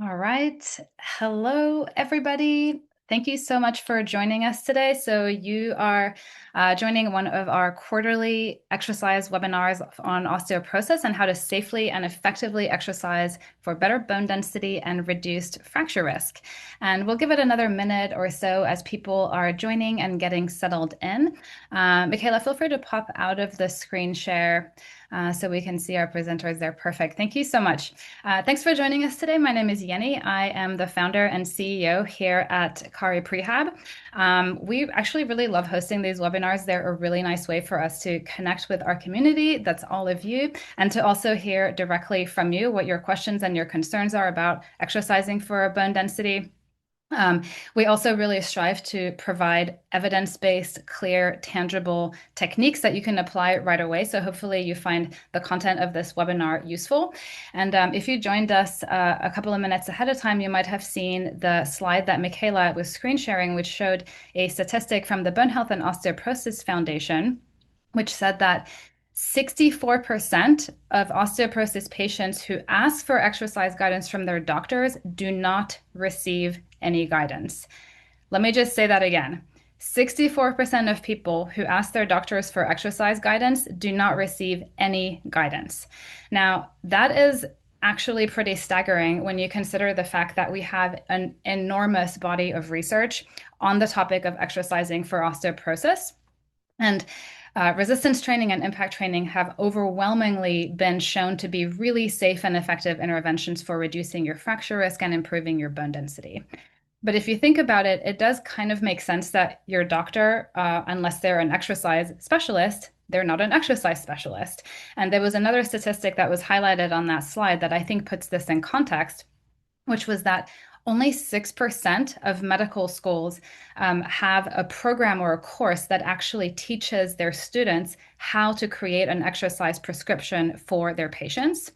All right. Hello, everybody. Thank you so much for joining us today. So, you are joining one of our quarterly exercise webinars on osteoporosis and how to safely and effectively exercise for better bone density and reduced fracture risk. And we'll give it another minute or so as people are joining and getting settled in. Michaela, feel free to pop out of the screen share so we can see our presenters there. Perfect. Thank you so much. Thanks for joining us today. My name is Yenny. I am the founder and CEO here at Kari Prehab. We actually really love hosting these webinars. They're a really nice way for us to connect with our community, that's all of you, and to also hear directly from you what your questions and your concerns are about exercising for bone density. We also really strive to provide evidence-based, clear, tangible techniques that you can apply right away. So hopefully you find the content of this webinar useful. And if you joined us a couple of minutes ahead of time, you might have seen the slide that Michaela was screen sharing, which showed a statistic from the Bone Health and Osteoporosis Foundation, which said that 64% of osteoporosis patients who ask for exercise guidance from their doctors do not receive any guidance. Let me just say that again. 64% of people who ask their doctors for exercise guidance do not receive any guidance. Now, that is actually pretty staggering when you consider the fact that we have an enormous body of research on the topic of exercising for osteoporosis. And resistance training and impact training have overwhelmingly been shown to be really safe and effective interventions for reducing your fracture risk and improving your bone density. But if you think about it, it does kind of make sense that your doctor, unless they're an exercise specialist, they're not an exercise specialist. And there was another statistic that was highlighted on that slide that I think puts this in context, which was that only 6% of medical schools have a program or a course that actually teaches their students how to create an exercise prescription for their patients.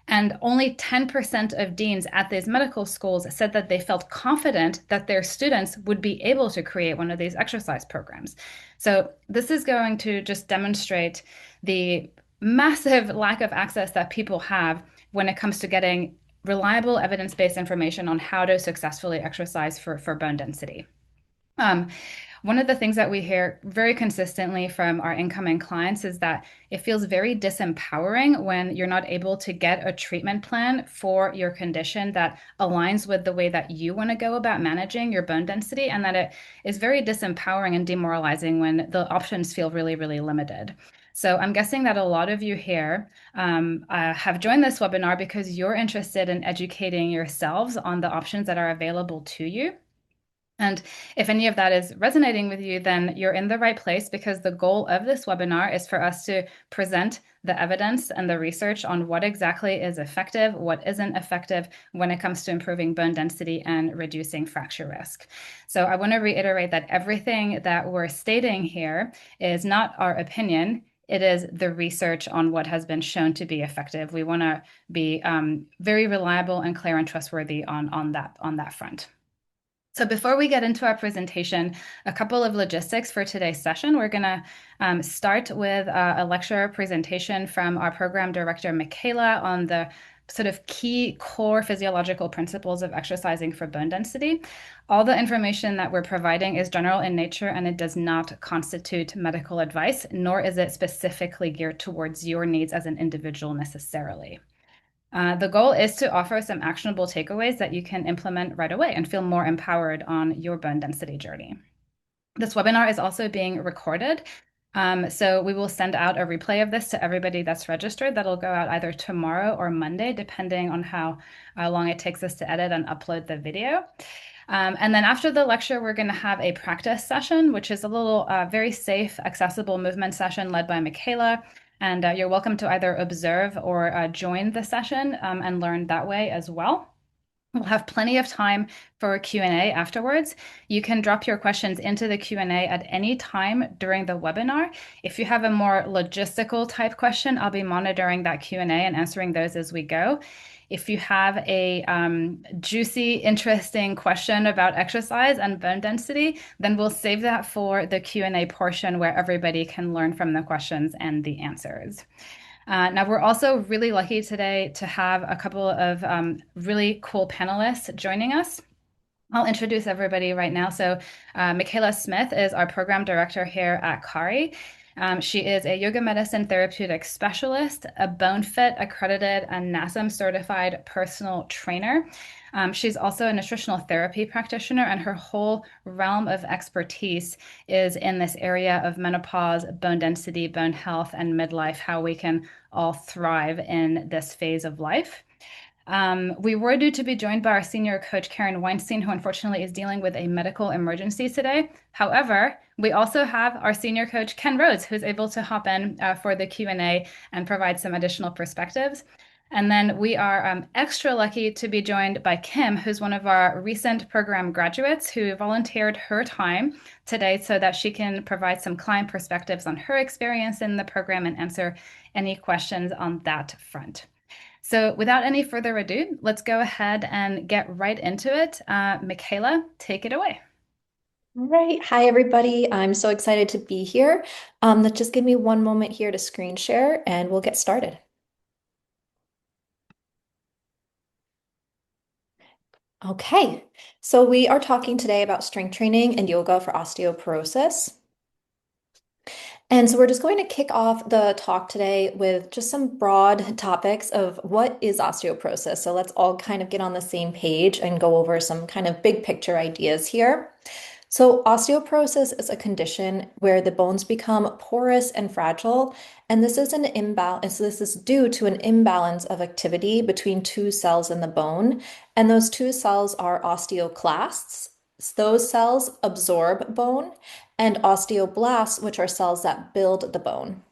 And only 10% of deans at these medical schools said that they felt confident that their students would be able to create one of these exercise programs. So this is going to just demonstrate the massive lack of access that people have when it comes to getting reliable evidence-based information on how to successfully exercise for bone density. One of the things that we hear very consistently from our incoming clients is that it feels very disempowering when you're not able to get a treatment plan for your condition that aligns with the way that you want to go about managing your bone density, and that it is very disempowering and demoralizing when the options feel really, really limited. So I'm guessing that a lot of you here have joined this webinar because you're interested in educating yourselves on the options that are available to you. And if any of that is resonating with you, then you're in the right place, because the goal of this webinar is for us to present the evidence and the research on what exactly is effective, what isn't effective when it comes to improving bone density and reducing fracture risk. So I want to reiterate that everything that we're stating here is not our opinion. It is the research on what has been shown to be effective. We want to be very reliable and clear and trustworthy on that front. So before we get into our presentation, a couple of logistics for today's session. We're going to start with a lecture presentation from our program director, Michaela, on the sort of key core physiological principles of exercising for bone density. All the information that we're providing is general in nature, and it does not constitute medical advice, nor is it specifically geared towards your needs as an individual necessarily. The goal is to offer some actionable takeaways that you can implement right away and feel more empowered on your bone density journey. This webinar is also being recorded. So we will send out a replay of this to everybody that's registered. That'll go out either tomorrow or Monday, depending on how long it takes us to edit and upload the video. And then after the lecture, we're going to have a practice session, which is a little very safe, accessible movement session led by Michaela. And you're welcome to either observe or join the session and learn that way as well. We'll have plenty of time for Q&A afterwards. You can drop your questions into the Q&A at any time during the webinar. If you have a more logistical type question, I'll be monitoring that Q&A and answering those as we go. If you have a juicy, interesting question about exercise and bone density, then we'll save that for the Q&A portion where everybody can learn from the questions and the answers. Now, we're also really lucky today to have a couple of really cool panelists joining us. I'll introduce everybody right now. So, Michaela Smith is our program director here at CARI. She is a yoga medicine therapeutic specialist, a BoneFit-accredited and NASM certified personal trainer. She's also a nutritional therapy practitioner, and her whole realm of expertise is in this area of menopause, bone density, bone health, and midlife, how we can all thrive in this phase of life. We were due to be joined by our senior coach, Karen Weinstein, who unfortunately is dealing with a medical emergency today. However, we also have our senior coach, Ken Rhodes, who's able to hop in for the Q&A and provide some additional perspectives. And then we are extra lucky to be joined by Kim, who's one of our recent program graduates who volunteered her time today so that she can provide some client perspectives on her experience in the program and answer any questions on that front. So without any further ado, let's go ahead and get right into it. Michaela, take it away. All right. Hi, everybody. I'm so excited to be here. Let's just give me one moment here to screen share and we'll get started. Okay. So we are talking today about strength training and yoga for osteoporosis. And so we're just going to kick off the talk today with just some broad topics of what is osteoporosis. So let's all kind of get on the same page and go over some kind of big picture ideas here. So osteoporosis is a condition where the bones become porous and fragile, and this is an imbalance. This is due to an imbalance of activity between two cells in the bone, and those two cells are osteoclasts. Those cells absorb bone, and osteoblasts, which are cells that build the bone.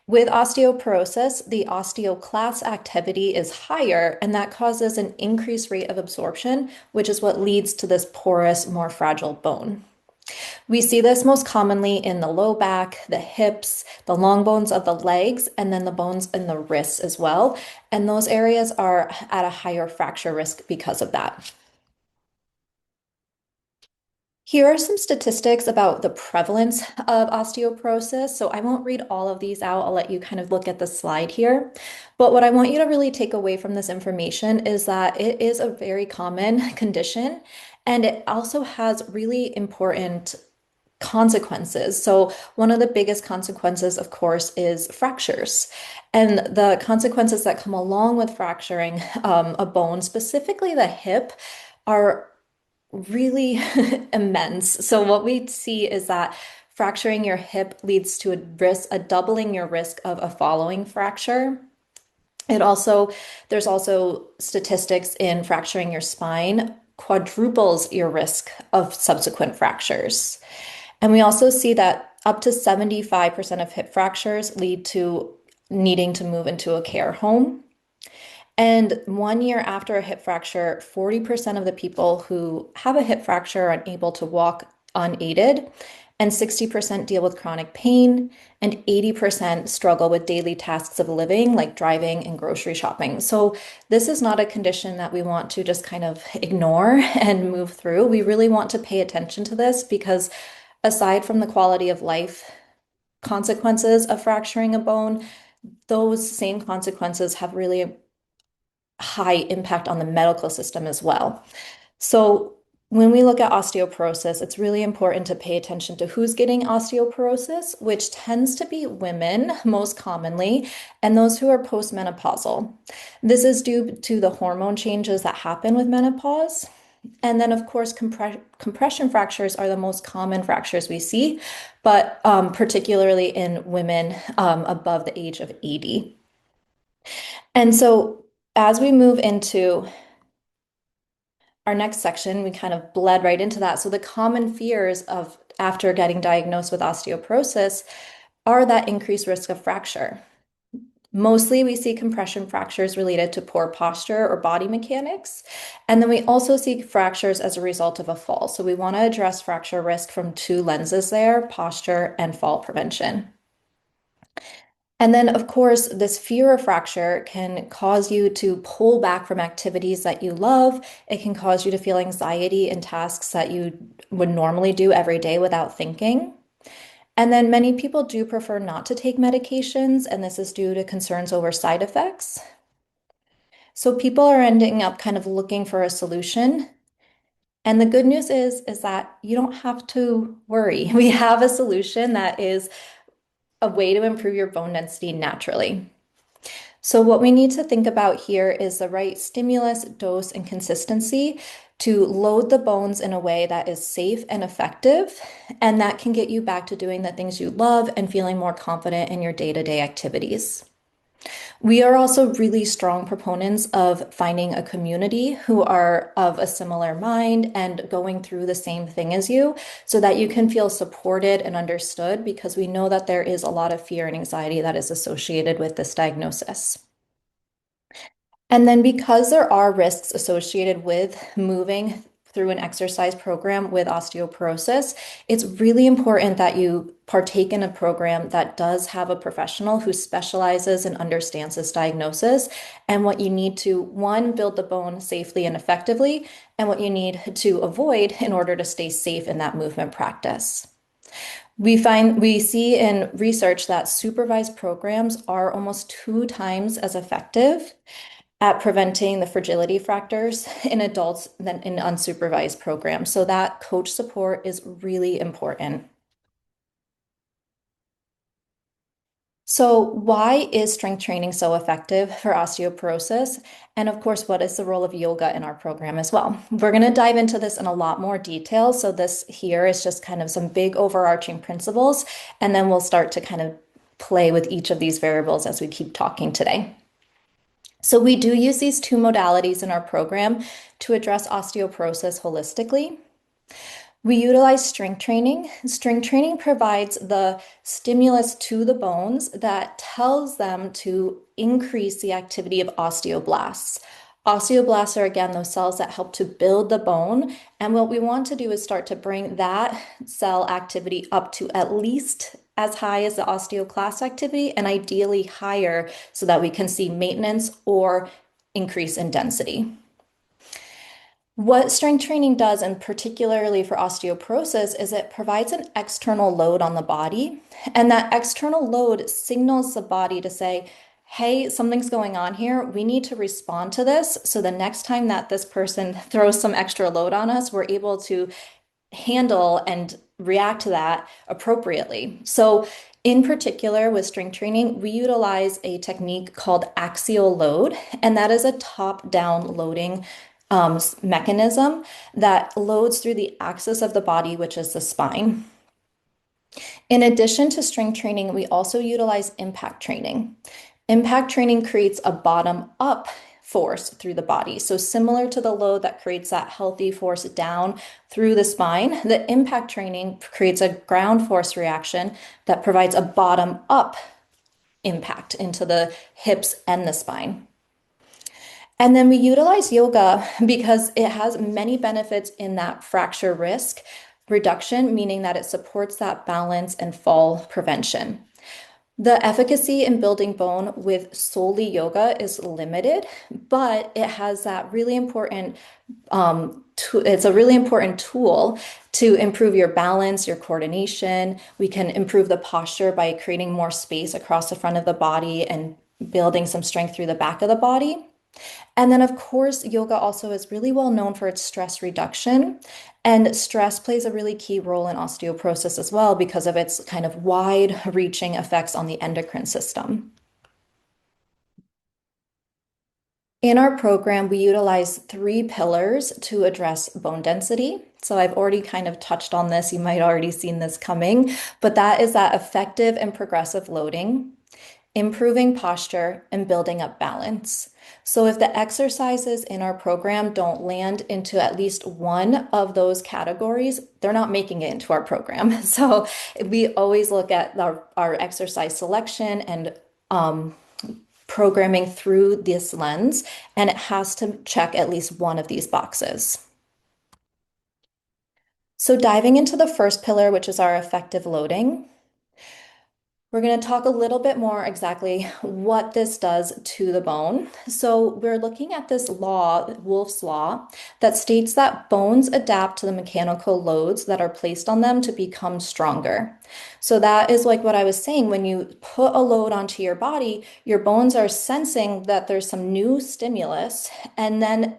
With osteoporosis, the osteoclast activity is higher, and that causes an increased rate of absorption, which is what leads to this porous, more fragile bone. We see this most commonly in the low back, the hips, the long bones of the legs, and then the bones in the wrists as well. And those areas are at a higher fracture risk because of that. Here are some statistics about the prevalence of osteoporosis. So I won't read all of these out. I'll let you kind of look at the slide here. But what I want you to really take away from this information is that it is a very common condition, and it also has really important consequences. So one of the biggest consequences, of course, is fractures. And the consequences that come along with fracturing a bone, specifically the hip, are really immense. So what we see is that fracturing your hip leads to a doubling your risk of a following fracture. There's also statistics in fracturing your spine quadruples your risk of subsequent fractures. And we also see that up to 75% of hip fractures lead to needing to move into a care home. And 1 year after a hip fracture, 40% of the people who have a hip fracture are unable to walk unaided, and 60% deal with chronic pain, and 80% struggle with daily tasks of living, like driving and grocery shopping. So this is not a condition that we want to just kind of ignore and move through. We really want to pay attention to this because aside from the quality of life consequences of fracturing a bone, those same consequences have really high impact on the medical system as well. So when we look at osteoporosis, it's really important to pay attention to who's getting osteoporosis, which tends to be women most commonly, and those who are postmenopausal. This is due to the hormone changes that happen with menopause. And then, of course, compression fractures are the most common fractures we see, but particularly in women above the age of 80. And so as we move into our next section, we kind of bled right into that. So the common fears of after getting diagnosed with osteoporosis are that increased risk of fracture. Mostly we see compression fractures related to poor posture or body mechanics. And then we also see fractures as a result of a fall. So we want to address fracture risk from two lenses there, posture and fall prevention. And then, of course, this fear of fracture can cause you to pull back from activities that you love. It can cause you to feel anxiety in tasks that you would normally do every day without thinking. And then many people do prefer not to take medications, and this is due to concerns over side effects. So people are ending up kind of looking for a solution. And the good news is that you don't have to worry. We have a solution that is a way to improve your bone density naturally. So what we need to think about here is the right stimulus, dose, and consistency to load the bones in a way that is safe and effective, and that can get you back to doing the things you love and feeling more confident in your day-to-day activities. We are also really strong proponents of finding a community who are of a similar mind and going through the same thing as you so that you can feel supported and understood, because we know that there is a lot of fear and anxiety that is associated with this diagnosis. And then because there are risks associated with moving through an exercise program with osteoporosis, it's really important that you partake in a program that does have a professional who specializes and understands this diagnosis and what you need to, one, build the bone safely and effectively, and what you need to avoid in order to stay safe in that movement practice. We see in research that supervised programs are almost 2 times as effective at preventing the fragility fractures in adults than in unsupervised programs. So that coach support is really important. So why is strength training so effective for osteoporosis? And of course, what is the role of yoga in our program as well? We're going to dive into this in a lot more detail. So this here is just kind of some big overarching principles, and then we'll start to kind of play with each of these variables as we keep talking today. So we do use these 2 modalities in our program to address osteoporosis holistically. We utilize strength training. Strength training provides the stimulus to the bones that tells them to increase the activity of osteoblasts. Osteoblasts are, again, those cells that help to build the bone. And what we want to do is start to bring that cell activity up to at least as high as the osteoclast activity, and ideally higher, so that we can see maintenance or increase in density. What strength training does, and particularly for osteoporosis, is it provides an external load on the body. And that external load signals the body to say, hey, something's going on here. We need to respond to this. So the next time that this person throws some extra load on us, we're able to handle and react to that appropriately. So in particular, with strength training, we utilize a technique called axial load, and that is a top-down loading mechanism that loads through the axis of the body, which is the spine. In addition to strength training, we also utilize impact training. Impact training creates a bottom-up force through the body. So similar to the load that creates that healthy force down through the spine, the impact training creates a ground force reaction that provides a bottom-up impact into the hips and the spine. And then we utilize yoga because it has many benefits in that fracture risk reduction, meaning that it supports that balance and fall prevention. The efficacy in building bone with solely yoga is limited, but it has that really important, it's a really important tool to improve your balance, your coordination. We can improve the posture by creating more space across the front of the body and building some strength through the back of the body. And then, of course, yoga also is really well known for its stress reduction. And stress plays a really key role in osteoporosis as well because of its kind of wide-reaching effects on the endocrine system. In our program, we utilize 3 pillars to address bone density. So I've already kind of touched on this. You might already seen this coming, but that is that effective and progressive loading, improving posture, and building up balance. So if the exercises in our program don't land into at least one of those categories, they're not making it into our program. So we always look at our exercise selection and programming through this lens, and it has to check at least one of these boxes. So diving into the first pillar, which is our effective loading, We're going to talk a little bit more exactly what this does to the bone. So we're looking at this law, Wolff's Law, that states that bones adapt to the mechanical loads that are placed on them to become stronger. So that is like what I was saying, when you put a load onto your body, your bones are sensing that there's some new stimulus, and then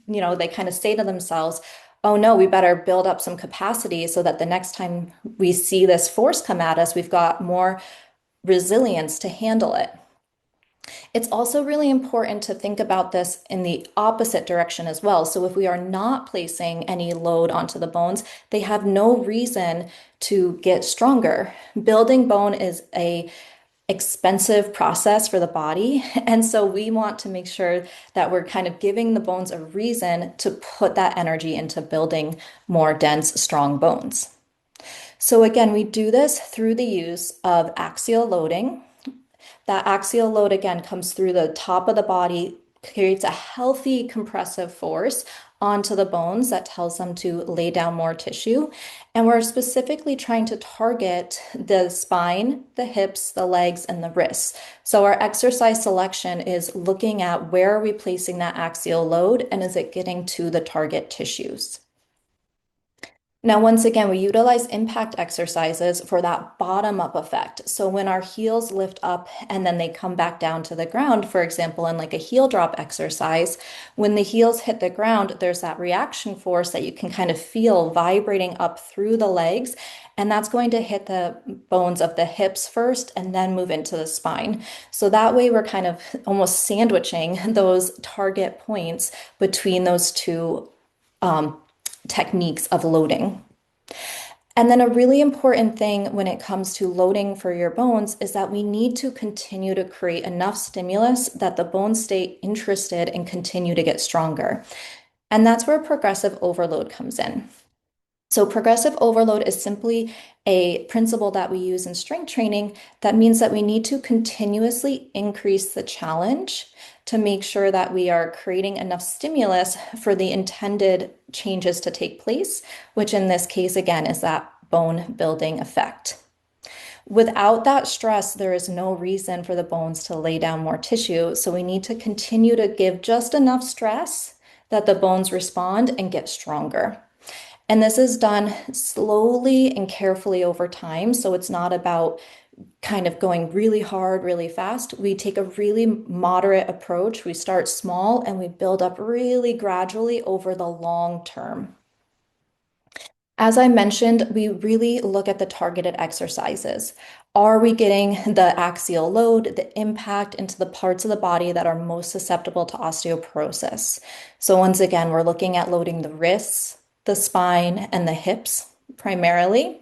they kind of say to themselves, oh no, we better build up some capacity so that the next time we see this force come at us, we've got more resilience to handle it. It's also really important to think about this in the opposite direction as well. So if we are not placing any load onto the bones, they have no reason to get stronger. Building bone is a expensive process for the body. And so we want to make sure that we're kind of giving the bones a reason to put that energy into building more dense, strong bones. So again, we do this through the use of axial loading. That axial load again comes through the top of the body, creates a healthy compressive force onto the bones that tells them to lay down more tissue. And we're specifically trying to target the spine, the hips, the legs, and the wrists. So our exercise selection is looking at where are we placing that axial load and is it getting to the target tissues. Now, once again, we utilize impact exercises for that bottom-up effect. So when our heels lift up and then they come back down to the ground, for example, in like a heel drop exercise, when the heels hit the ground, there's that reaction force that you can kind of feel vibrating up through the legs. And that's going to hit the bones of the hips first and then move into the spine. So that way we're kind of almost sandwiching those target points between those two techniques of loading. And then a really important thing when it comes to loading for your bones is that we need to continue to create enough stimulus that the bones stay interested and continue to get stronger. And that's where progressive overload comes in. So progressive overload is simply a principle that we use in strength training that means that we need to continuously increase the challenge to make sure that we are creating enough stimulus for the intended changes to take place, which in this case, again, is that bone building effect. Without that stress, there is no reason for the bones to lay down more tissue. So we need to continue to give just enough stress that the bones respond and get stronger. And this is done slowly and carefully over time. So it's not about kind of going really hard, really fast. We take a really moderate approach. We start small and we build up really gradually over the long term. As I mentioned, we really look at the targeted exercises. Are we getting the axial load, the impact into the parts of the body that are most susceptible to osteoporosis? So once again, we're looking at loading the wrists, the spine, and the hips primarily.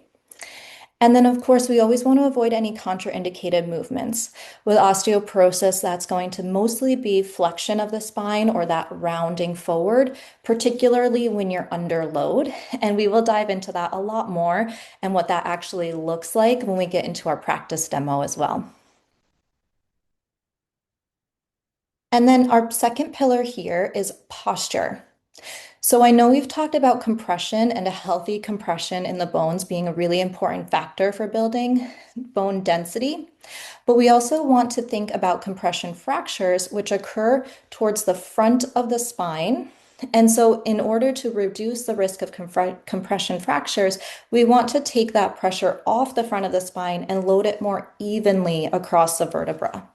And then, of course, we always want to avoid any contraindicated movements. With osteoporosis, that's going to mostly be flexion of the spine or that rounding forward, particularly when you're under load. And we will dive into that a lot more and what that actually looks like when we get into our practice demo as well. And then our second pillar here is posture. So I know we've talked about compression and a healthy compression in the bones being a really important factor for building bone density, but we also want to think about compression fractures, which occur towards the front of the spine. And so in order to reduce the risk of compression fractures, we want to take that pressure off the front of the spine and load it more evenly across the vertebra.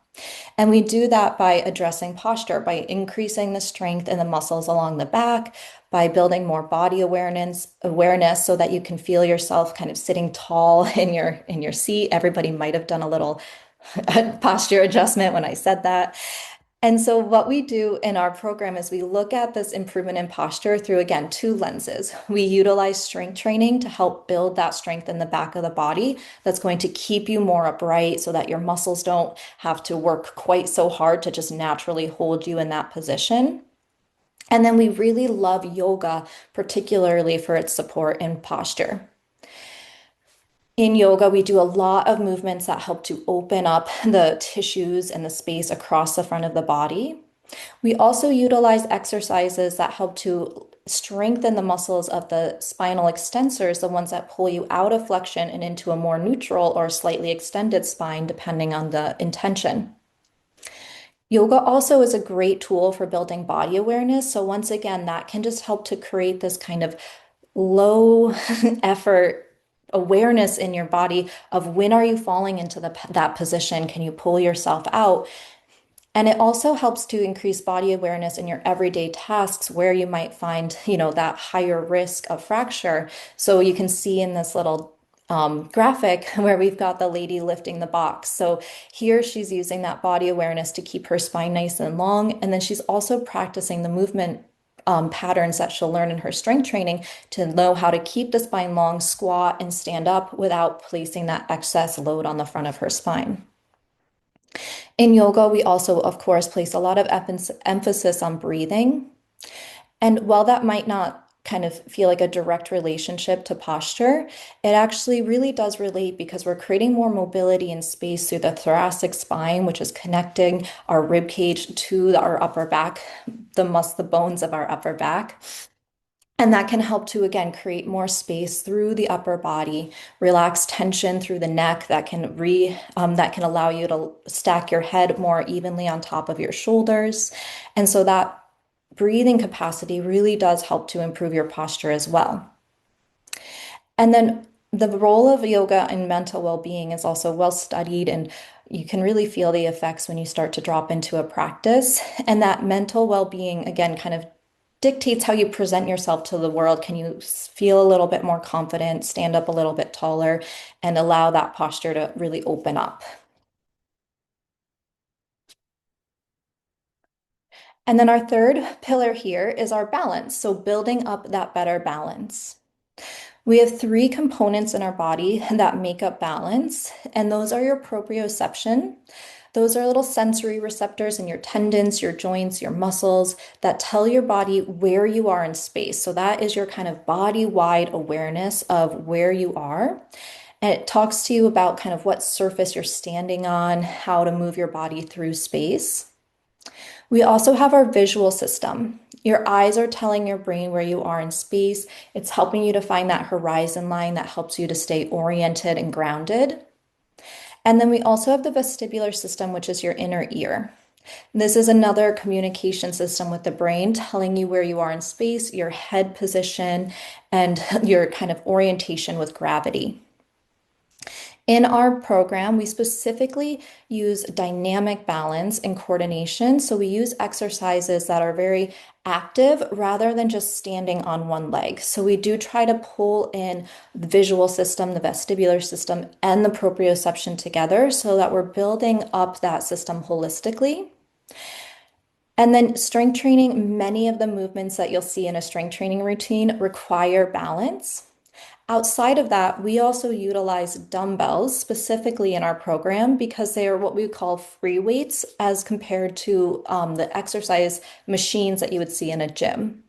And we do that by addressing posture, by increasing the strength in the muscles along the back, by building more body awareness so that you can feel yourself kind of sitting tall in your seat. Everybody might have done a little posture adjustment when I said that. And so what we do in our program is we look at this improvement in posture through, again, two lenses. We utilize strength training to help build that strength in the back of the body that's going to keep you more upright so that your muscles don't have to work quite so hard to just naturally hold you in that position. And then we really love yoga, particularly for its support in posture. In yoga, we do a lot of movements that help to open up the tissues and the space across the front of the body. We also utilize exercises that help to strengthen the muscles of the spinal extensors, the ones that pull you out of flexion and into a more neutral or slightly extended spine, depending on the intention. Yoga also is a great tool for building body awareness. So once again, that can just help to create this kind of low effort awareness in your body of when are you falling into that position? Can you pull yourself out? And it also helps to increase body awareness in your everyday tasks where you might find, that higher risk of fracture. So you can see in this little graphic where we've got the lady lifting the box. So here she's using that body awareness to keep her spine nice and long. And then she's also practicing the movement patterns that she'll learn in her strength training to know how to keep the spine long, squat, and stand up without placing that excess load on the front of her spine. In yoga, we also, of course, place a lot of emphasis on breathing. And while that might not kind of feel like a direct relationship to posture, it actually really does relate because we're creating more mobility and space through the thoracic spine, which is connecting our rib cage to our upper back, the bones of our upper back. And that can help to, again, create more space through the upper body, relax tension through the neck that can allow you to stack your head more evenly on top of your shoulders. And so that breathing capacity really does help to improve your posture as well. And then the role of yoga in mental well-being is also well studied, and you can really feel the effects when you start to drop into a practice. And that mental well-being, again, kind of dictates how you present yourself to the world. Can you feel a little bit more confident, stand up a little bit taller, and allow that posture to really open up? And then our third pillar here is our balance. So building up that better balance. We have three components in our body that make up balance, and those are your proprioception. Those are little sensory receptors in your tendons, your joints, your muscles that tell your body where you are in space. So that is your kind of body-wide awareness of where you are. And it talks to you about kind of what surface you're standing on, how to move your body through space. We also have our visual system. Your eyes are telling your brain where you are in space. It's helping you to find that horizon line that helps you to stay oriented and grounded. And then we also have the vestibular system, which is your inner ear. This is another communication system with the brain, telling you where you are in space, your head position, and your kind of orientation with gravity. In our program, we specifically use dynamic balance and coordination. So we use exercises that are very active rather than just standing on one leg. So we do try to pull in the visual system, the vestibular system, and the proprioception together so that we're building up that system holistically. And then strength training, many of the movements that you'll see in a strength training routine require balance. Outside of that, we also utilize dumbbells specifically in our program because they are what we call free weights as compared to the exercise machines that you would see in a gym.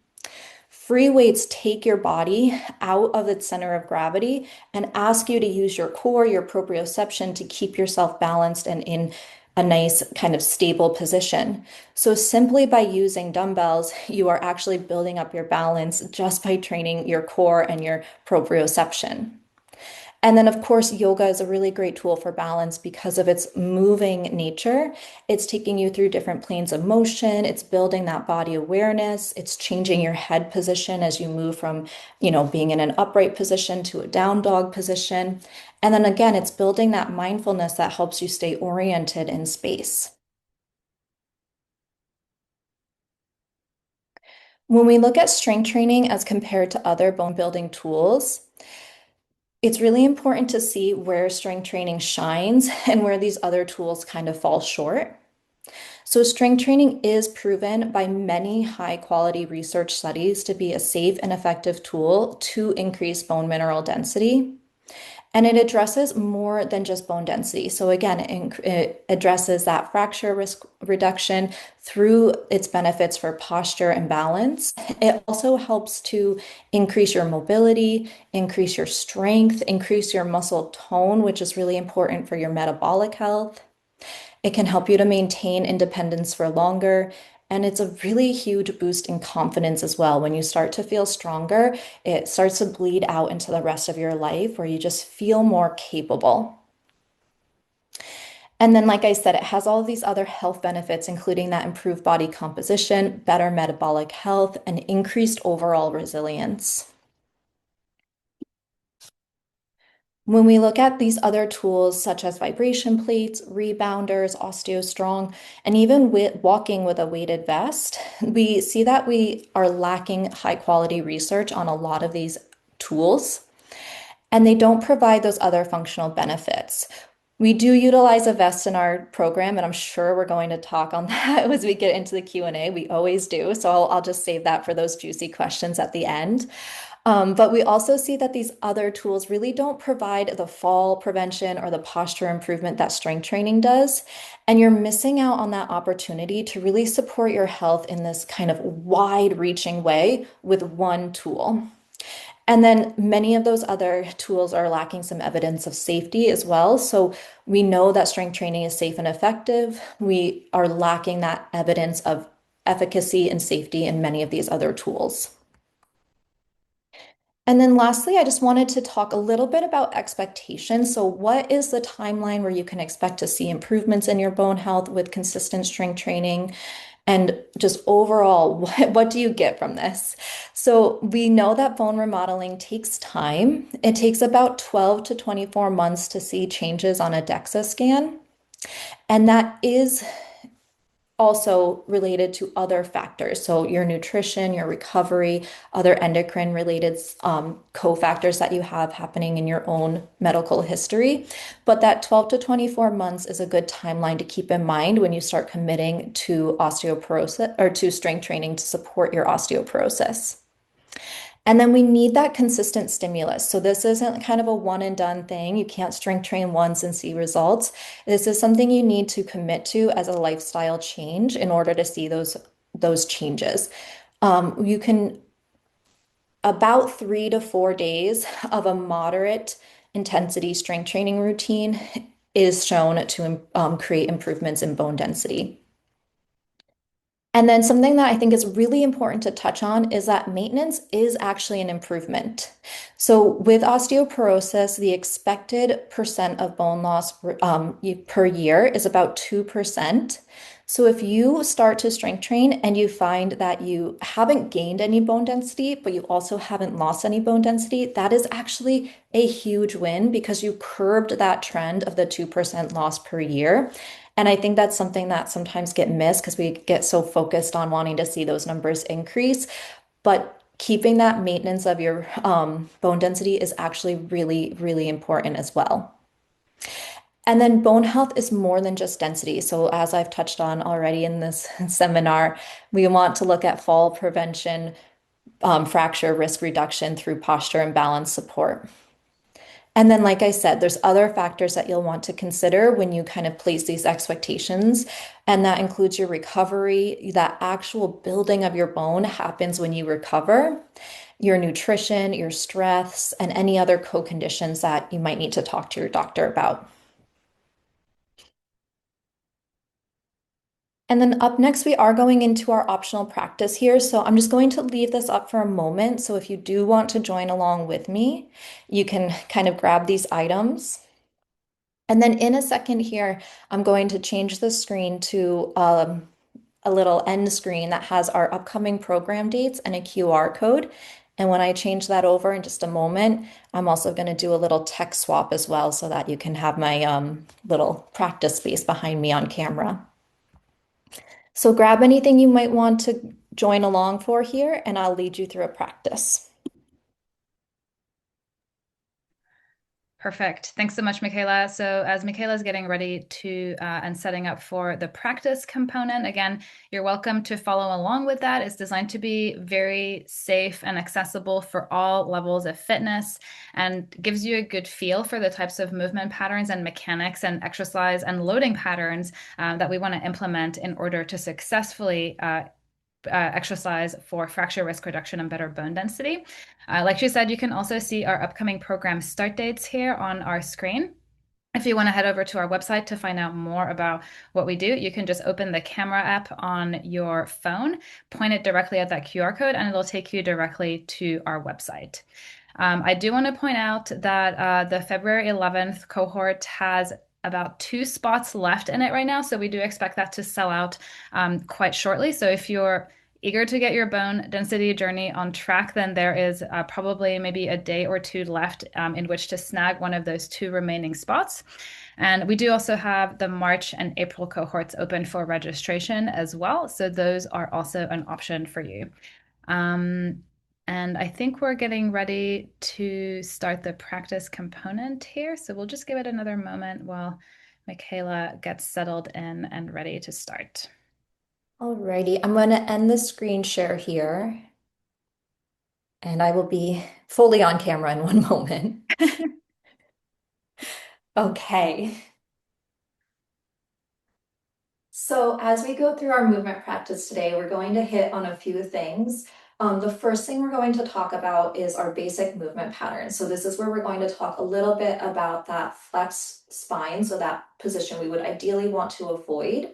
Free weights take your body out of its center of gravity and ask you to use your core, your proprioception to keep yourself balanced and in a nice kind of stable position. So simply by using dumbbells, you are actually building up your balance just by training your core and your proprioception. And then, of course, yoga is a really great tool for balance because of its moving nature. It's taking you through different planes of motion. It's building that body awareness. It's changing your head position as you move from, being in an upright position to a down dog position. And then again, it's building that mindfulness that helps you stay oriented in space. When we look at strength training as compared to other bone building tools, it's really important to see where strength training shines and where these other tools kind of fall short. So strength training is proven by many high quality research studies to be a safe and effective tool to increase bone mineral density. And it addresses more than just bone density. So again, it addresses that fracture risk reduction through its benefits for posture and balance. It also helps to increase your mobility, increase your strength, increase your muscle tone, which is really important for your metabolic health. It can help you to maintain independence for longer. And it's a really huge boost in confidence as well. When you start to feel stronger, it starts to bleed out into the rest of your life where you just feel more capable. And then, like I said, it has all of these other health benefits, including that improved body composition, better metabolic health, and increased overall resilience. When we look at these other tools, such as vibration plates, rebounders, OsteoStrong, and even with walking with a weighted vest, we see that we are lacking high quality research on a lot of these tools, and they don't provide those other functional benefits. We do utilize a vest in our program, and I'm sure we're going to talk on that as we get into the Q&A. We always do. So I'll just save that for those juicy questions at the end. But we also see that these other tools really don't provide the fall prevention or the posture improvement that strength training does. And you're missing out on that opportunity to really support your health in this kind of wide-reaching way with one tool. And then many of those other tools are lacking some evidence of safety as well. So we know that strength training is safe and effective. We are lacking that evidence of efficacy and safety in many of these other tools. And then lastly, I just wanted to talk a little bit about expectations. So what is the timeline where you can expect to see improvements in your bone health with consistent strength training? And just overall, what do you get from this? So we know that bone remodeling takes time. It takes about 12 to 24 months to see changes on a DEXA scan. And that is also related to other factors. So your nutrition, your recovery, other endocrine related cofactors that you have happening in your own medical history. But that 12 to 24 months is a good timeline to keep in mind when you start committing to osteoporosis or to strength training to support your osteoporosis. And then we need that consistent stimulus. So this isn't kind of a one and done thing. You can't strength train once and see results. This is something you need to commit to as a lifestyle change in order to see those changes. You can about 3 to 4 days of a moderate intensity strength training routine is shown to create improvements in bone density. And then something that I think is really important to touch on is that maintenance is actually an improvement. So with osteoporosis, the expected percent of bone loss per year is about 2%. So if you start to strength train and you find that you haven't gained any bone density, but you also haven't lost any bone density, that is actually a huge win because you curbed that trend of the 2% loss per year. And I think that's something that sometimes get missed because we get so focused on wanting to see those numbers increase. But keeping that maintenance of your bone density is actually really, really important as well. And then bone health is more than just density. So as I've touched on already in this seminar, we want to look at fall prevention, fracture risk reduction through posture and balance support. And then, like I said, there's other factors that you'll want to consider when you kind of place these expectations. And that includes your recovery. That actual building of your bone happens when you recover, your nutrition, your stress, and any other co-conditions that you might need to talk to your doctor about. And then up next, we are going into our optional practice here. So I'm just going to leave this up for a moment. So if you do want to join along with me, you can kind of grab these items. And then in a second here, I'm going to change the screen to a little end screen that has our upcoming program dates and a QR code. And when I change that over in just a moment, I'm also going to do a little text swap as well so that you can have my little practice space behind me on camera. So grab anything you might want to join along for here, and I'll lead you through a practice. Perfect. Thanks so much, Michaela. So as Michaela is getting ready to and setting up for the practice component, again, you're welcome to follow along with that. It's designed to be very safe and accessible for all levels of fitness and gives you a good feel for the types of movement patterns and mechanics and exercise and loading patterns that we want to implement in order to successfully exercise for fracture risk reduction and better bone density. Like she said, you can also see our upcoming program start dates here on our screen. If you want to head over to our website to find out more about what we do, you can just open the camera app on your phone, point it directly at that QR code, and it'll take you directly to our website. I do want to point out that the February 11th cohort has about 2 spots left in it right now, so we do expect that to sell out quite shortly. So if you're eager to get your bone density journey on track, then there is probably maybe a day or two left in which to snag one of those 2 remaining spots. And we do also have the March and April cohorts open for registration as well. So those are also an option for you. Um, and I think we're getting ready to start the practice component here. So we'll just give it another moment while Michaela gets settled in and ready to start. Alrighty, I'm going to end the screen share here, and I will be fully on camera in one moment. Okay. So as we go through our movement practice today, we're going to hit on a few things. The first thing we're going to talk about is our basic movement pattern. So this is where we're going to talk a little bit about that flex spine, so that position we would ideally want to avoid.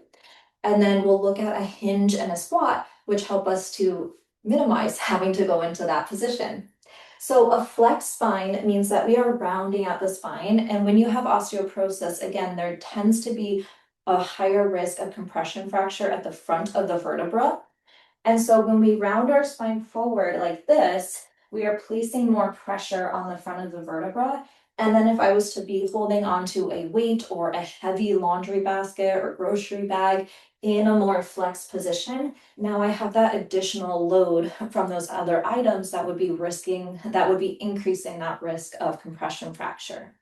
And then we'll look at a hinge and a squat, which help us to minimize having to go into that position. So a flex spine means that we are rounding out the spine. And when you have osteoporosis, again, there tends to be a higher risk of compression fracture at the front of the vertebra. And so when we round our spine forward like this, we are placing more pressure on the front of the vertebra. And then if I was to be holding onto a weight or a heavy laundry basket or grocery bag in a more flexed position, now I have that additional load from those other items that would be increasing that risk of compression fracture.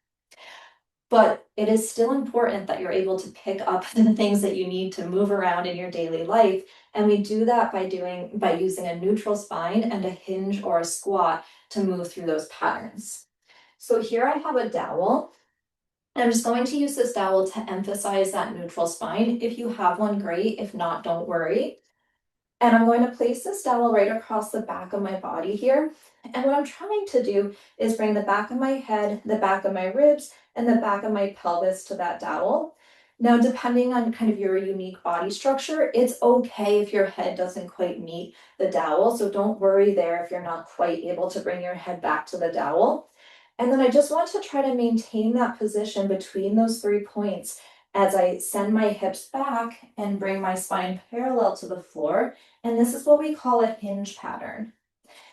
But it is still important that you're able to pick up the things that you need to move around in your daily life. And we do that by using a neutral spine and a hinge or a squat to move through those patterns. So here I have a dowel. I'm just going to use this dowel to emphasize that neutral spine. If you have one, great. If not, don't worry. And I'm going to place this dowel right across the back of my body here. And what I'm trying to do is bring the back of my head, the back of my ribs, and the back of my pelvis to that dowel. Now, depending on kind of your unique body structure, it's okay if your head doesn't quite meet the dowel. So don't worry there if you're not quite able to bring your head back to the dowel. And then I just want to try to maintain that position between those 3 points as I send my hips back and bring my spine parallel to the floor. And this is what we call a hinge pattern.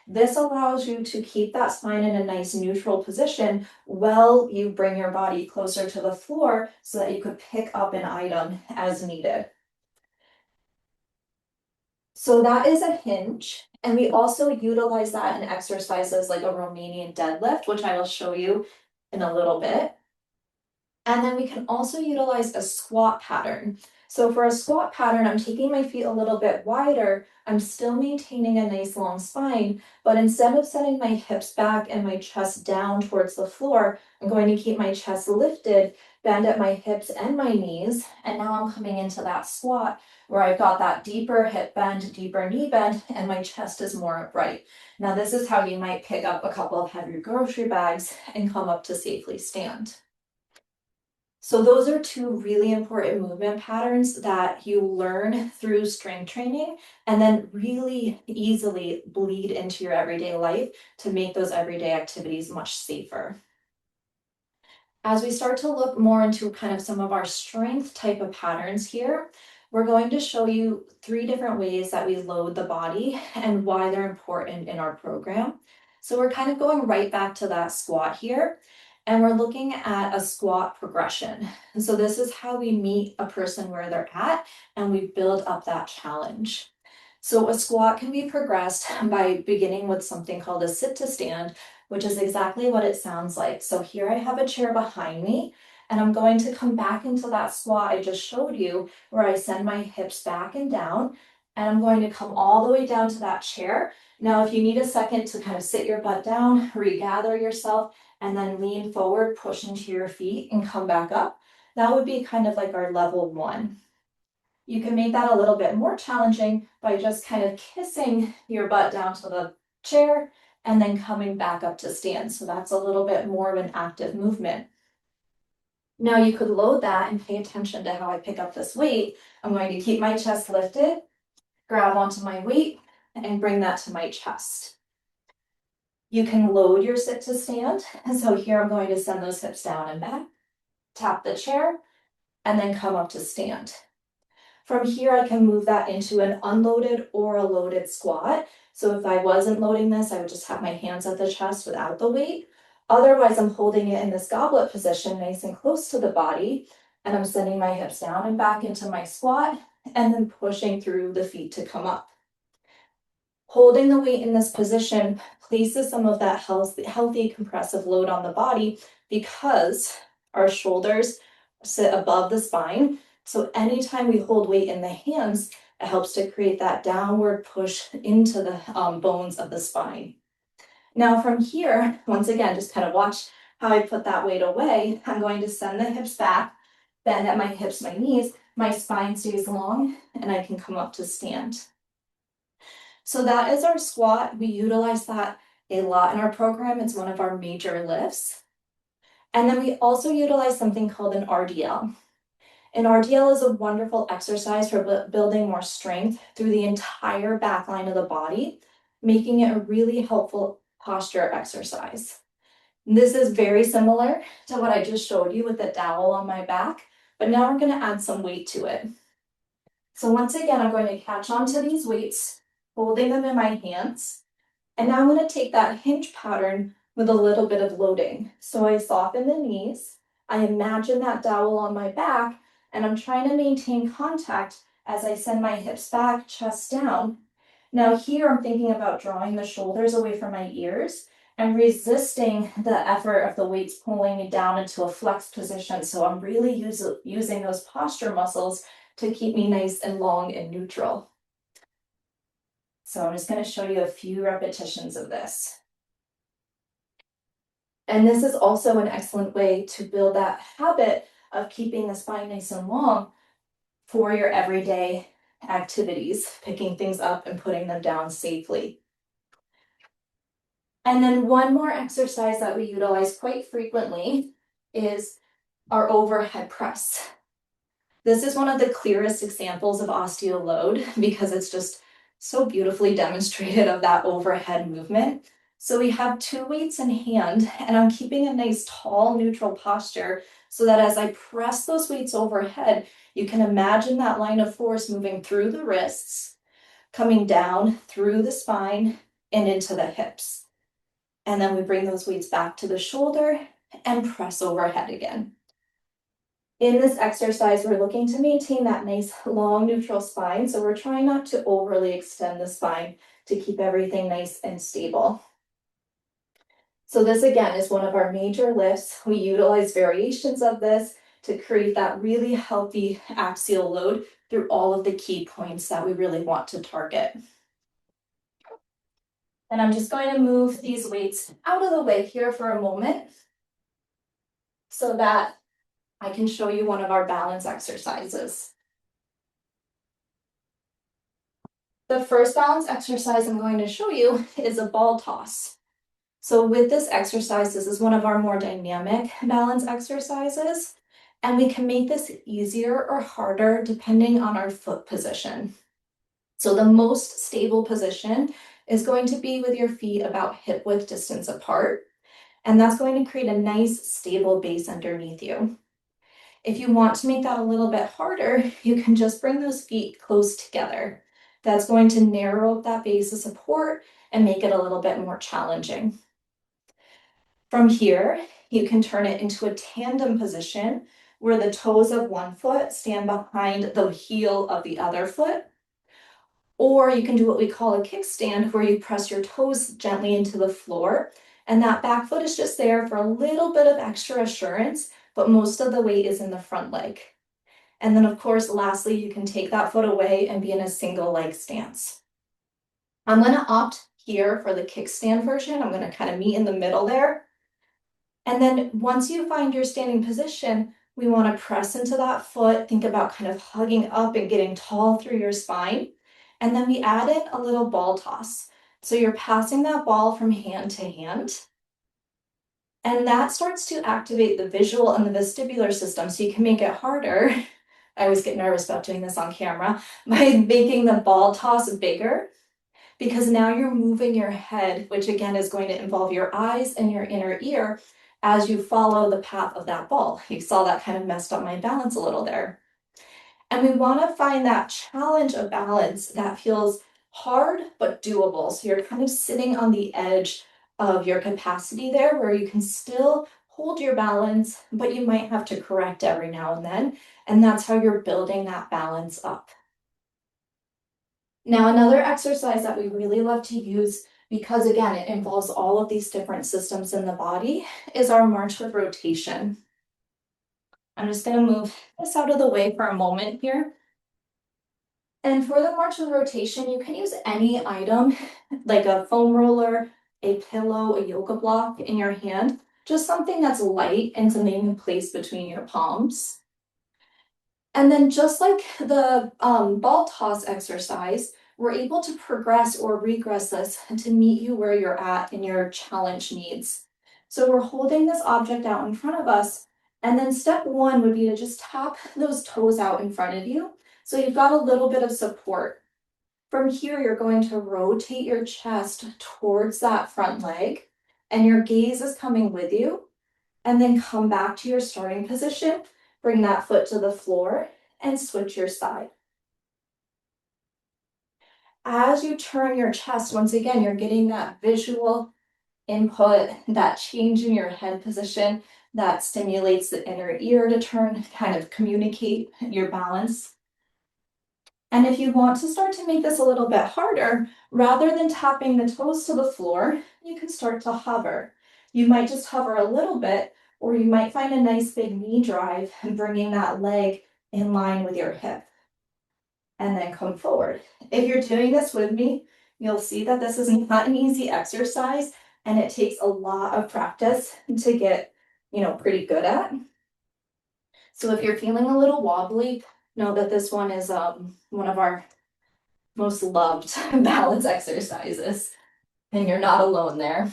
This allows you to keep that spine in a nice neutral position while you bring your body closer to the floor so that you could pick up an item as needed. So that is a hinge. And we also utilize that in exercises like a Romanian deadlift, which I will show you in a little bit. And then we can also utilize a squat pattern. So for a squat pattern, I'm taking my feet a little bit wider. I'm still maintaining a nice long spine, but instead of setting my hips back and my chest down towards the floor, I'm going to keep my chest lifted, bend at my hips and my knees. And now I'm coming into that squat where I've got that deeper hip bend, deeper knee bend, and my chest is more upright. Now this is how you might pick up a couple of heavy grocery bags and come up to safely stand. So those are two really important movement patterns that you learn through strength training and then really easily bleed into your everyday life to make those everyday activities much safer. As we start to look more into kind of some of our strength type of patterns here, we're going to show you 3 different ways that we load the body and why they're important in our program. So we're kind of going right back to that squat here. And we're looking at a squat progression. And so this is how we meet a person where they're at and we build up that challenge. So a squat can be progressed by beginning with something called a sit to stand, which is exactly what it sounds like. So here I have a chair behind me, and I'm going to come back into that squat I just showed you, where I send my hips back and down, and I'm going to come all the way down to that chair. Now, if you need a second to kind of sit your butt down, regather yourself, and then lean forward, push into your feet, and come back up, that would be kind of like our level 1. You can make that a little bit more challenging by just kind of kissing your butt down to the chair and then coming back up to stand. So that's a little bit more of an active movement. Now you could load that and pay attention to how I pick up this weight. I'm going to keep my chest lifted, grab onto my weight, and bring that to my chest. You can load your sit to stand. And so here I'm going to send those hips down and back, tap the chair, and then come up to stand. From here, I can move that into an unloaded or a loaded squat. So if I wasn't loading this, I would just have my hands at the chest without the weight. Otherwise, I'm holding it in this goblet position, nice and close to the body, and I'm sending my hips down and back into my squat, and then pushing through the feet to come up. Holding the weight in this position places some of that healthy compressive load on the body because our shoulders sit above the spine. So anytime we hold weight in the hands, it helps to create that downward push into the bones of the spine. Now from here, once again, just kind of watch how I put that weight away. I'm going to send the hips back, bend at my hips, my knees, my spine stays long, and I can come up to stand. So that is our squat. We utilize that a lot in our program. It's one of our major lifts. And then we also utilize something called an RDL. An RDL is a wonderful exercise for building more strength through the entire back line of the body, making it a really helpful posture exercise. This is very similar to what I just showed you with the dowel on my back, but now we're going to add some weight to it. So once again, I'm going to catch onto these weights, holding them in my hands. And now I'm going to take that hinge pattern with a little bit of loading. So I soften the knees, I imagine that dowel on my back, and I'm trying to maintain contact as I send my hips back, chest down. Now here I'm thinking about drawing the shoulders away from my ears and resisting the effort of the weights pulling me down into a flex position. So I'm really using those posture muscles to keep me nice and long and neutral. So I'm just going to show you a few repetitions of this. And this is also an excellent way to build that habit of keeping the spine nice and long for your everyday activities, picking things up and putting them down safely. And then one more exercise that we utilize quite frequently is our overhead press. This is one of the clearest examples of osteo load because it's just so beautifully demonstrated of that overhead movement. So we have two weights in hand, and I'm keeping a nice tall neutral posture so that as I press those weights overhead, you can imagine that line of force moving through the wrists, coming down through the spine and into the hips. And then we bring those weights back to the shoulder and press overhead again. In this exercise, we're looking to maintain that nice long neutral spine. So we're trying not to overly extend the spine to keep everything nice and stable. So this again is one of our major lifts. We utilize variations of this to create that really healthy axial load through all of the key points that we really want to target. And I'm just going to move these weights out of the way here for a moment so that I can show you one of our balance exercises. The first balance exercise I'm going to show you is a ball toss. So with this exercise, this is one of our more dynamic balance exercises, and we can make this easier or harder depending on our foot position. So the most stable position is going to be with your feet about hip width distance apart, and that's going to create a nice stable base underneath you. If you want to make that a little bit harder, you can just bring those feet close together. That's going to narrow that base of support and make it a little bit more challenging. From here, you can turn it into a tandem position where the toes of one foot stand behind the heel of the other foot. Or you can do what we call a kickstand, where you press your toes gently into the floor, and that back foot is just there for a little bit of extra assurance, but most of the weight is in the front leg. And then of course, lastly, you can take that foot away and be in a single leg stance. I'm going to opt here for the kickstand version. I'm going to kind of meet in the middle there. And then once you find your standing position, we want to press into that foot, think about kind of hugging up and getting tall through your spine. And then we add in a little ball toss. So you're passing that ball from hand to hand. And that starts to activate the visual and the vestibular system. So you can make it harder. I always get nervous about doing this on camera by making the ball toss bigger, because now you're moving your head, which again is going to involve your eyes and your inner ear as you follow the path of that ball. You saw that kind of messed up my balance a little there. And we want to find that challenge of balance that feels hard but doable. So you're kind of sitting on the edge of your capacity there where you can still hold your balance, but you might have to correct every now and then. And that's how you're building that balance up. Now, another exercise that we really love to use, because again, it involves all of these different systems in the body, is our march with rotation. I'm just going to move this out of the way for a moment here. And for the march with rotation, you can use any item like a foam roller, a pillow, a yoga block in your hand, just something that's light and something you place between your palms. And then just like the ball toss exercise, we're able to progress or regress this to meet you where you're at in your challenge needs. So we're holding this object out in front of us, and then step one would be to just tap those toes out in front of you. So you've got a little bit of support. From here, you're going to rotate your chest towards that front leg, and your gaze is coming with you. And then come back to your starting position, bring that foot to the floor, and switch your side. As you turn your chest, once again, you're getting that visual input, that change in your head position that stimulates the inner ear to turn, kind of communicate your balance. And if you want to start to make this a little bit harder, rather than tapping the toes to the floor, you can start to hover. You might just hover a little bit, or you might find a nice big knee drive and bringing that leg in line with your hip. And then come forward. If you're doing this with me, you'll see that this is not an easy exercise, and it takes a lot of practice to get, pretty good at. So if you're feeling a little wobbly, know that this one is one of our most loved balance exercises, and you're not alone there.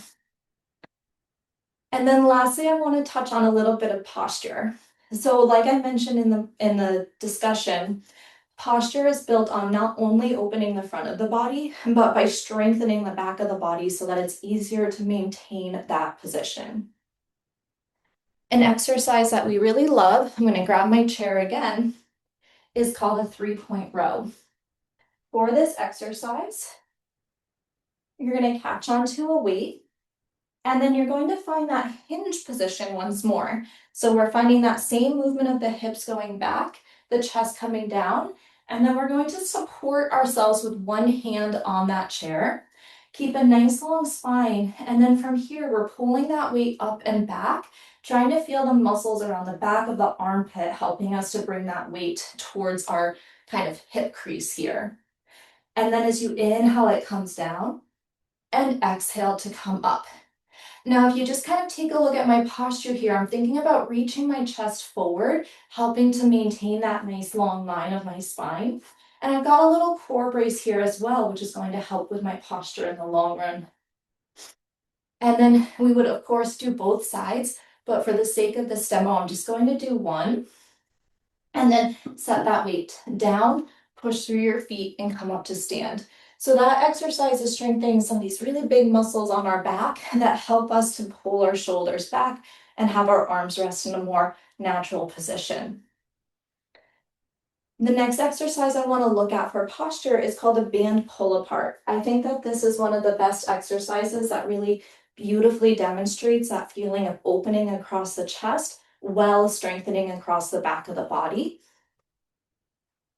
And then lastly, I want to touch on a little bit of posture. So like I mentioned in the discussion, posture is built on not only opening the front of the body, but by strengthening the back of the body so that it's easier to maintain that position. An exercise that we really love, I'm going to grab my chair again, is called a 3-point row. For this exercise, you're going to catch onto a weight, and then you're going to find that hinge position once more. So we're finding that same movement of the hips going back, the chest coming down, and then we're going to support ourselves with one hand on that chair. Keep a nice long spine, and then from here, we're pulling that weight up and back, trying to feel the muscles around the back of the armpit, helping us to bring that weight towards our kind of hip crease here. And then as you inhale, it comes down, and exhale to come up. Now, if you just kind of take a look at my posture here, I'm thinking about reaching my chest forward, helping to maintain that nice long line of my spine. And I've got a little core brace here as well, which is going to help with my posture in the long run. And then we would, of course, do both sides, but for the sake of this demo, I'm just going to do one. And then set that weight down, push through your feet, and come up to stand. So that exercise is strengthening some of these really big muscles on our back that help us to pull our shoulders back and have our arms rest in a more natural position. The next exercise I want to look at for posture is called a band pull apart. I think that this is one of the best exercises that really beautifully demonstrates that feeling of opening across the chest while strengthening across the back of the body.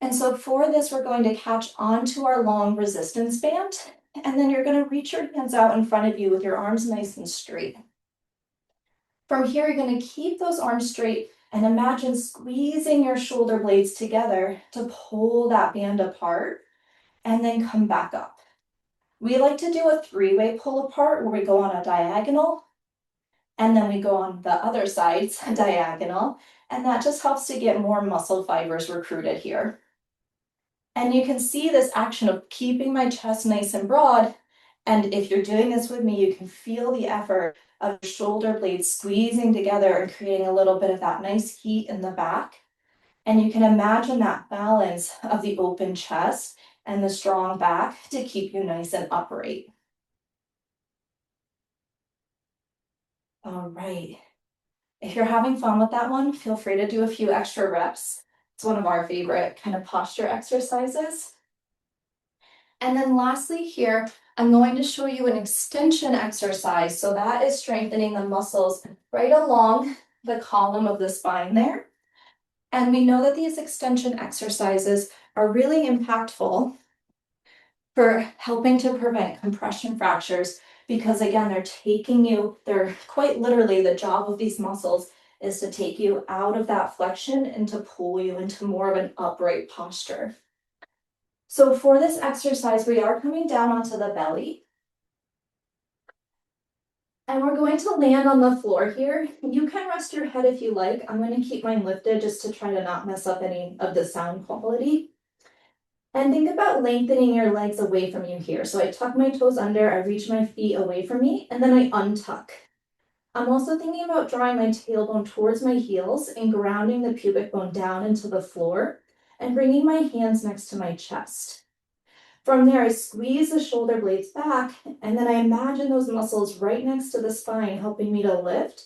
And so for this, we're going to catch onto our long resistance band, and then you're going to reach your hands out in front of you with your arms nice and straight. From here, you're going to keep those arms straight and imagine squeezing your shoulder blades together to pull that band apart and then come back up. We like to do a 3-way pull apart where we go on a diagonal and then we go on the other side's diagonal, and that just helps to get more muscle fibers recruited here. And you can see this action of keeping my chest nice and broad And if you're doing this with me, you can feel the effort of your shoulder blades squeezing together and creating a little bit of that nice heat in the back. And you can imagine that balance of the open chest and the strong back to keep you nice and upright. All right. If you're having fun with that one, feel free to do a few extra reps. It's one of our favorite kind of posture exercises. And then lastly here, I'm going to show you an extension exercise. So that is strengthening the muscles right along the column of the spine there. And we know that these extension exercises are really impactful for helping to prevent compression fractures because again, they're quite literally the job of these muscles is to take you out of that flexion and to pull you into more of an upright posture. So for this exercise, we are coming down onto the belly. And we're going to land on the floor here. You can rest your head if you like. I'm going to keep mine lifted just to try to not mess up any of the sound quality. And think about lengthening your legs away from you here. So I tuck my toes under, I reach my feet away from me, and then I untuck. I'm also thinking about drawing my tailbone towards my heels and grounding the pubic bone down into the floor and bringing my hands next to my chest. From there, I squeeze the shoulder blades back, and then I imagine those muscles right next to the spine helping me to lift.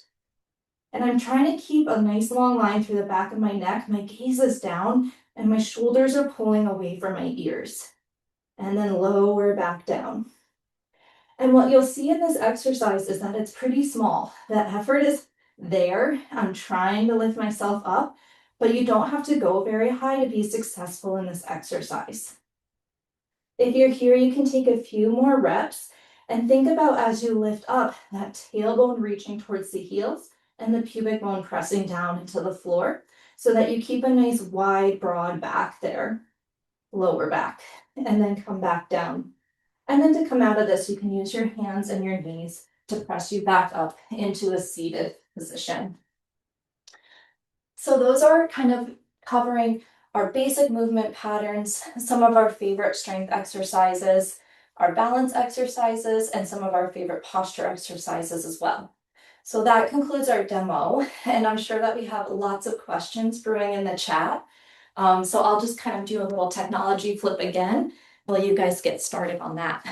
And I'm trying to keep a nice long line through the back of my neck. My gaze is down, and my shoulders are pulling away from my ears. And then lower back down. And what you'll see in this exercise is that it's pretty small. The effort is there. I'm trying to lift myself up, but you don't have to go very high to be successful in this exercise. If you're here, you can take a few more reps and think about as you lift up, that tailbone reaching towards the heels and the pubic bone pressing down into the floor so that you keep a nice wide, broad back there, lower back, and then come back down. And then to come out of this, you can use your hands and your knees to press you back up into a seated position. So those are kind of covering our basic movement patterns, some of our favorite strength exercises, our balance exercises, and some of our favorite posture exercises as well. So that concludes our demo, and I'm sure that we have lots of questions brewing in the chat. So I'll just kind of do a little technology flip again while you guys get started on that.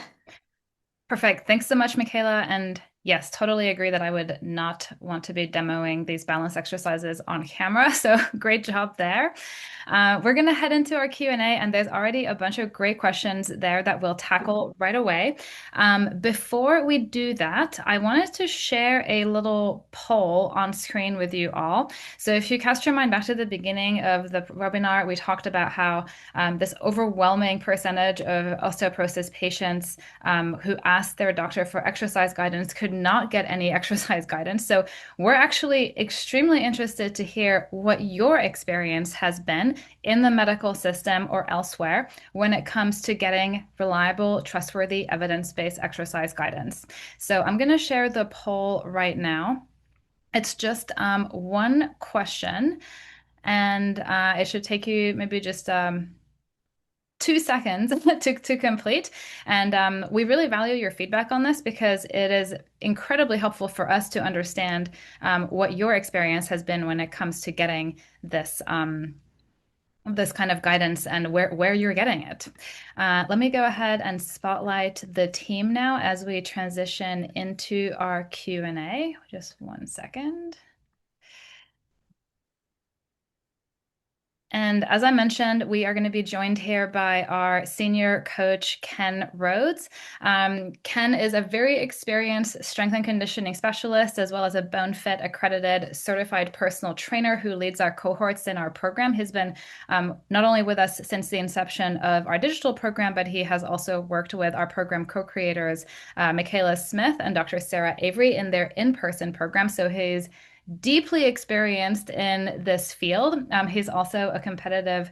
Perfect. Thanks so much, Michaela. And yes, totally agree that I would not want to be demoing these balance exercises on camera. So great job there. We're going to head into our Q&A, and there's already a bunch of great questions there that we'll tackle right away. Before we do that, I wanted to share a little poll on screen with you all. So if you cast your mind back to the beginning of the webinar, we talked about how this overwhelming percentage of osteoporosis patients who asked their doctor for exercise guidance could not get any exercise guidance. So we're actually extremely interested to hear what your experience has been in the medical system or elsewhere when it comes to getting reliable, trustworthy, evidence-based exercise guidance. So I'm going to share the poll right now. It's just one question, and it should take you maybe just 2 seconds to complete. And we really value your feedback on this because it is incredibly helpful for us to understand what your experience has been when it comes to getting this kind of guidance and where you're getting it. Let me go ahead and spotlight the team now as we transition into our Q&A. Just 1 second. And as I mentioned, we are going to be joined here by our senior coach, Ken Rhodes. Ken is a very experienced strength and conditioning specialist, as well as a BoneFit-accredited certified personal trainer who leads our cohorts in our program. He's been not only with us since the inception of our digital program, but he has also worked with our program co-creators, Michaela Smith and Dr. Sarah Avery, in their in-person program. So he's deeply experienced in this field. He's also a competitive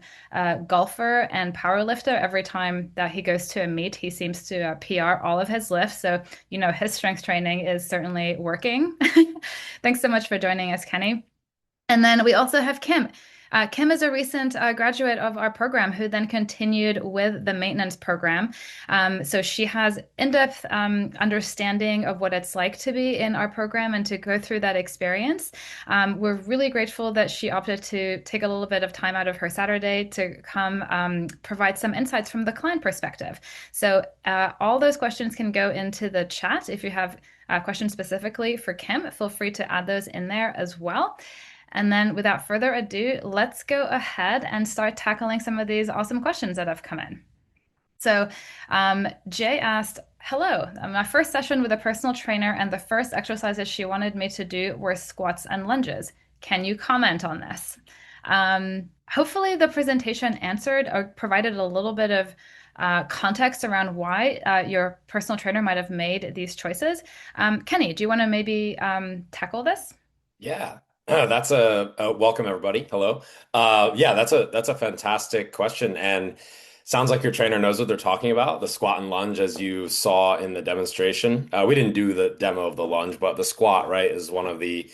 golfer and powerlifter. Every time that he goes to a meet, he seems to PR all of his lifts. So, you know, his strength training is certainly working. Thanks so much for joining us, Kenny. And then we also have Kim. Kim is a recent graduate of our program who then continued with the maintenance program. So she has in-depth understanding of what it's like to be in our program and to go through that experience. We're really grateful that she opted to take a little bit of time out of her Saturday to come provide some insights from the client perspective. So all those questions can go into the chat. If you have questions specifically for Kim, feel free to add those in there as well. And then without further ado, let's go ahead and start tackling some of these awesome questions that have come in. So, Jay asked, hello, my first session with a personal trainer, and the first exercises she wanted me to do were squats and lunges. Can you comment on this? Hopefully, the presentation answered or provided a little bit of context around why your personal trainer might have made these choices. Kenny, do you want to maybe tackle this? Yeah, that's a welcome everybody. Hello. Yeah, that's a fantastic question, and sounds like your trainer knows what they're talking about. The squat and lunge, as you saw in the demonstration. We didn't do the demo of the lunge, but the squat, right, is one of the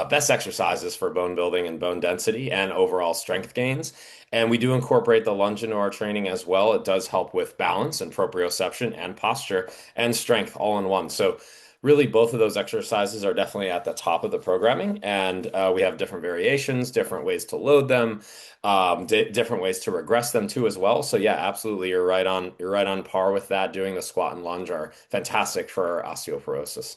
best exercises for bone building and bone density and overall strength gains. And we do incorporate the lunge into our training as well. It does help with balance and proprioception and posture and strength all in one. So really both of those exercises are definitely at the top of the programming, and we have different variations, different ways to load them, different ways to regress them too as well. So yeah, absolutely, you're right on par with that. Doing the squat and lunge are fantastic for osteoporosis.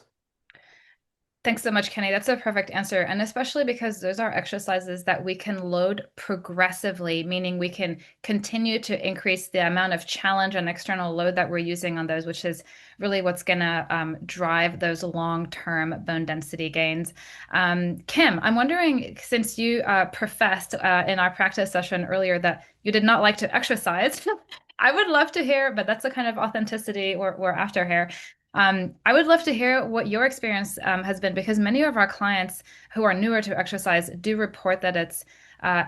Thanks so much, Kenny. That's a perfect answer. And especially because those are exercises that we can load progressively, meaning we can continue to increase the amount of challenge and external load that we're using on those, which is really what's going to drive those long-term bone density gains. Kim, I'm wondering, since you professed in our practice session earlier that you did not like to exercise, I would love to hear, but that's the kind of authenticity we're after here. I would love to hear what your experience has been because many of our clients who are newer to exercise do report that it's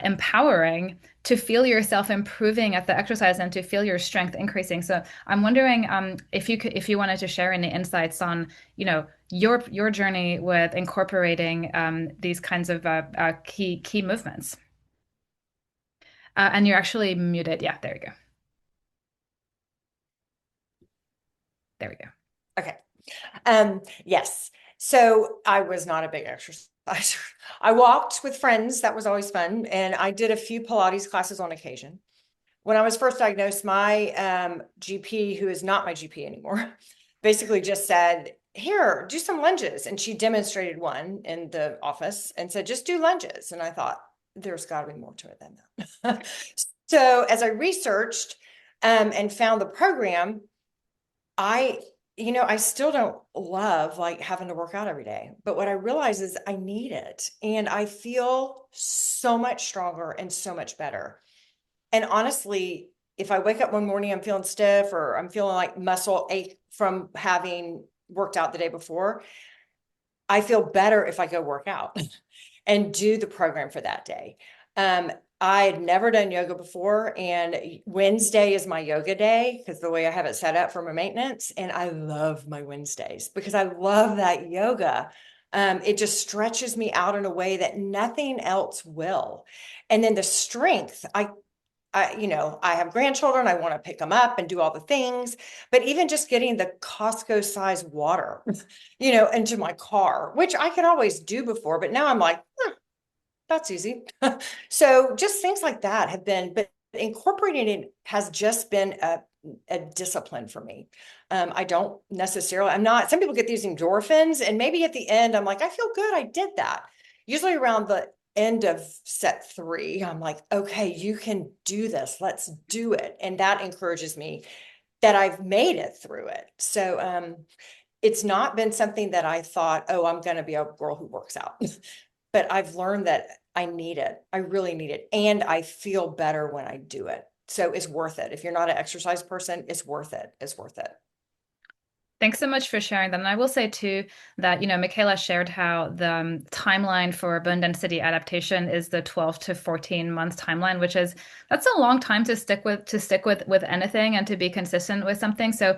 empowering to feel yourself improving at the exercise and to feel your strength increasing. So I'm wondering if you wanted to share any insights on, your journey with incorporating these kinds of key movements. And you're actually muted. Yeah, there we go. There we go. Okay. Yes. So I was not a big exerciser. I walked with friends. That was always fun. And I did a few Pilates classes on occasion. When I was first diagnosed, my GP, who is not my GP anymore, basically just said, here, do some lunges. And she demonstrated one in the office and said, just do lunges. And I thought, there's got to be more to it than that. So as I researched and found the program, I still don't love like having to work out every day, but what I realize is I need it and I feel so much stronger and so much better. And honestly, if I wake up one morning, I'm feeling stiff or I'm feeling like muscle ache from having worked out the day before, I feel better if I go work out and do the program for that day. I had never done yoga before, and Wednesday is my yoga day because the way I have it set up for my maintenance. And I love my Wednesdays because I love that yoga. It just stretches me out in a way that nothing else will. And then the strength, I have grandchildren. I want to pick them up and do all the things, but even just getting the Costco size water, into my car, which I could always do before, but now I'm like, that's easy. So just things like that have been, but incorporating it has just been a discipline for me. I don't necessarily, some people get these endorphins and maybe at the end, I'm like, I feel good. I did that. Usually around the end of set 3, I'm like, okay, you can do this. Let's do it. And that encourages me that I've made it through it. So, it's not been something that I thought, oh, I'm going to be a girl who works out. But I've learned that I need it. I really need it. And I feel better when I do it. So it's worth it. If you're not an exercise person, it's worth it. It's worth it. Thanks so much for sharing that. And I will say too that, Michaela shared how the timeline for bone density adaptation is the 12 to 14 month timeline, which is that's a long time to stick with anything and to be consistent with something. So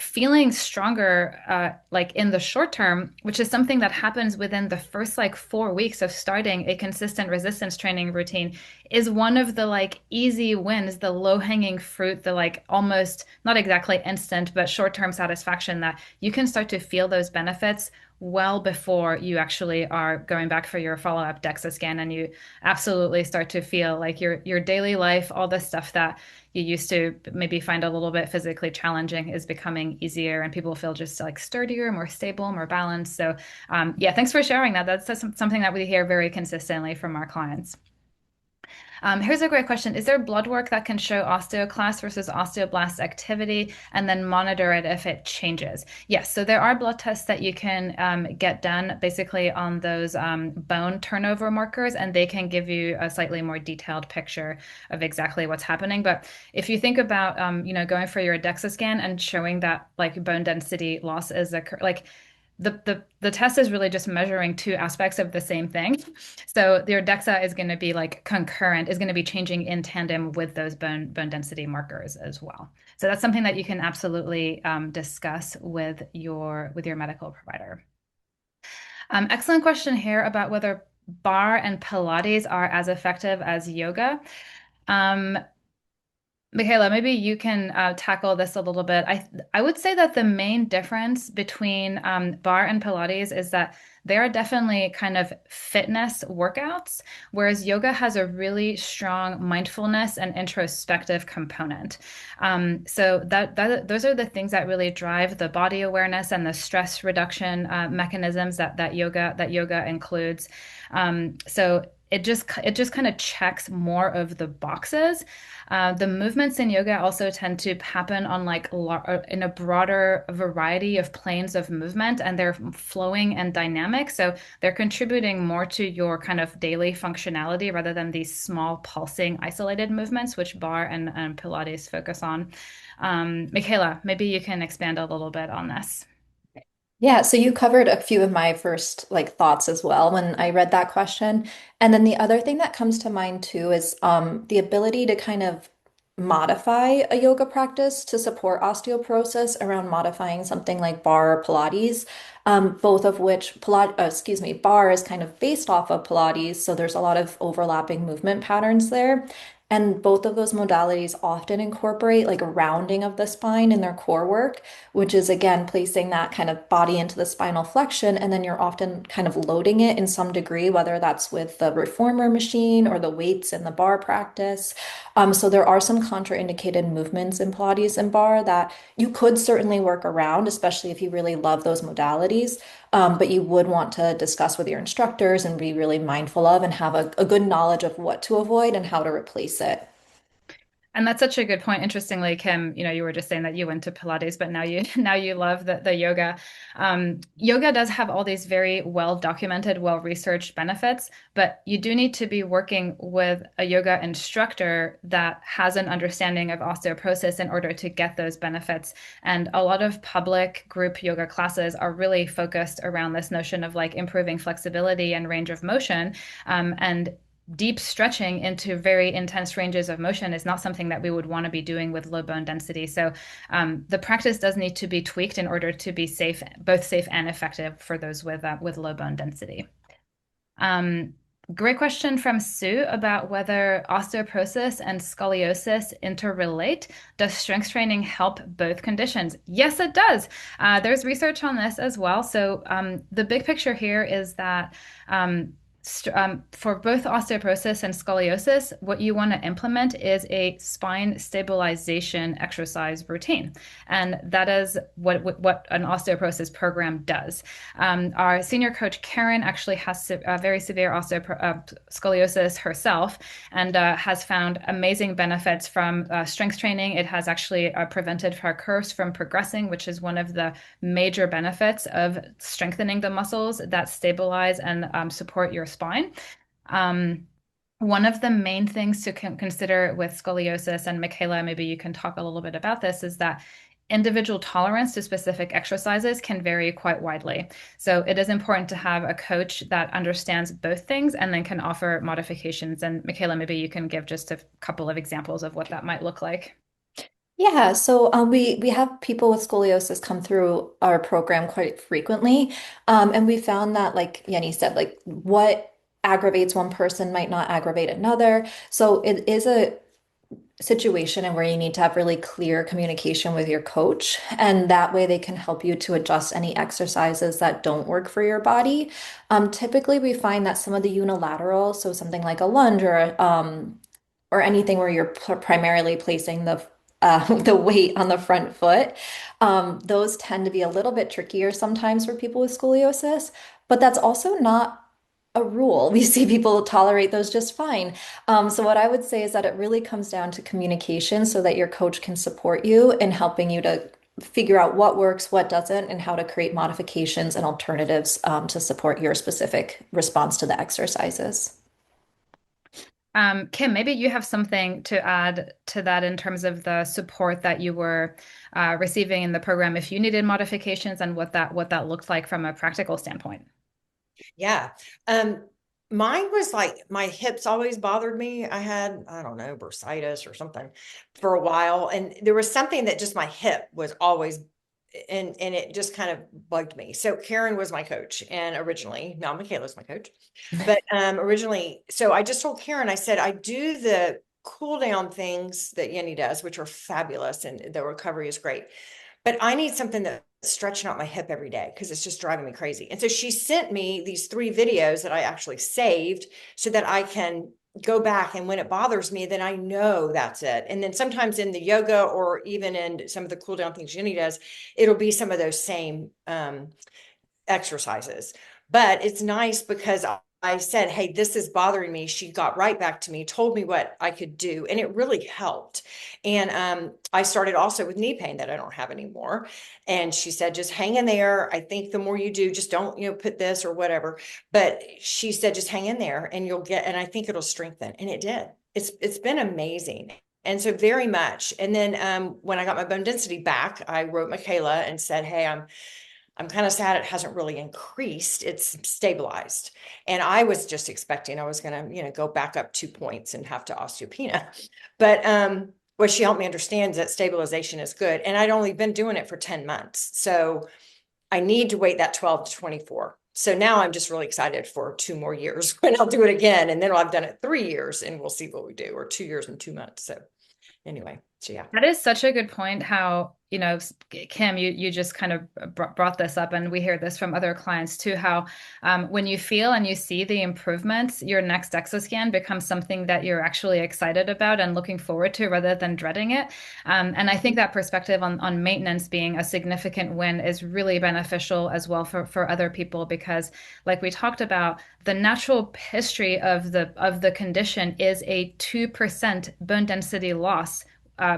feeling stronger like in the short term, which is something that happens within the first like 4 weeks of starting a consistent resistance training routine, is one of the like easy wins, the low-hanging fruit, the like almost not exactly instant, but short-term satisfaction that you can start to feel those benefits well before you actually are going back for your follow-up DEXA scan, and you absolutely start to feel like your daily life, all the stuff that you used to maybe find a little bit physically challenging is becoming easier, and people feel just like sturdier, more stable, more balanced. So yeah, thanks for sharing that. That's something that we hear very consistently from our clients. Here's a great question. Is there blood work that can show osteoclast versus osteoblast activity and then monitor it if it changes? Yes, so there are blood tests that you can get done basically on those bone turnover markers, and they can give you a slightly more detailed picture of exactly what's happening. But if you think about, going for your DEXA scan and showing that like bone density loss is like the test is really just measuring two aspects of the same thing. So your DEXA is going to be like concurrent, is going to be changing in tandem with those bone density markers as well. So that's something that you can absolutely discuss with your medical provider. Excellent question here about whether bar and Pilates are as effective as yoga. Um, Michaela, maybe you can tackle this a little bit. I would say that the main difference between bar and Pilates is that they are definitely kind of fitness workouts, whereas yoga has a really strong mindfulness and introspective component. So those are the things that really drive the body awareness and the stress reduction mechanisms that yoga includes. So it just kind of checks more of the boxes. The movements in yoga also tend to happen on like in a broader variety of planes of movement, and they're flowing and dynamic. So they're contributing more to your kind of daily functionality rather than these small pulsing isolated movements, which bar and Pilates focus on. Michaela, maybe you can expand a little bit on this. Yeah, so you covered a few of my first like thoughts as well when I read that question. And then the other thing that comes to mind too is the ability to kind of modify a yoga practice to support osteoporosis around modifying something like bar or Pilates, both of which bar is kind of based off of Pilates, so there's a lot of overlapping movement patterns there. And both of those modalities often incorporate like a rounding of the spine in their core work, which is again placing that kind of body into the spinal flexion. And then you're often kind of loading it in some degree, whether that's with the reformer machine or the weights in the bar practice. So there are some contraindicated movements in Pilates and bar that you could certainly work around, especially if you really love those modalities. But you would want to discuss with your instructors and be really mindful of and have a good knowledge of what to avoid and how to replace it. And that's such a good point. Interestingly, Kim, you were just saying that you went to Pilates, but now you now you love the yoga. Yoga does have all these very well documented, well researched benefits, but you do need to be working with a yoga instructor that has an understanding of osteoporosis in order to get those benefits. And a lot of public group yoga classes are really focused around this notion of like improving flexibility and range of motion. And deep stretching into very intense ranges of motion is not something that we would want to be doing with low bone density. So the practice does need to be tweaked in order to be safe, both safe and effective for those with low bone density. Um, Great question from Sue about whether osteoporosis and scoliosis interrelate. Does strength training help both conditions? Yes, it does. There's research on this as well. So the big picture here is that for both osteoporosis and scoliosis, what you want to implement is a spine stabilization exercise routine. And that is what an osteoporosis program does. Our senior coach, Karen, actually has very severe scoliosis herself, and has found amazing benefits from strength training. It has actually prevented her curves from progressing, which is one of the major benefits of strengthening the muscles that stabilize and support your spine. One of the main things to consider with scoliosis, and Michaela, maybe you can talk a little bit about this, is that individual tolerance to specific exercises can vary quite widely. So it is important to have a coach that understands both things and then can offer modifications. And Michaela, maybe you can give just a couple of examples of what that might look like. Yeah, so we have people with scoliosis come through our program quite frequently, and we found that, like Yenny said, like what aggravates one person might not aggravate another. So it is a situation and where you need to have really clear communication with your coach, and that way they can help you to adjust any exercises that don't work for your body. Typically, we find that some of the unilateral, so something like a lunge or anything where you're primarily placing the the weight on the front foot, those tend to be a little bit trickier sometimes for people with scoliosis, but that's also not a rule. We see people tolerate those just fine. So what I would say is that it really comes down to communication so that your coach can support you in helping you to figure out what works, what doesn't, and how to create modifications and alternatives to support your specific response to the exercises. Kim, maybe you have something to add to that in terms of the support that you were receiving in the program, if you needed modifications and what that looked like from a practical standpoint. Yeah. Mine was like my hips always bothered me. I had, I don't know, bursitis or something for a while. And there was something that just my hip was always, and it just kind of bugged me. So Karen was my coach, and originally, now Michaela's my coach, but originally, so I just told Karen, I said, I do the cool down things that Yenny does, which are fabulous, and the recovery is great. But I need something that's stretching out my hip every day because it's just driving me crazy. And so she sent me these 3 videos that I actually saved so that I can go back, and when it bothers me, then I know that's it. And then sometimes in the yoga or even in some of the cool down things Jenny does, it'll be some of those same exercises. But it's nice because I said, hey, this is bothering me. She got right back to me, told me what I could do, and it really helped. And I started also with knee pain that I don't have anymore. And she said, just hang in there. I think the more you do, just don't, put this or whatever. But she said, just hang in there and you'll get, and I think it'll strengthen. And it did. It's been amazing. And so very much. And then when I got my bone density back, I wrote Michaela and said, hey, I'm kind of sad it hasn't really increased. It's stabilized. And I was just expecting I was going to, go back up 2 points and have to osteopenia. But what she helped me understand is that stabilization is good. And I'd only been doing it for 10 months. So I need to wait that 12 to 24. So now I'm just really excited for 2 more years when I'll do it again. And then I've done it 3 years and we'll see what we do, or 2 years and 2 months. So anyway, so yeah. That is such a good point. How, Kim, you just kind of brought this up, and we hear this from other clients too, how when you feel and you see the improvements, your next exoscan becomes something that you're actually excited about and looking forward to rather than dreading it. And I think that perspective on maintenance being a significant win is really beneficial as well for other people, because like we talked about, the natural history of the condition is a 2% bone density loss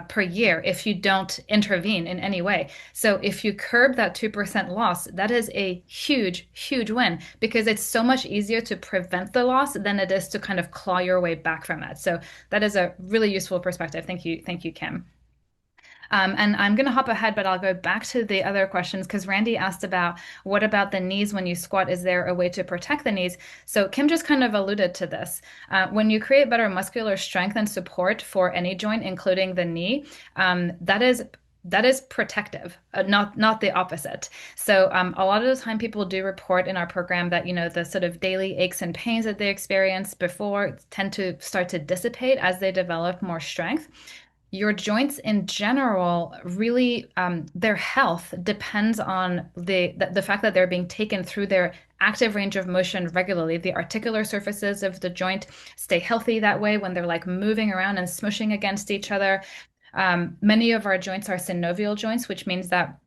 per year if you don't intervene in any way. So if you curb that 2% loss, that is a huge, huge win, because it's so much easier to prevent the loss than it is to kind of claw your way back from it. So that is a really useful perspective. Thank you, Kim. And I'm going to hop ahead, but I'll go back to the other questions, because Randy asked about what about the knees when you squat? Is there a way to protect the knees? So Kim just kind of alluded to this. When you create better muscular strength and support for any joint, including the knee, that is protective, not the opposite. So a lot of the time people do report in our program that, the sort of daily aches and pains that they experienced before tend to start to dissipate as they develop more strength. Your joints in general, really, their health depends on the fact that they're being taken through their active range of motion regularly. The articular surfaces of the joint stay healthy that way when they're like moving around and smushing against each other. Many of our joints are synovial joints, which means that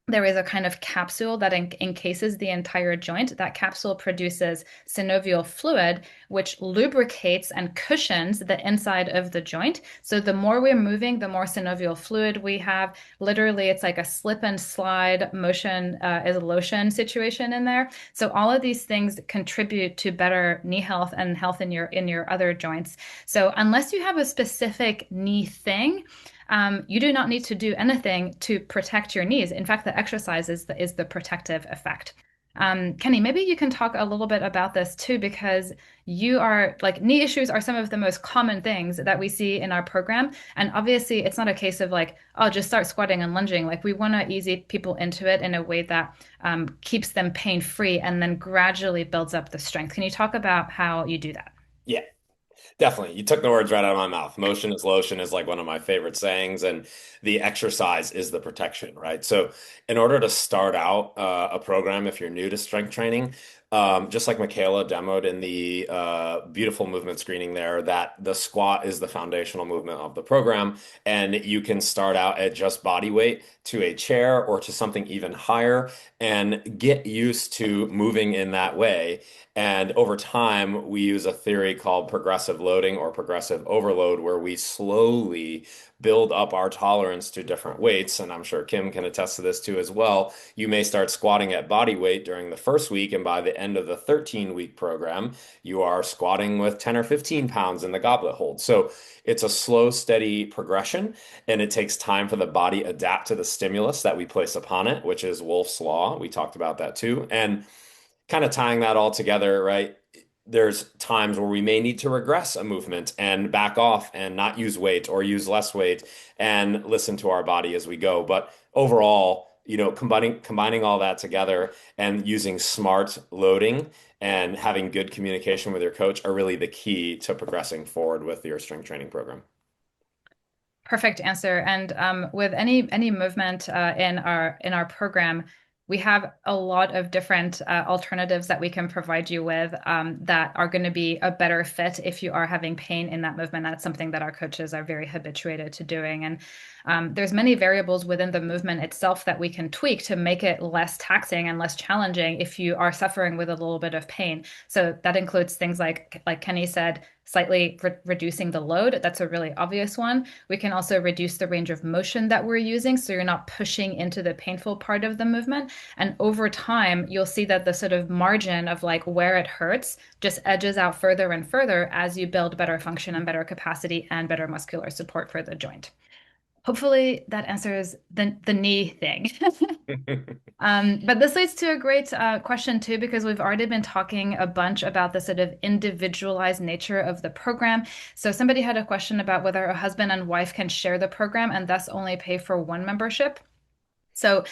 there is a kind of capsule that encases the entire joint. That capsule produces synovial fluid, which lubricates and cushions the inside of the joint. So the more we're moving, the more synovial fluid we have. Literally, it's like a slip and slide motion is lotion situation in there. So all of these things contribute to better knee health and health in your other joints. So unless you have a specific knee thing, you do not need to do anything to protect your knees. In fact, the exercise is the protective effect. Kenny, maybe you can talk a little bit about this too, because you are like knee issues are some of the most common things that we see in our program. And obviously, it's not a case of like, oh, just start squatting and lunging. Like, we want to ease people into it in a way that keeps them pain free and then gradually builds up the strength. Can you talk about how you do that? Yeah. Definitely. You took the words right out of my mouth. Motion is lotion is like one of my favorite sayings, and the exercise is the protection, right? So, in order to start out a program, if you're new to strength training, just like Michaela demoed in the beautiful movement screening there, that the squat is the foundational movement of the program, and you can start out at just body weight to a chair or to something even higher and get used to moving in that way. And over time, we use a theory called progressive loading or progressive overload, where we slowly build up our tolerance to different weights. And I'm sure Kim can attest to this too as well. You may start squatting at body weight during the first week, and by the end of the 13-week program, you are squatting with 10 or 15 pounds in the goblet hold. So it's a slow, steady progression, and it takes time for the body adapt to the stimulus that we place upon it, which is Wolff's Law. We talked about that too. And kind of tying that all together, right? There's times where we may need to regress a movement and back off and not use weight or use less weight and listen to our body as we go. But overall, combining all that together and using smart loading and having good communication with your coach are really the key to progressing forward with your strength training program. Perfect answer. And with any movement in our program, we have a lot of different alternatives that we can provide you with that are going to be a better fit if you are having pain in that movement. That's something that our coaches are very habituated to doing. And there's many variables within the movement itself that we can tweak to make it less taxing and less challenging if you are suffering with a little bit of pain. So that includes things like Kenny said, slightly reducing the load. That's a really obvious one. We can also reduce the range of motion that we're using, so you're not pushing into the painful part of the movement. And over time, you'll see that the sort of margin of like where it hurts just edges out further and further as you build better function and better capacity and better muscular support for the joint. Hopefully that answers the knee thing. But this leads to a great question too, because we've already been talking a bunch about the sort of individualized nature of the program. So somebody had a question about whether a husband and wife can share the program and thus only pay for one membership. So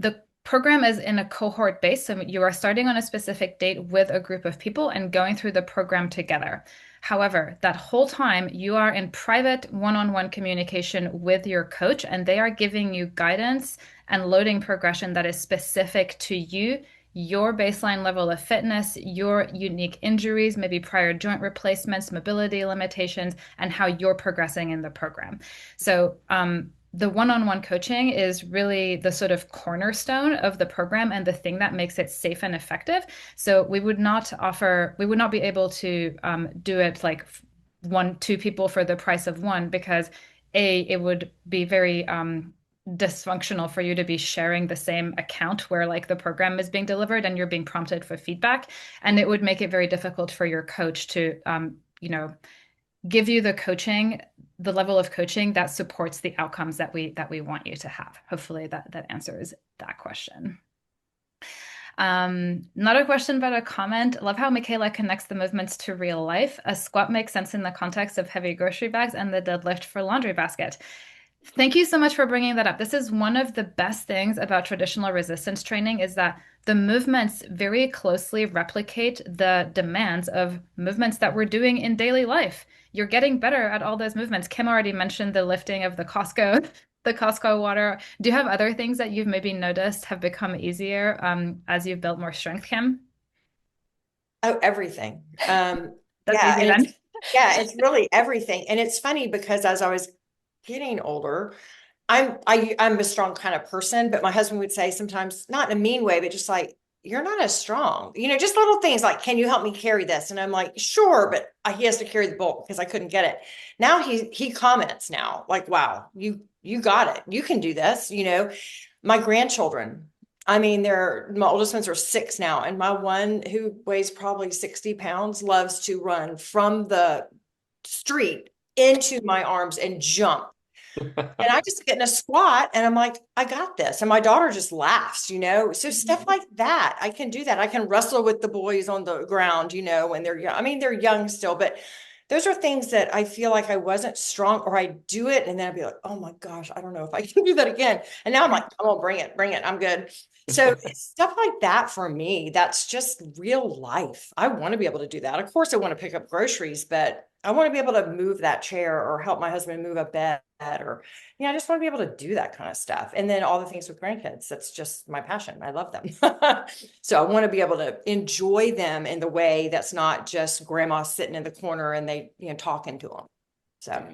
the program is in a cohort base. So you are starting on a specific date with a group of people and going through the program together. However, that whole time you are in private one-on-one communication with your coach, and they are giving you guidance and loading progression that is specific to you, your baseline level of fitness, your unique injuries, maybe prior joint replacements, mobility limitations, and how you're progressing in the program. So, the one-on-one coaching is really the sort of cornerstone of the program and the thing that makes it safe and effective. So we would not be able to do it like two people for the price of one, because it would be very dysfunctional for you to be sharing the same account where like the program is being delivered and you're being prompted for feedback. And it would make it very difficult for your coach to, give you the level of coaching that supports the outcomes that we want you to have. Hopefully that answers that question. Not a question, but a comment. Love how Michaela connects the movements to real life. A squat makes sense in the context of heavy grocery bags and the deadlift for laundry basket. Thank you so much for bringing that up. This is one of the best things about traditional resistance training, is that the movements very closely replicate the demands of movements that we're doing in daily life. You're getting better at all those movements. Kim already mentioned the lifting of the Costco, the Costco water. Do you have other things that you've maybe noticed have become easier as you've built more strength, Kim? Oh, everything. That's Yeah, easy then. yeah, it's really everything. And it's funny because as I was getting older, I'm a strong kind of person, but my husband would say sometimes, not in a mean way, but just like, you're not as strong, just little things like, can you help me carry this? And I'm like, sure, but he has to carry the bulk because I couldn't get it. Now he comments now like, wow, you got it. You can do this. My grandchildren, I mean, my oldest ones are 6 now. And my one who weighs probably 60 pounds loves to run from the street into my arms and jump. And I just get in a squat and I'm like, I got this. And my daughter just laughs, you know? So stuff like that, I can do that. I can wrestle with the boys on the ground, you know, when they're young. I mean, they're young still, but those are things that I feel like I wasn't strong, or I do it and then I'd be like, oh my gosh, I don't know if I can do that again. And now I'm like, I'm gonna bring it, I'm good. So it's stuff like that for me. That's just real life. I want to be able to do that. Of course, I want to pick up groceries, but I want to be able to move that chair or help my husband move a bed, or yeah, I just want to be able to do that kind of stuff. And then all the things with grandkids, that's just my passion. I love them. So I want to be able to enjoy them in the way that's not just grandma sitting in the corner and they, you know, talking to them. So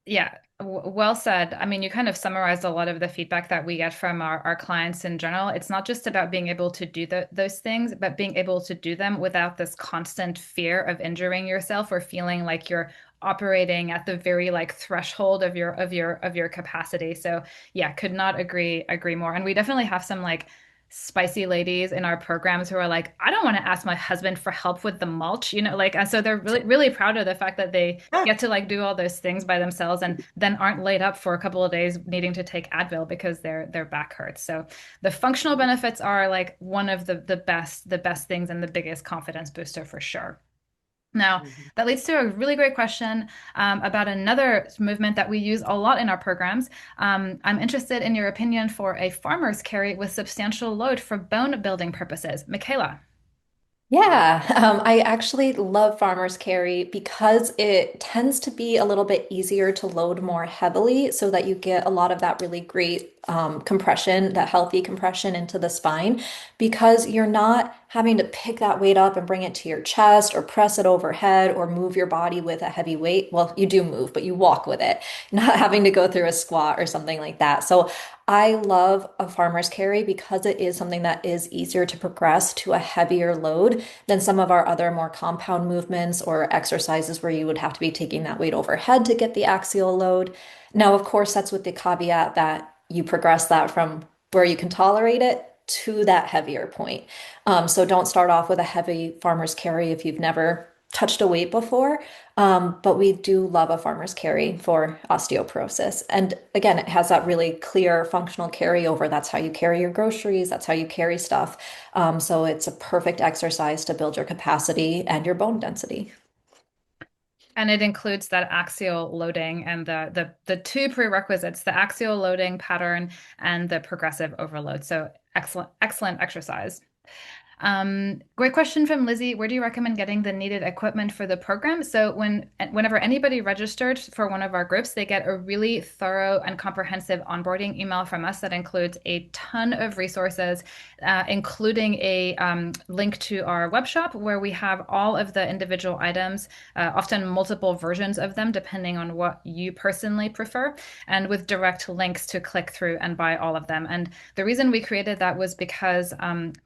Yeah, well said. I mean, you kind of summarized a lot of the feedback that we get from our clients in general. It's not just about being able to do those things, but being able to do them without this constant fear of injuring yourself or feeling like you're operating at the very like threshold of your capacity. So yeah, could not agree more. And we definitely have some like spicy ladies in our programs who are like, I don't want to ask my husband for help with the mulch, you know, like, and so they're really proud of the fact that they yeah. get to like do all those things by themselves and then aren't laid up for a couple of days needing to take Advil because their back hurts. So the functional benefits are like one of the best things and the biggest confidence booster for sure. Now, Mhm. that leads to a really great question about another movement that we use a lot in our programs. I'm interested in your opinion for a farmer's carry with substantial load for bone building purposes. Michaela. Yeah, I actually love farmer's carry because it tends to be a little bit easier to load more heavily so that you get a lot of that really great compression, that healthy compression into the spine, because you're not having to pick that weight up and bring it to your chest or press it overhead or move your body with a heavy weight. Well, you do move, but you walk with it, not having to go through a squat or something like that. So I love a farmer's carry because it is something that is easier to progress to a heavier load than some of our other more compound movements or exercises where you would have to be taking that weight overhead to get the axial load. Now, of course, that's with the caveat that you progress that from where you can tolerate it to that heavier point. So don't start off with a heavy farmer's carry if you've never touched a weight before. But we do love a farmer's carry for osteoporosis. And again, it has that really clear functional carryover. That's how you carry your groceries, that's how you carry stuff. So it's a perfect exercise to build your capacity and your bone density. And it includes that axial loading and the two prerequisites, the axial loading pattern and the progressive overload. So excellent exercise. Great question from Lizzie. Where do you recommend getting the needed equipment for the program? So whenever anybody registered for one of our groups, they get a really thorough and comprehensive onboarding email from us that includes a ton of resources, including a link to our web shop where we have all of the individual items, often multiple versions of them, depending on what you personally prefer, and with direct links to click through and buy all of them. And the reason we created that was because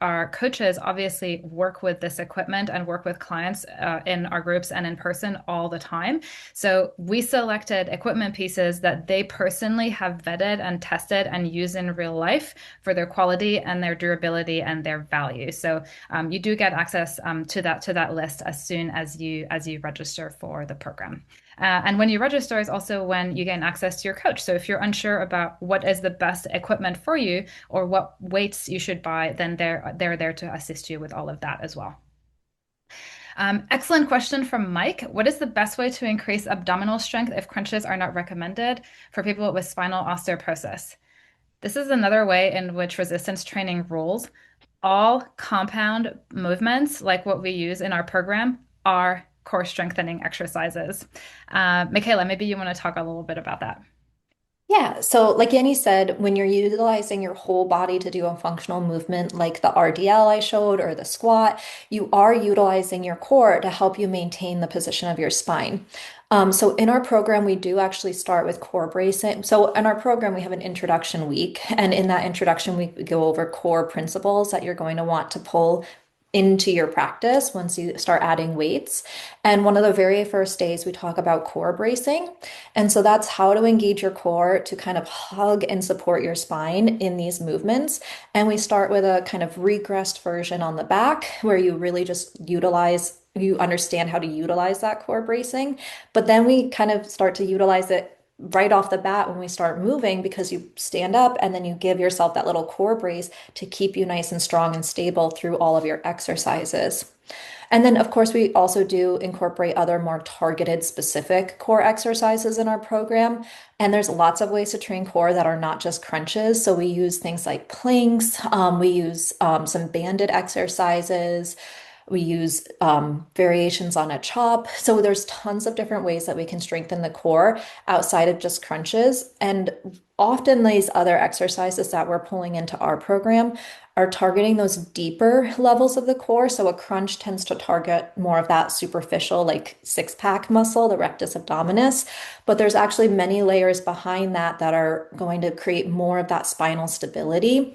our coaches obviously work with this equipment and work with clients in our groups and in person all the time. So we selected equipment pieces that they personally have vetted and tested and use in real life for their quality and their durability and their value. So you do get access to that list as soon as you register for the program. And when you register is also when you gain access to your coach. So if you're unsure about what is the best equipment for you or what weights you should buy, then they're there to assist you with all of that as well. Excellent question from Mike. What is the best way to increase abdominal strength if crunches are not recommended for people with spinal osteoporosis? This is another way in which resistance training rules. All compound movements, like what we use in our program, are core strengthening exercises. Michaela, maybe you want to talk a little bit about that. Yeah, so like Yanni said, when you're utilizing your whole body to do a functional movement like the RDL I showed or the squat, you are utilizing your core to help you maintain the position of your spine. So in our program, we do actually start with core bracing. So in our program, we have an introduction week, and in that introduction, we go over core principles that you're going to want to pull into your practice once you start adding weights. And one of the very first days, we talk about core bracing. And so that's how to engage your core to kind of hug and support your spine in these movements. And we start with a kind of regressed version on the back where you really just you understand how to utilize that core bracing. But then we kind of start to utilize it right off the bat when we start moving because you stand up and then you give yourself that little core brace to keep you nice and strong and stable through all of your exercises. And then, of course, we also do incorporate other more targeted, specific core exercises in our program. And there's lots of ways to train core that are not just crunches. So we use things like planks, we use some banded exercises. We use variations on a chop. So there's tons of different ways that we can strengthen the core outside of just crunches. And often these other exercises that we're pulling into our program are targeting those deeper levels of the core. So a crunch tends to target more of that superficial, like six-pack muscle, the rectus abdominis. But there's actually many layers behind that that are going to create more of that spinal stability.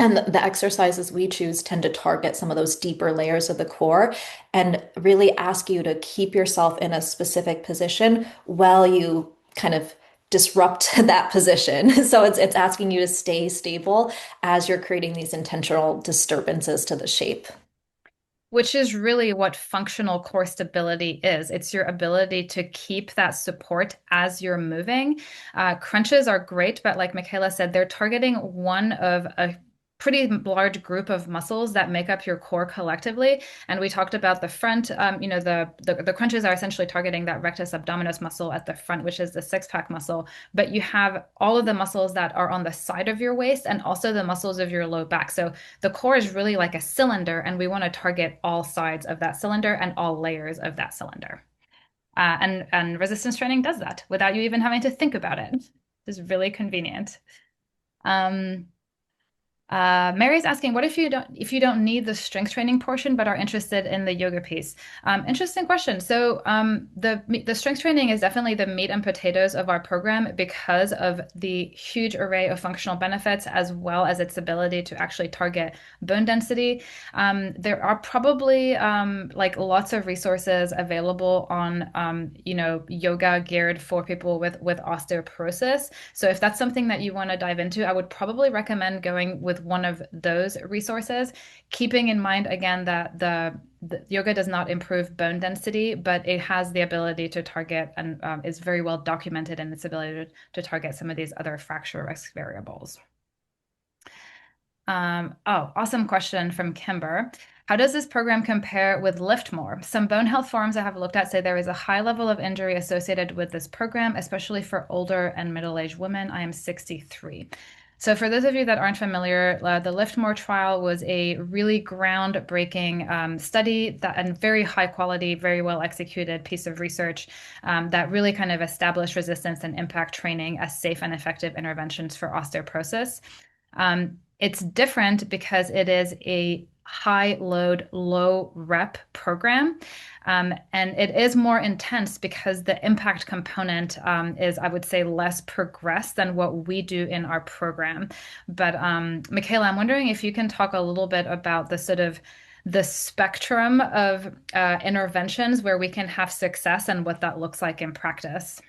And the exercises we choose tend to target some of those deeper layers of the core and really ask you to keep yourself in a specific position while you kind of disrupt that position. So it's asking you to stay stable as you're creating these intentional disturbances to the shape. Which is really what functional core stability is. It's your ability to keep that support as you're moving. Crunches are great, but like Michaela said, they're targeting one of a pretty large group of muscles that make up your core collectively. And we talked about the front, the crunches are essentially targeting that rectus abdominis muscle at the front, which is the six-pack muscle. But you have all of the muscles that are on the side of your waist and also the muscles of your low back. So the core is really like a cylinder, and we want to target all sides of that cylinder and all layers of that cylinder. And resistance training does that without you even having to think about it. It's really convenient. Um, Mary's asking, what if you don't need the strength training portion but are interested in the yoga piece? Interesting question. So the strength training is definitely the meat and potatoes of our program because of the huge array of functional benefits as well as its ability to actually target bone density. There are probably like lots of resources available on yoga geared for people with osteoporosis. So if that's something that you want to dive into, I would probably recommend going with one of those resources, keeping in mind again that the yoga does not improve bone density, but it has the ability to target and is very well documented in its ability to target some of these other fracture risk variables. Awesome question from Kimber. How does this program compare with Lift More? Some bone health forums I have looked at say there is a high level of injury associated with this program, especially for older and middle-aged women. I am 63. So for those of you that aren't familiar, the Lift More trial was a really groundbreaking study and very high quality, very well executed piece of research that really kind of established resistance and impact training as safe and effective interventions for osteoporosis. It's different because it is a high load, low rep program. And it is more intense because the impact component is, I would say, less progressed than what we do in our program. But Michaela, I'm wondering if you can talk a little bit about the spectrum of interventions where we can have success and what that looks like in practice.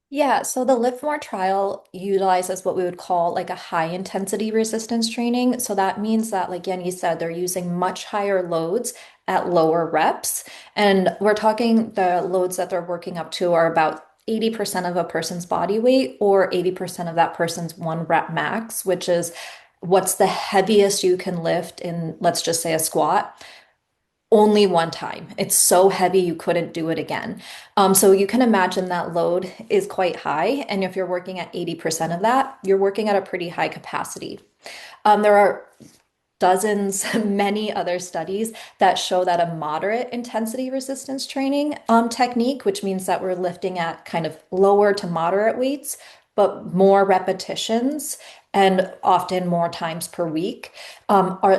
Yeah, so the Live More trial utilizes what we would call like a high intensity resistance training. So that means that, like Jenny said, they're using much higher loads at lower reps. And we're talking the loads that they're working up to are about 80% of a person's body weight or 80% of that person's one rep max, which is what's the heaviest you can lift in, let's just say, a squat only one time. It's so heavy you couldn't do it again. So you can imagine that load is quite high. And if you're working at 80% of that, you're working at a pretty high capacity. There are dozens, many other studies that show that a moderate intensity resistance training technique, which means that we're lifting at kind of lower to moderate weights, but more repetitions and often more times per week,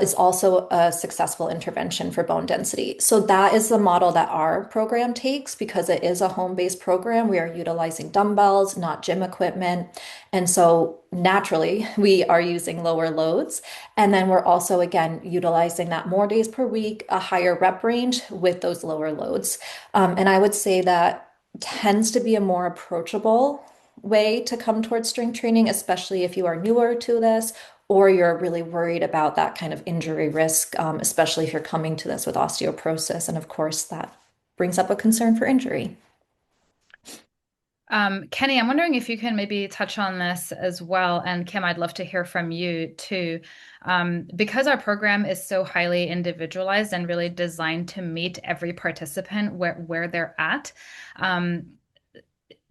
is also a successful intervention for bone density. So that is the model that our program takes because it is a home-based program. We are utilizing dumbbells, not gym equipment. And so naturally, we are using lower loads. And then we're also, again, utilizing that more days per week, a higher rep range with those lower loads. And I would say that tends to be a more approachable way to come towards strength training, especially if you are newer to this or you're really worried about that kind of injury risk, especially if you're coming to this with osteoporosis. And of course, that brings up a concern for injury. Kenny, I'm wondering if you can maybe touch on this as well. And Kim, I'd love to hear from you too. Because our program is so highly individualized and really designed to meet every participant where they're at. Um,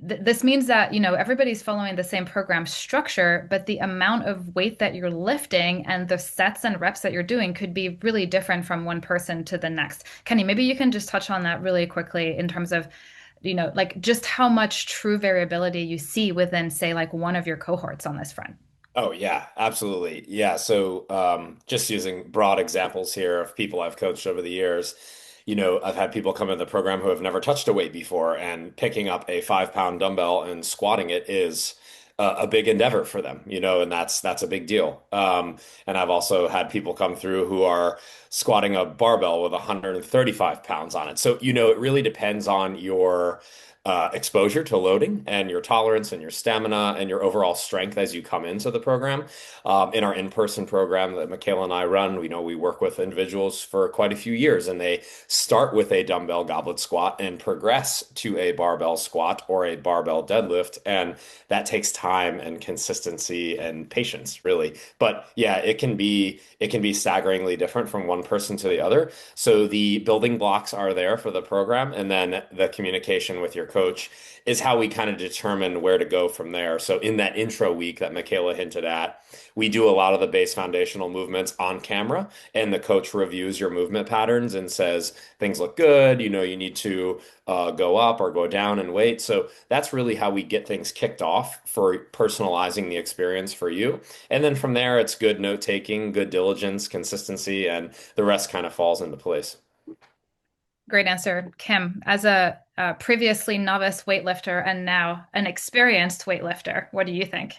this means that, everybody's following the same program structure, but the amount of weight that you're lifting and the sets and reps that you're doing could be really different from one person to the next. Kenny, maybe you can just touch on that really quickly in terms of, like just how much true variability you see within, say, like one of your cohorts on this front. Oh yeah, absolutely. Yeah. So just using broad examples here of people I've coached over the years, I've had people come in the program who have never touched a weight before, and picking up a 5 pound dumbbell and squatting it is a big endeavor for them, and that's a big deal. And I've also had people come through who are squatting a barbell with 135 pounds on it. So, it really depends on your exposure to loading and your tolerance and your stamina and your overall strength as you come into the program. In our in-person program that Michaela and I run, we work with individuals for quite a few years, and they start with a dumbbell goblet squat and progress to a barbell squat or a barbell deadlift. And that takes time and consistency and patience, really. But yeah, it can be staggeringly different from one person to the other. So the building blocks are there for the program, and then the communication with your coach is how we kind of determine where to go from there. So in that intro week that Michaela hinted at, we do a lot of the base foundational movements on camera, and the coach reviews your movement patterns and says things look good. You need to go up or go down and weight. So that's really how we get things kicked off for personalizing the experience for you. And then from there, it's good note taking, good diligence, consistency, and the rest kind of falls into place. Great answer, Kim. As a previously novice weightlifter and now an experienced weightlifter, what do you think?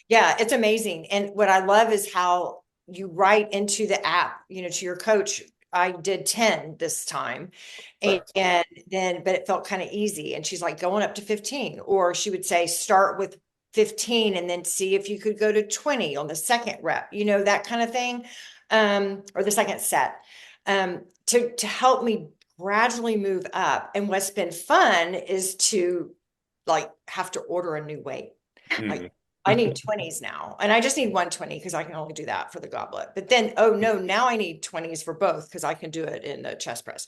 Yeah, it's amazing. And what I love is how you write into the app, to your coach, I did 10 this time. Correct. And then, but it felt kind of easy. And she's like going up to 15. Or she would say, start with 15 and then see if you could go to 20 on the second rep, that kind of thing. Or the second set. To help me gradually move up. And what's been fun is to like have to order a new weight. Like Mhm. I need 20s now, and I just need 120 because I can only do that for the goblet. But then, oh no, now I need 20s for both because I can do it in the chest press.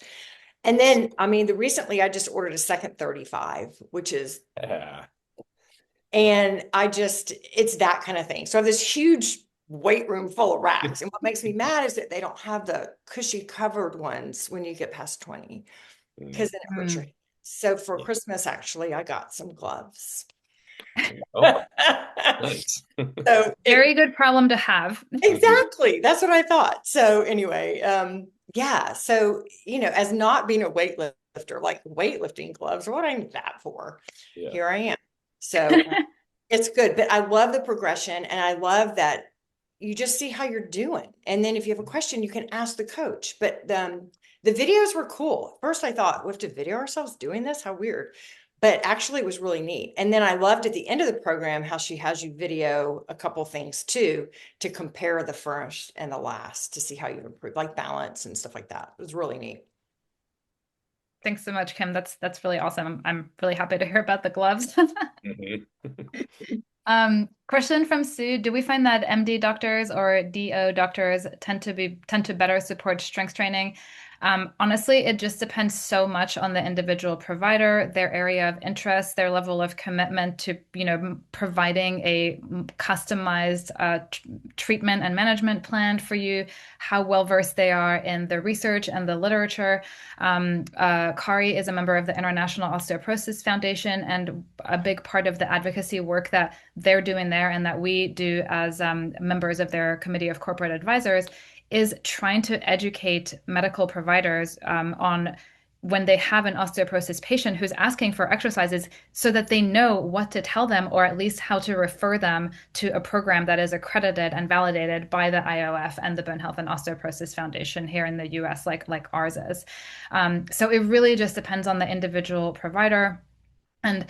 And then, I mean, recently I just ordered a second 35, which is, Yeah. and it's that kind of thing. So I have this huge weight room full of racks. And what makes me mad is that they don't have the cushy covered ones when you get past 20, Mm. because then it hurts your Mm. hand. So for Christmas, actually, I got some gloves. Oh, nice. So Very good problem to have. Mhm. exactly. That's what I thought. So anyway, yeah. So, as not being a weightlifter, like weightlifting gloves, what I need that for? Yeah. Here I am. So it's good. But I love the progression, and I love that you just see how you're doing. And then if you have a question, you can ask the coach. But the videos were cool. At first I thought, we have to video ourselves doing this? How weird. But actually, it was really neat. And then I loved at the end of the program how she has you video a couple things too to compare the first and the last to see how you've improved, like balance and stuff like that. It was really neat. Thanks so much, Kim. That's really awesome. I'm really happy to hear about the gloves. Mhm. Question from Sue. Do we find that MD doctors or DO doctors tend to better support strength training? Honestly, it just depends so much on the individual provider, their area of interest, their level of commitment to, providing a customized treatment and management plan for you, how well versed they are in the research and the literature. Kari is a member of the International Osteoporosis Foundation, and a big part of the advocacy work that they're doing there and that we do as members of their committee of corporate advisors is trying to educate medical providers on when they have an osteoporosis patient who's asking for exercises so that they know what to tell them, or at least how to refer them to a program that is accredited and validated by the IOF and the Bone Health and Osteoporosis Foundation here in the US, like ours is. So it really just depends on the individual provider. And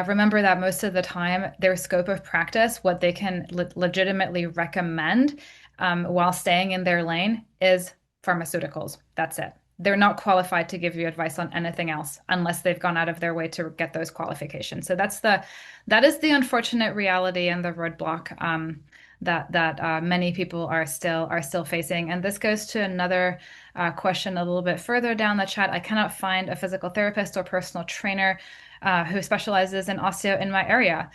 remember that most of the time, their scope of practice, what they can legitimately recommend while staying in their lane, is pharmaceuticals. That's it. they're not qualified to give you advice on anything else unless they've gone out of their way to get those qualifications. So that is the unfortunate reality and the roadblock that many people are still facing. And this goes to another question a little bit further down the chat. I cannot find a physical therapist or personal trainer who specializes in osteo in my area.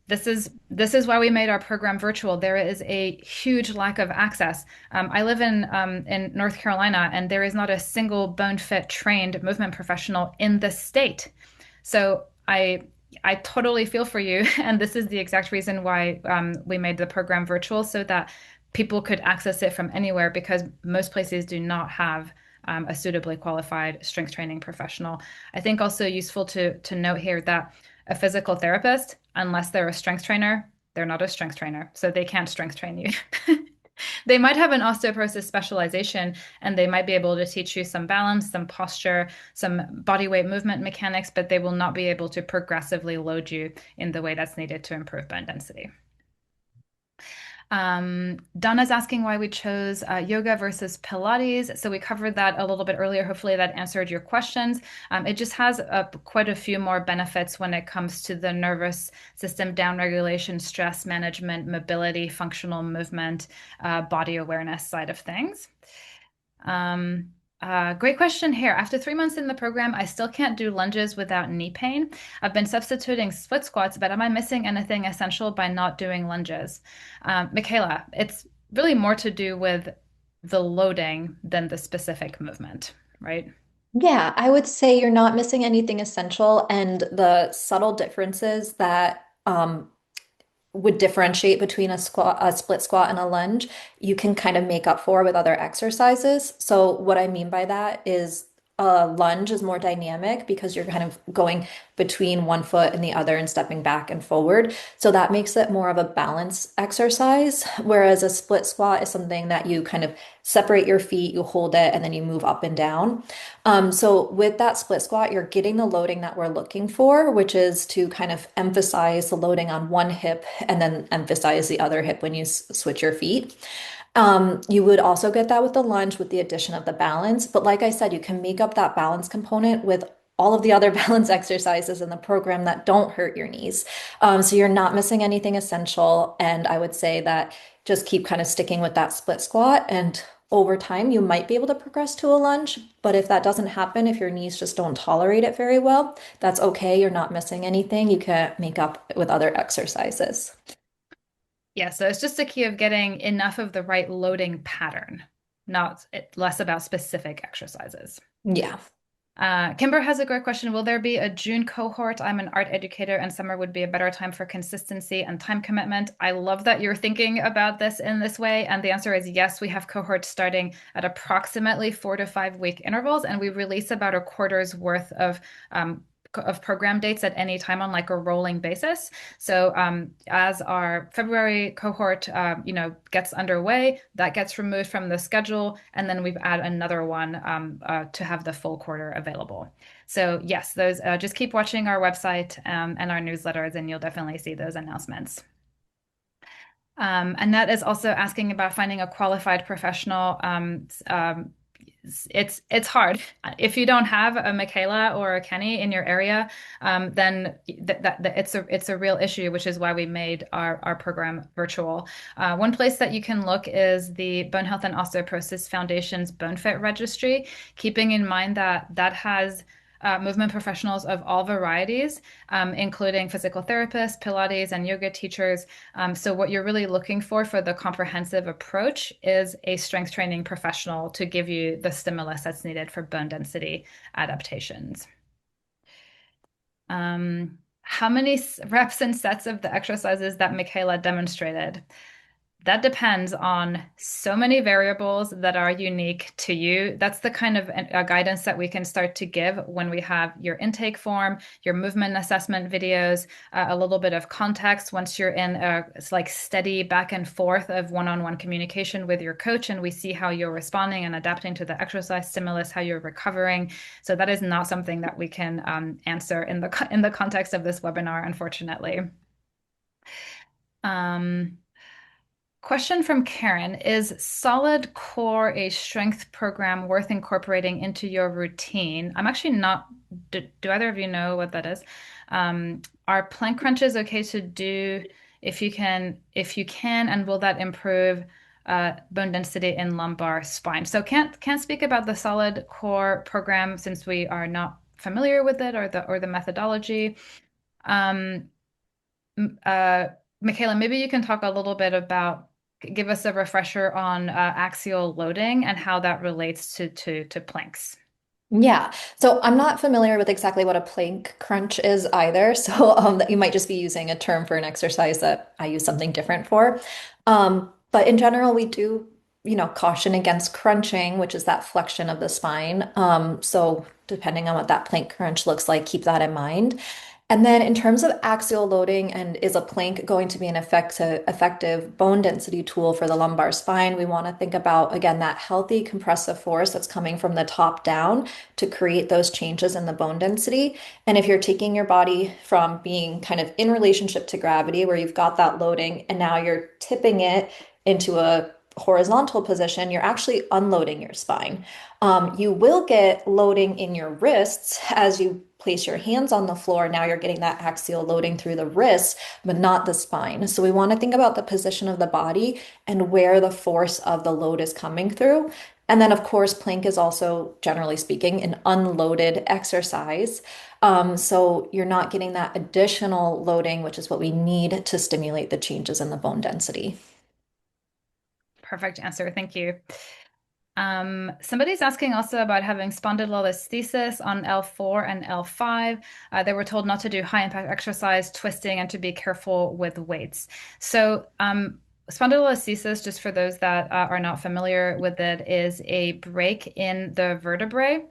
This is why we made our program virtual. There is a huge lack of access. I live in North Carolina, and there is not a single BoneFit trained movement professional in the state. So I totally feel for you, and this is the exact reason why we made the program virtual so that people could access it from anywhere because most places do not have a suitably qualified strength training professional. I think also useful to note here that a physical therapist, unless they're a strength trainer, they're not a strength trainer, so they can't strength train you. They might have an osteoporosis specialization and they might be able to teach you some balance, some posture, some body weight movement mechanics, but they will not be able to progressively load you in the way that's needed to improve bone density. Donna's asking why we chose yoga versus Pilates. So we covered that a little bit earlier. Hopefully that answered your questions. It just has quite a few more benefits when it comes to the nervous system downregulation, stress management, mobility, functional movement, body awareness side of things. Great question here. After 3 months in the program, I still can't do lunges without knee pain. I've been substituting split squats, but am I missing anything essential by not doing lunges? Michaela, it's really more to do with the loading than the specific movement, right? Yeah, I would say you're not missing anything essential, and the subtle differences that would differentiate between a split squat and a lunge, you can kind of make up for with other exercises. So what I mean by that is a lunge is more dynamic because you're kind of going between one foot and the other and stepping back and forward. So that makes it more of a balance exercise, whereas a split squat is something that you kind of separate your feet, you hold it, and then you move up and down. So with that split squat, you're getting the loading that we're looking for, which is to kind of emphasize the loading on one hip and then emphasize the other hip when you switch your feet. You would also get that with the lunge with the addition of the balance. But like I said, you can make up that balance component with all of the other balance exercises in the program that don't hurt your knees. So you're not missing anything essential. And I would say that just keep kind of sticking with that split squat. And over time, you might be able to progress to a lunge. But if that doesn't happen, if your knees just don't tolerate it very well, that's okay. You're not missing anything. You can make up with other exercises. Yeah, so it's just a key of getting enough of the right loading pattern, not less about specific exercises. Yeah. Kimber has a great question. Will there be a June cohort? I'm an art educator and summer would be a better time for consistency and time commitment. I love that you're thinking about this in this way. And the answer is yes, we have cohorts starting at approximately 4 to 5 week intervals, and we release about a quarter's worth of program dates at any time on like a rolling basis. So as our February cohort, gets underway, that gets removed from the schedule, and then we add another one to have the full quarter available. So yes, those just keep watching our website and our newsletters, and you'll definitely see those announcements. Annette is also asking about finding a qualified professional. It's hard. If you don't have a Michaela or a Kenny in your area, then it's a real issue, which is why we made our program virtual. One place that you can look is the Bone Health and Osteoporosis Foundation's BoneFit registry, keeping in mind that that has movement professionals of all varieties, including physical therapists, Pilates, and yoga teachers. So what you're really looking for the comprehensive approach is a strength training professional to give you the stimulus that's needed for bone density adaptations. How many reps and sets of the exercises that Michaela demonstrated? That depends on so many variables that are unique to you. That's the kind of guidance that we can start to give when we have your intake form, your movement assessment videos, a little bit of context once you're in it's like steady back and forth of one-on-one communication with your coach, and we see how you're responding and adapting to the exercise stimulus, how you're recovering. So that is not something that we can answer in the context of this webinar, unfortunately. Question from Karen. Is solid core a strength program worth incorporating into your routine? I'm actually not, do either of you know what that is? Are plank crunches okay to do if you can, and will that improve bone density in lumbar spine? So can't speak about the solid core program since we are not familiar with it or the methodology. Um, uh, Michaela, maybe you can talk a little bit about, give us a refresher on axial loading and how that relates to planks. Yeah, so I'm not familiar with exactly what a plank crunch is either. So that you might just be using a term for an exercise that I use something different for. But in general, we do, caution against crunching, which is that flexion of the spine. So depending on what that plank crunch looks like, keep that in mind. And then in terms of axial loading, and is a plank going to be an effective bone density tool for the lumbar spine? We want to think about, again, that healthy compressive force that's coming from the top down to create those changes in the bone density. And if you're taking your body from being kind of in relationship to gravity, where you've got that loading, and now you're tipping it into a horizontal position, you're actually unloading your spine. You will get loading in your wrists as you place your hands on the floor. Now you're getting that axial loading through the wrists, but not the spine. So we want to think about the position of the body and where the force of the load is coming through. And then, of course, plank is also, generally speaking, an unloaded exercise. So you're not getting that additional loading, which is what we need to stimulate the changes in the bone density. Perfect answer. Thank you. Somebody's asking also about having spondylolisthesis on L4 and L5. They were told not to do high impact exercise, twisting, and to be careful with weights. So, spondylolisthesis, just for those that are not familiar with it, is a break in the vertebrae.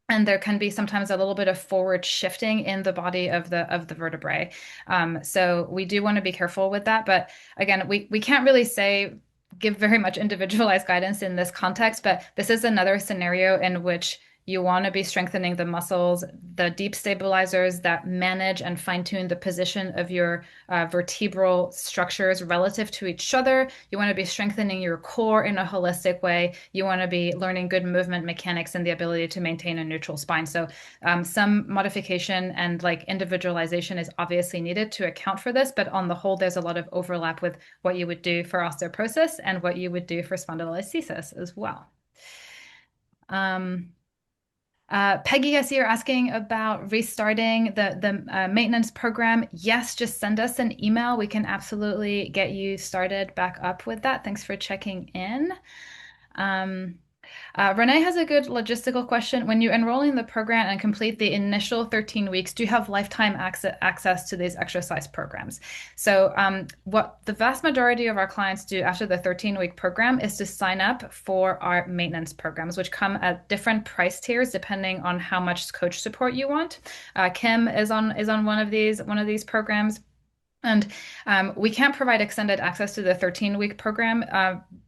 And there can be sometimes a little bit of forward shifting in the body of the vertebrae. So we do want to be careful with that. But again, we can't really say give very much individualized guidance in this context, but this is another scenario in which you want to be strengthening the muscles, the deep stabilizers that manage and fine-tune the position of your vertebral structures relative to each other. You want to be strengthening your core in a holistic way. You want to be learning good movement mechanics and the ability to maintain a neutral spine. So some modification and like individualization is obviously needed to account for this, but on the whole, there's a lot of overlap with what you would do for osteoporosis and what you would do for spondylolisthesis as well. Peggy, I see you're asking about restarting the maintenance program. Yes, just send us an email. We can absolutely get you started back up with that. Thanks for checking in. Um, Renee has a good logistical question. When you enroll in the program and complete the initial 13 weeks, do you have lifetime access to these exercise programs? So, what the vast majority of our clients do after the 13-week program is to sign up for our maintenance programs, which come at different price tiers depending on how much coach support you want. Kim is on one of these programs. And we can't provide extended access to the 13-week program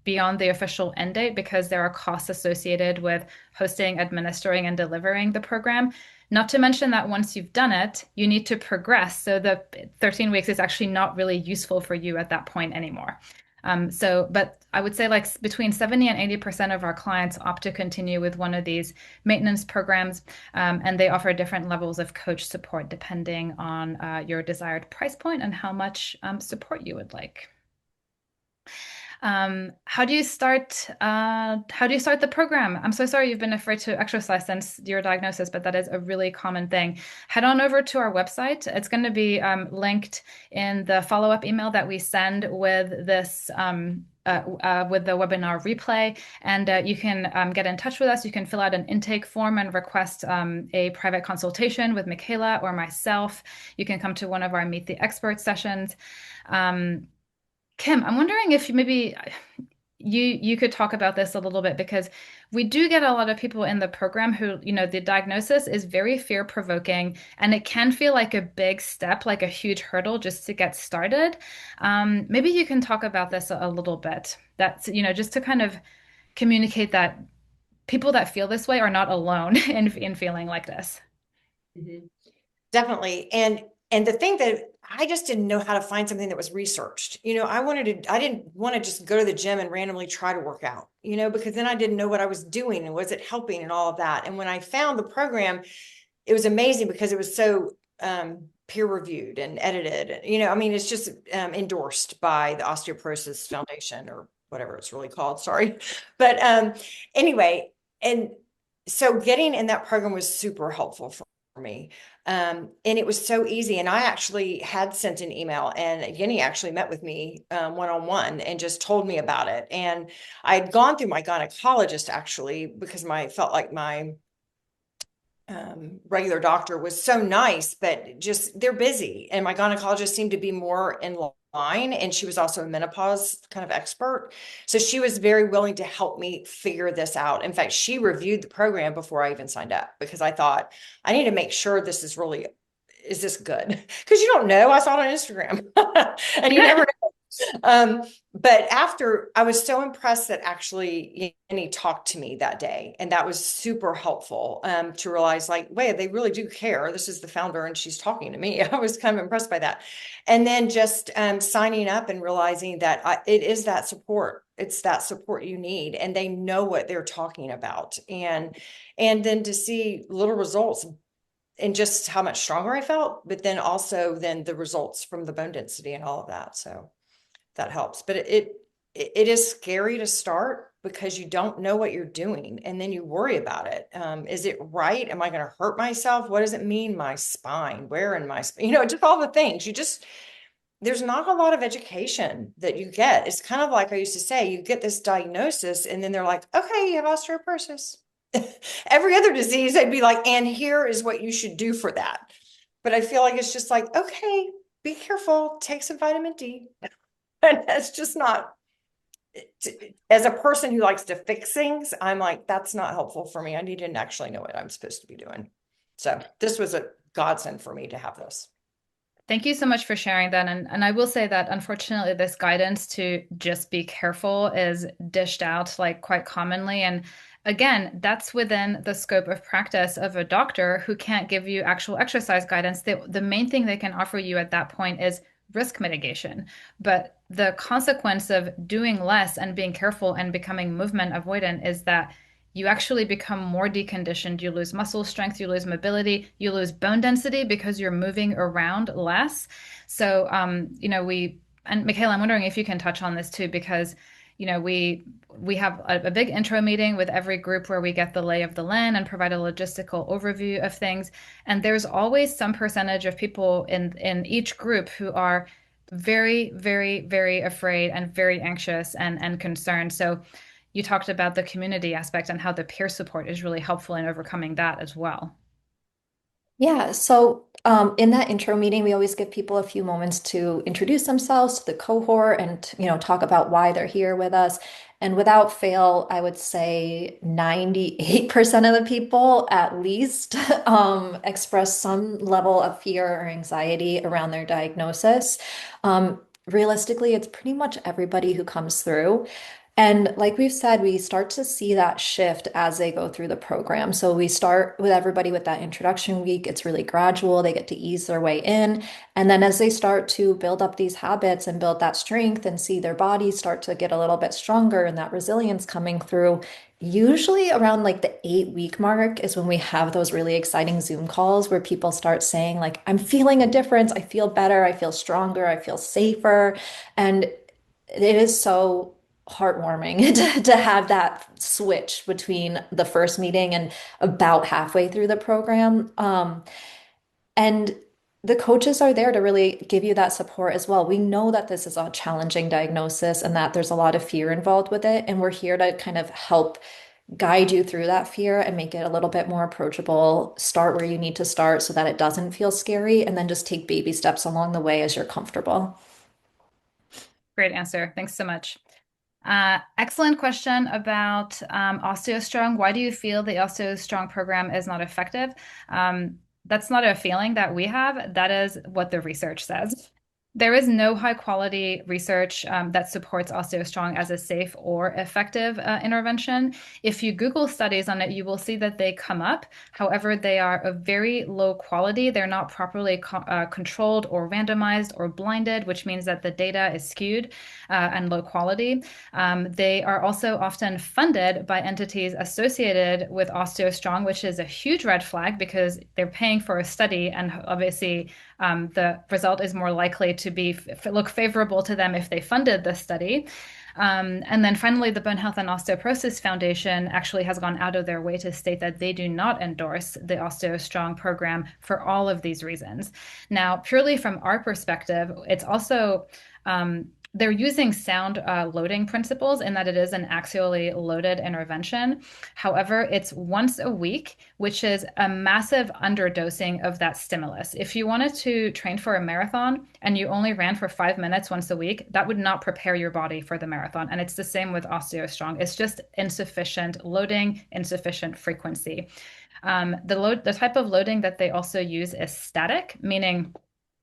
beyond the official end date because there are costs associated with hosting, administering, and delivering the program. Not to mention that once you've done it, you need to progress. So the 13 weeks is actually not really useful for you at that point anymore. But I would say like between 70 and 80% of our clients opt to continue with one of these maintenance programs, and they offer different levels of coach support depending on your desired price point and how much support you would like. How do you start? How do you start the program? I'm so sorry you've been afraid to exercise since your diagnosis, but that is a really common thing. Head on over to our website. It's going to be linked in the follow-up email that we send with this. With the webinar replay, and you can get in touch with us. You can fill out an intake form and request a private consultation with Michaela or myself. You can come to one of our Meet the Expert sessions. Kim, I'm wondering if maybe you could talk about this a little bit because we do get a lot of people in the program who, the diagnosis is very fear-provoking and it can feel like a big step, like a huge hurdle just to get started. Maybe you can talk about this a little bit. That's, just to kind of communicate that people that feel this way are not alone in feeling like this. Mhm. Definitely. And And the thing that I just didn't know how to find something that was researched. I didn't want to just go to the gym and randomly try to work out, because then I didn't know what I was doing and was it helping and all of that. And when I found the program, it was amazing because it was so peer reviewed and edited. I mean, it's just endorsed by the Osteoporosis Foundation or whatever it's really called. Sorry. But anyway, and so getting in that program was super helpful for me. And it was so easy. And I actually had sent an email, and Yenny actually met with me one-on-one and just told me about it. And I had gone through my gynecologist actually because felt like my regular doctor was so nice, but just they're busy. And my gynecologist seemed to be more in line. And she was also a menopause kind of expert. So she was very willing to help me figure this out. In fact, she reviewed the program before I even signed up because I thought I need to make sure is this good? Because you don't know. I saw it on Instagram and you never know. But after I was so impressed that actually Yenny talked to me that day, and that was super helpful to realize like, wait, they really do care. This is the founder and she's talking to me. I was kind of impressed by that. And then just signing up and realizing that it is that support. It's that support you need, and they know what they're talking about. And then to see little results and just how much stronger I felt, but then also then the results from the bone density and all of that. So that helps. But it is scary to start because you don't know what you're doing, and then you worry about it. Is it right? Am I going to hurt myself? What does it mean? My spine, where in my spine? Just all the things. There's not a lot of education that you get. It's kind of like I used to say, you get this diagnosis, and then they're like, okay, you have osteoporosis. Every other disease, they'd be like, and here is what you should do for that. But I feel like it's just like, okay, be careful, take some vitamin D. And that's just not, as a person who likes to fix things, I'm like, that's not helpful for me. I need to actually know what I'm supposed to be doing. So this was a godsend for me to have this. Thank you so much for sharing that. And I will say that unfortunately, this guidance to just be careful is dished out like quite commonly. And again, that's within the scope of practice of a doctor who can't give you actual exercise guidance. The main thing they can offer you at that point is risk mitigation. But the consequence of doing less and being careful and becoming movement avoidant is that you actually become more deconditioned. You lose muscle strength, you lose mobility, you lose bone density because you're moving around less. So, and Michaela, I'm wondering if you can touch on this too, because, we have a big intro meeting with every group where we get the lay of the land and provide a logistical overview of things. And there's always some percentage of people in each group who are very, very, very afraid and very anxious and concerned. So you talked about the community aspect and how the peer support is really helpful in overcoming that as well. Yeah, so in that intro meeting, we always give people a few moments to introduce themselves to the cohort and talk about why they're here with us. And without fail, I would say 98% of the people at least express some level of fear or anxiety around their diagnosis. Realistically, it's pretty much everybody who comes through. And like we've said, we start to see that shift as they go through the program. So we start with everybody with that introduction week. It's really gradual. They get to ease their way in. And then as they start to build up these habits and build that strength and see their bodies start to get a little bit stronger and that resilience coming through, usually around like the 8 week mark is when we have those really exciting Zoom calls where people start saying like, I'm feeling a difference. I feel better. I feel stronger. I feel safer. And it is so heartwarming to have that switch between the first meeting and about halfway through the program. And the coaches are there to really give you that support as well. We know that this is a challenging diagnosis and that there's a lot of fear involved with it. And we're here to kind of help guide you through that fear and make it a little bit more approachable. Start where you need to start so that it doesn't feel scary, and then just take baby steps along the way as you're comfortable. Great answer. Thanks so much. Excellent question about OsteoStrong. Why do you feel the OsteoStrong program is not effective? That's not a feeling that we have. That is what the research says. There is no high quality research that supports OsteoStrong as a safe or effective intervention. If you Google studies on it, you will see that they come up. However, they are of very low quality. They're not properly controlled or randomized or blinded, which means that the data is skewed and low quality. They are also often funded by entities associated with OsteoStrong, which is a huge red flag because they're paying for a study, and obviously the result is more likely to be look favorable to them if they funded the study. And then finally, the Bone Health and Osteoporosis Foundation actually has gone out of their way to state that they do not endorse the OsteoStrong program for all of these reasons. Now, purely from our perspective, it's also they're using sound loading principles in that it is an axially loaded intervention. However, it's once a week, which is a massive underdosing of that stimulus. If you wanted to train for a marathon and you only ran for 5 minutes once a week, that would not prepare your body for the marathon. And it's the same with OsteoStrong. It's just insufficient loading, insufficient frequency. The type of loading that they also use is static, meaning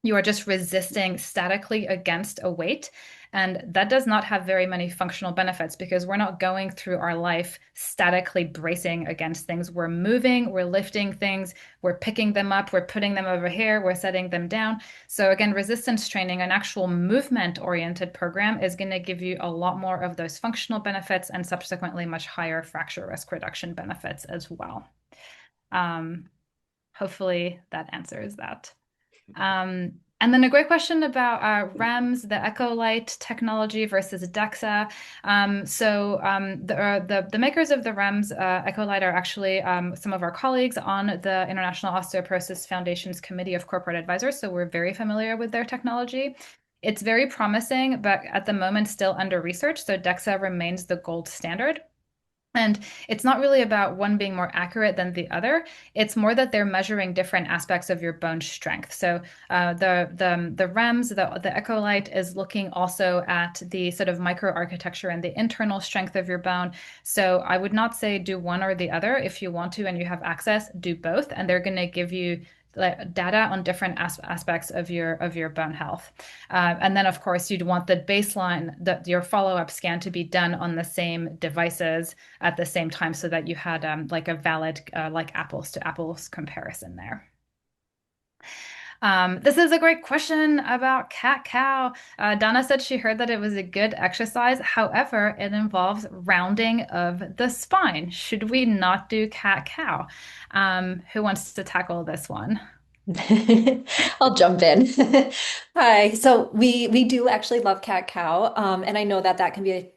you are just resisting statically against a weight. And that does not have very many functional benefits because we're not going through our life statically bracing against things. We're moving, we're lifting things, we're picking them up, we're putting them over here, we're setting them down. So again, resistance training, an actual movement-oriented program, is going to give you a lot more of those functional benefits and subsequently much higher fracture risk reduction benefits as well. Hopefully that answers that. And then a great question about REMS, the EchoLight technology versus DEXA. The makers of the REMS EchoLight are actually some of our colleagues on the International Osteoporosis Foundation's Committee of Corporate Advisors, so we're very familiar with their technology. It's very promising, but at the moment still under research, so DEXA remains the gold standard. And it's not really about one being more accurate than the other. It's more that they're measuring different aspects of your bone strength. So the REMS, the EchoLight is looking also at the sort of microarchitecture and the internal strength of your bone. So I would not say do one or the other. If you want to and you have access, do both, and they're going to give you data on different aspects of your bone health. And then, of course, you'd want the baseline, your follow-up scan to be done on the same devices at the same time so that you had like a valid like apples to apples comparison there. This is a great question about cat-cow. Donna said she heard that it was a good exercise. However, it involves rounding of the spine. Should we not do cat-cow? Who wants to tackle this one? I'll jump in. Hi. So we do actually love cat cow, and I know that that can be a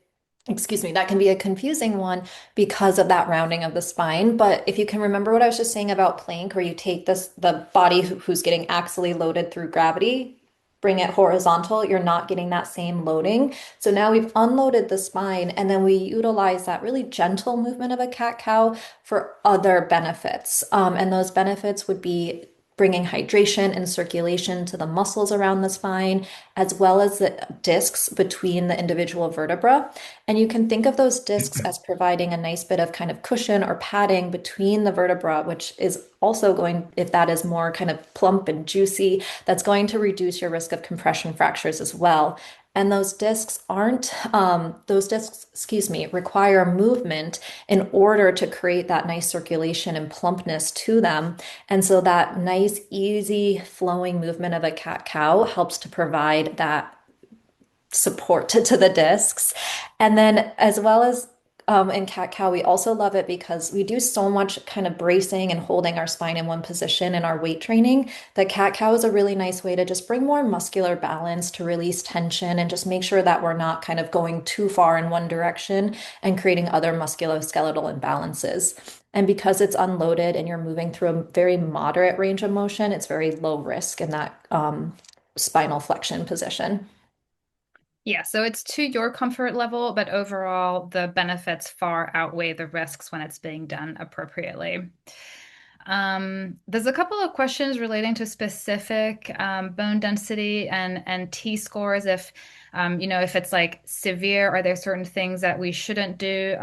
excuse me, that can be a confusing one because of that rounding of the spine. But if you can remember what I was just saying about plank, where you take the body who's getting axially loaded through gravity, bring it horizontal, you're not getting that same loading. So now we've unloaded the spine, and then we utilize that really gentle movement of a cat cow for other benefits. And those benefits would be bringing hydration and circulation to the muscles around the spine, as well as the discs between the individual vertebra. And you can think of those discs as providing a nice bit of kind of cushion or padding between the vertebra, which is also going, if that is more kind of plump and juicy, that's going to reduce your risk of compression fractures as well. And those discs require movement in order to create that nice circulation and plumpness to them. And so that nice, easy flowing movement of a cat-cow helps to provide that support to the discs. And then as well as in cat-cow, we also love it because we do so much kind of bracing and holding our spine in one position in our weight training. The cat-cow is a really nice way to just bring more muscular balance, to release tension, and just make sure that we're not kind of going too far in one direction and creating other musculoskeletal imbalances. And because it's unloaded and you're moving through a very moderate range of motion, it's very low risk in that spinal flexion position. Yeah, so it's to your comfort level, but overall, the benefits far outweigh the risks when it's being done appropriately. There's a couple of questions relating to specific bone density and T-scores. If if it's like severe, are there certain things that we shouldn't do?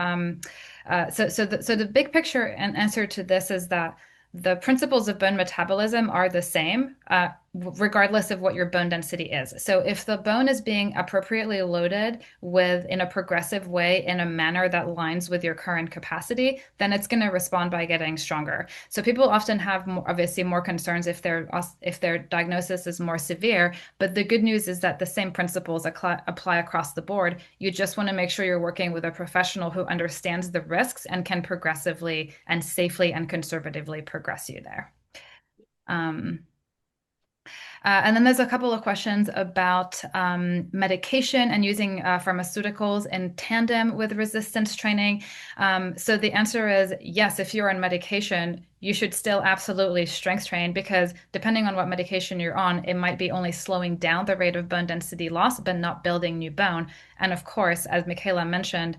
So the big picture and answer to this is that the principles of bone metabolism are the same. regardless of what your bone density is. So if the bone is being appropriately loaded with in a progressive way in a manner that aligns with your current capacity, then it's going to respond by getting stronger. So people often have obviously more concerns if their diagnosis is more severe, but the good news is that the same principles apply across the board. You just want to make sure you're working with a professional who understands the risks and can progressively and safely and conservatively progress you there. Um, and then there's a couple of questions about medication and using pharmaceuticals in tandem with resistance training. So the answer is yes, if you're on medication, you should still absolutely strength train because depending on what medication you're on, it might be only slowing down the rate of bone density loss, but not building new bone. And of course, as Michaela mentioned,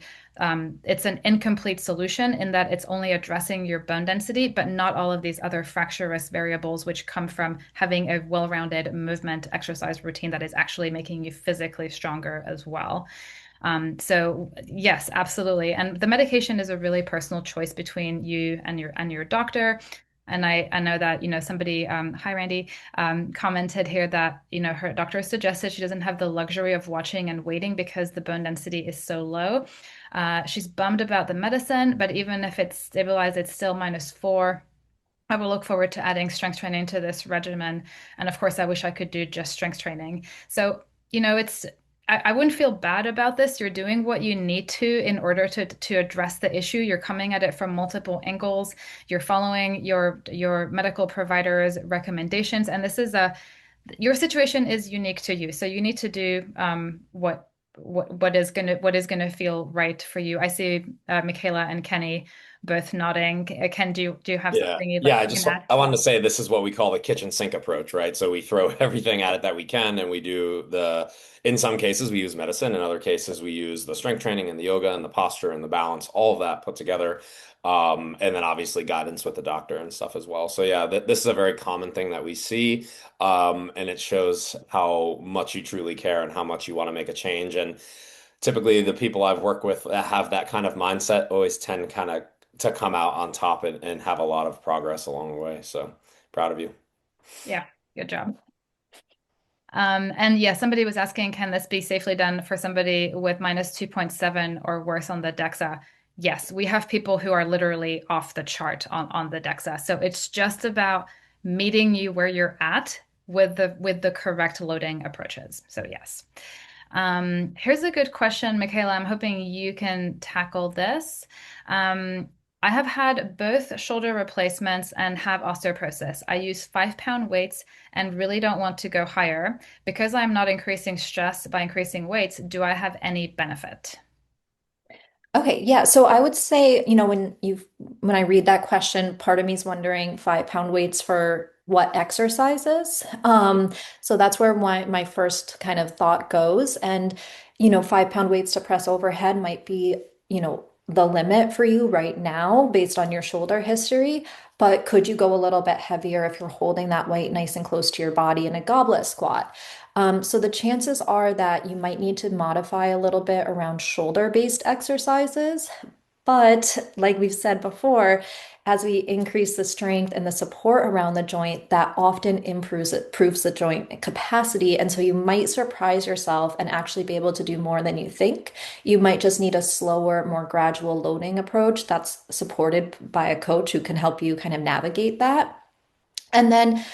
it's an incomplete solution in that it's only addressing your bone density, but not all of these other fracture risk variables, which come from having a well-rounded movement exercise routine that is actually making you physically stronger as well. So yes, absolutely. And the medication is a really personal choice between you and your doctor. And I know that, somebody, hi Randy, commented here that, her doctor suggested she doesn't have the luxury of watching and waiting because the bone density is so low. She's bummed about the medicine, but even if it's stabilized, it's still -4. I will look forward to adding strength training to this regimen. And of course, I wish I could do just strength training. So, I wouldn't feel bad about this. You're doing what you need to in order to address the issue. You're coming at it from multiple angles. You're following your medical provider's recommendations. And your situation is unique to you. So you need to do what is gonna feel right for you. I see Michaela and Kenny both nodding. Ken, do you have Yeah. something you'd Yeah, like to add? I wanted to say this is what we call the kitchen sink approach, right? So we throw everything at it that we can, and we do in some cases we use medicine, in other cases we use the strength training and the yoga and the posture and the balance, all of that put together. And then obviously guidance with the doctor and stuff as well. So yeah, this is a very common thing that we see. And it shows how much you truly care and how much you want to make a change. And typically the people I've worked with that have that kind of mindset always tend kind of to come out on top and have a lot of progress along the way. So proud of you. Yeah, good job. And yeah, somebody was asking, can this be safely done for somebody with -2.7 or worse on the DEXA? Yes, we have people who are literally off the chart on the DEXA. So it's just about meeting you where you're at with the correct loading approaches. So yes. Here's a good question, Michaela. I'm hoping you can tackle this. I have had both shoulder replacements and have osteoporosis. I use 5-pound weights and really don't want to go higher. Because I'm not increasing stress by increasing weights, do I have any benefit? Okay, yeah. So I would say, when I read that question, part of me is wondering 5-pound weights for what exercises. So that's where my first kind of thought goes. And, 5-pound weights to press overhead might be, the limit for you right now based on your shoulder history. But could you go a little bit heavier if you're holding that weight nice and close to your body in a goblet squat? So the chances are that you might need to modify a little bit around shoulder-based exercises. But like we've said before, as we increase the strength and the support around the joint, that often improves the joint capacity. And so you might surprise yourself and actually be able to do more than you think. You might just need a slower, more gradual loading approach that's supported by a coach who can help you kind of navigate that. And then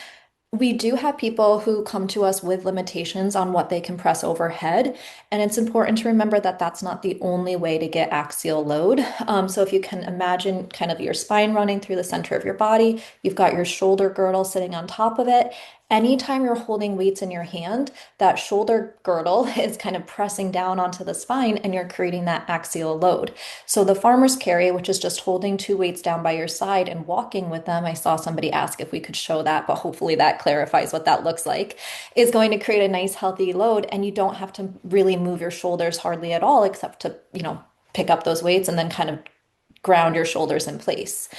we do have people who come to us with limitations on what they can press overhead, and it's important to remember that that's not the only way to get axial load. So if you can imagine kind of your spine running through the center of your body, you've got your shoulder girdle sitting on top of it. Anytime you're holding weights in your hand, that shoulder girdle is kind of pressing down onto the spine and you're creating that axial load. So the farmer's carry, which is just holding 2 weights down by your side and walking with them, I saw somebody ask if we could show that, but hopefully that clarifies what that looks like, is going to create a nice healthy load and you don't have to really move your shoulders hardly at all except to, pick up those weights and then kind of ground your shoulders in place.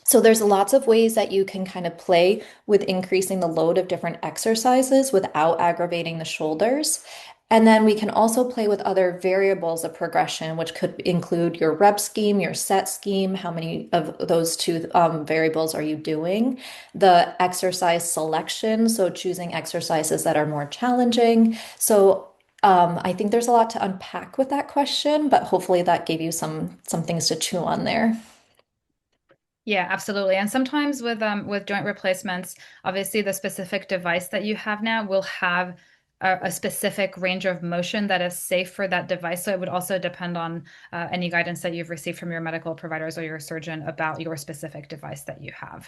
So there's lots of ways that you can kind of play with increasing the load of different exercises without aggravating the shoulders. And then we can also play with other variables of progression, which could include your rep scheme, your set scheme, how many of those two variables are you doing, the exercise selection, so choosing exercises that are more challenging. So I think there's a lot to unpack with that question, but hopefully that gave you some things to chew on there. Yeah, absolutely. And sometimes with joint replacements, obviously the specific device that you have now will have a specific range of motion that is safe for that device. So it would also depend on any guidance that you've received from your medical providers or your surgeon about your specific device that you have.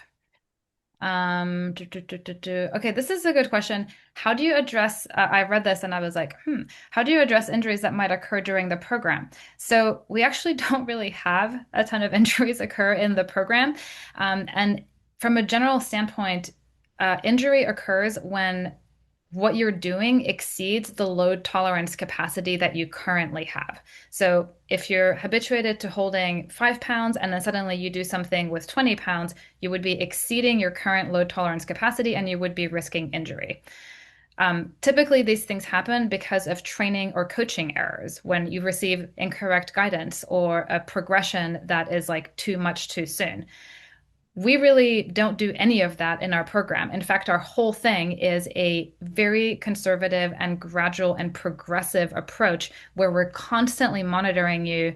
Okay, this is a good question. How do you address, I read this and I was like, how do you address injuries that might occur during the program? So we actually don't really have a ton of injuries occur in the program. And from a general standpoint, injury occurs when what you're doing exceeds the load tolerance capacity that you currently have. So if you're habituated to holding 5 pounds and then suddenly you do something with 20 pounds, you would be exceeding your current load tolerance capacity and you would be risking injury. Typically, these things happen because of training or coaching errors when you receive incorrect guidance or a progression that is like too much too soon. We really don't do any of that in our program. In fact, our whole thing is a very conservative and gradual and progressive approach where we're constantly monitoring you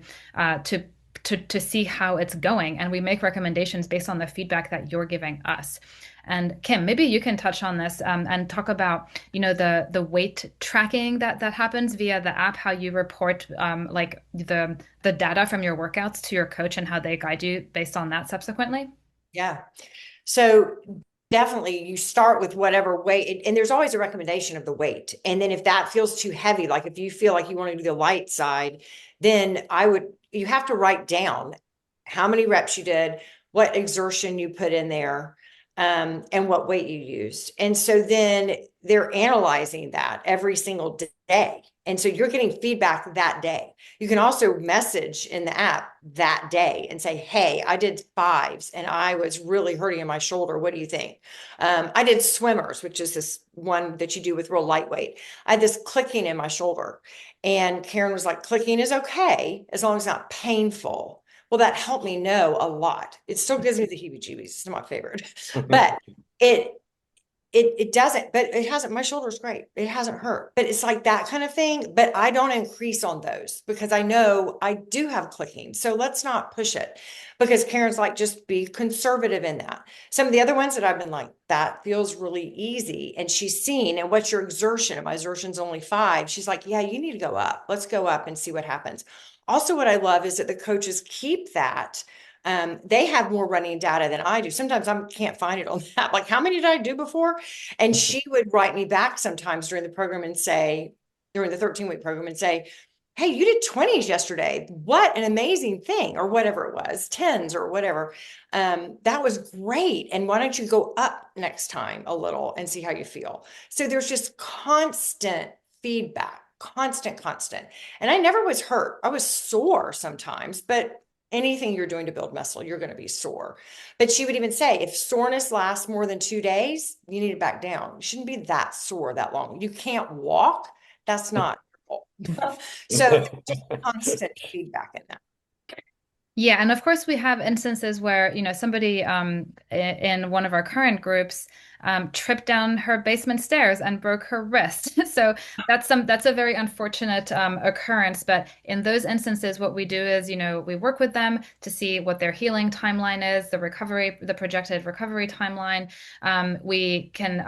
to see how it's going, and we make recommendations based on the feedback that you're giving us. And Kim, maybe you can touch on this and talk about, the weight tracking that happens via the app, how you report like the data from your workouts to your coach and how they guide you based on that subsequently. Yeah. So definitely you start with whatever weight, and there's always a recommendation of the weight. And then if that feels too heavy, like if you feel like you want to do the light side, then you have to write down how many reps you did, what exertion you put in there, and what weight you used. And so then they're analyzing that every single day. And so you're getting feedback that day. You can also message in the app that day and say, hey, I did fives and I was really hurting in my shoulder. What do you think? I did swimmers, which is this one that you do with real lightweight. I had this clicking in my shoulder. And Karen was like, clicking is okay as long as it's not painful. Well, that helped me know a lot. It still gives me the heebie-jeebies. It's my favorite, but it it doesn't, but it hasn't, my shoulder's great. It hasn't hurt, but it's like that kind of thing. But I don't increase on those because I know I do have clicking. So let's not push it because Karen's like, just be conservative in that. Some of the other ones that I've been like, that feels really easy. And she's seen, and what's your exertion? And my exertion's only 5. She's like, yeah, you need to go up. Let's go up and see what happens. Also, what I love is that the coaches keep that. They have more running data than I do. Sometimes I can't find it on that. Like, how many did I do before? And she would write me back sometimes during the program and say, during the 13-week program and say, hey, you did 20s yesterday. What an amazing thing, or whatever it was, 10s or whatever. That was great. And why don't you go up next time a little and see how you feel? So there's just constant feedback, constant. And I never was hurt. I was sore sometimes, but anything you're doing to build muscle, you're going to be sore. But she would even say, if soreness lasts more than 2 days, you need to back down. You shouldn't be that sore that long. You can't walk. That's not. So just constant feedback in that. Yeah, and of course we have instances where, somebody in one of our current groups tripped down her basement stairs and broke her wrist. So that's a very unfortunate occurrence. But in those instances, what we do is, we work with them to see what their healing timeline is, the projected recovery timeline. We can,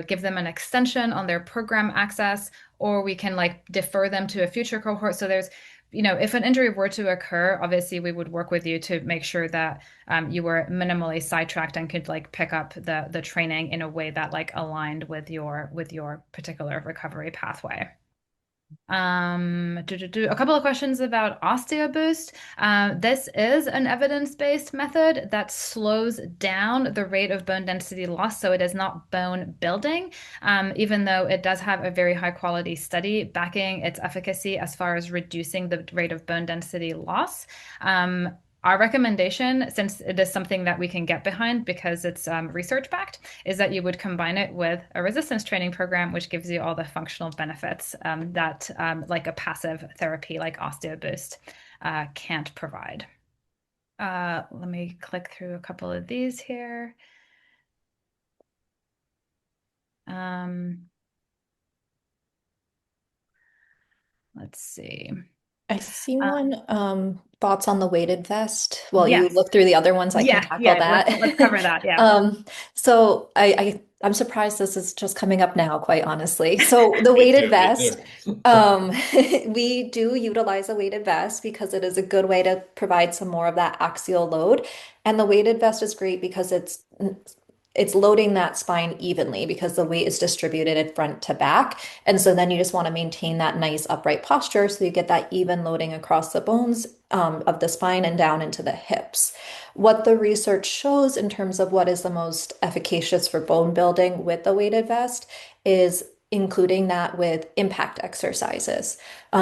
give them an extension on their program access, or we can like defer them to a future cohort. So there's if an injury were to occur, obviously we would work with you to make sure that you were minimally sidetracked and could like pick up the training in a way that like aligned with your particular recovery pathway. A couple of questions about OsteoBoost. This is an evidence-based method that slows down the rate of bone density loss, so it is not bone building, even though it does have a very high quality study backing its efficacy as far as reducing the rate of bone density loss. our recommendation, since it is something that we can get behind because it's research backed, is that you would combine it with a resistance training program, which gives you all the functional benefits that like a passive therapy like OsteoBoost can't provide. Let me click through a couple of these here. Let's see. I see Uh, one. Thoughts on the weighted vest? While you yes. look through the other ones, I can Yeah. tackle Yeah. that. Let's cover that. Yeah. So I'm surprised this is just coming up now, quite honestly. So the Me weighted too, me vest, too. we do utilize a weighted vest because it is a good way to provide some more of that axial load. And the weighted vest is great because it's loading that spine evenly because the weight is distributed in front to back. And so then you just want to maintain that nice upright posture so you get that even loading across the bones of the spine and down into the hips. What the research shows in terms of what is the most efficacious for bone building with the weighted vest is including that with impact exercises.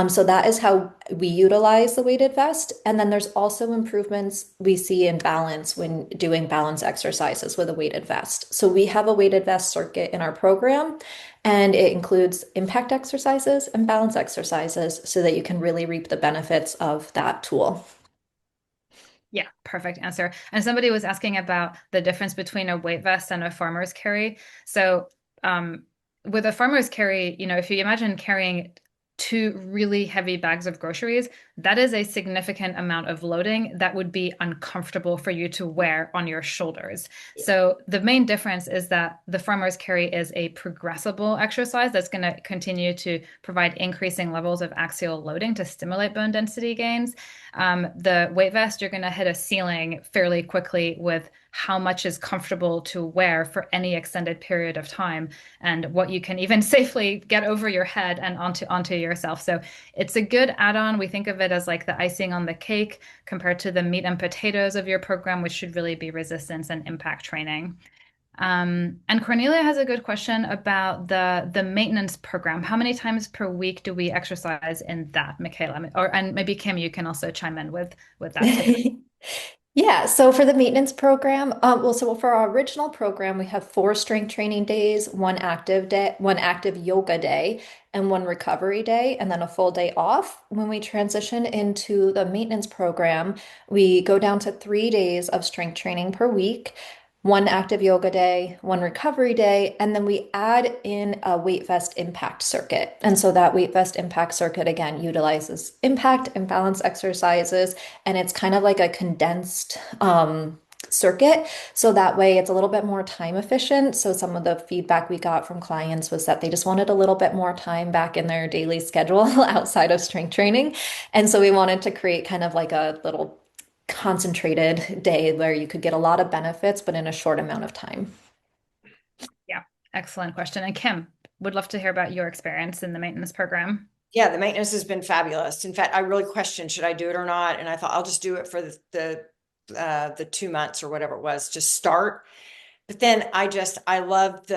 So that is how we utilize the weighted vest. And then there's also improvements we see in balance when doing balance exercises with a weighted vest. So we have a weighted vest circuit in our program, and it includes impact exercises and balance exercises so that you can really reap the benefits of that tool. Yeah, perfect answer. And somebody was asking about the difference between a weight vest and a farmer's carry. So, with a farmer's carry, if you imagine carrying two really heavy bags of groceries, that is a significant amount of loading that would be uncomfortable for you to wear on your shoulders. So, the main difference is that the farmer's carry is a progressible exercise that's going to continue to provide increasing levels of axial loading to stimulate bone density gains. The weight vest, you're going to hit a ceiling fairly quickly with how much is comfortable to wear for any extended period of time and what you can even safely get over your head and onto yourself. So it's a good add-on. We think of it as like the icing on the cake compared to the meat and potatoes of your program, which should really be resistance and impact training. And Cornelia has a good question about the maintenance program. How many times per week do we exercise in that, Michaela? And maybe Kim, you can also chime in with that too. Yeah, so for the maintenance program, so for our original program, we have 4 strength training days, one active yoga day, and one recovery day, and then a full day off. When we transition into the maintenance program, we go down to 3 days of strength training per week, one active yoga day, one recovery day, and then we add in a weight vest impact circuit. And so that weight vest impact circuit again utilizes impact and balance exercises, and it's kind of like a condensed circuit. So that way it's a little bit more time efficient. So some of the feedback we got from clients was that they just wanted a little bit more time back in their daily schedule outside of strength training. And so we wanted to create kind of like a little concentrated day where you could get a lot of benefits, but in a short amount of time. Yeah, excellent question. And Kim, would love to hear about your experience in the maintenance program. Yeah, the maintenance has been fabulous. In fact, I really questioned, should I do it or not? And I thought I'll just do it for the 2 months or whatever it was, just start. But then I love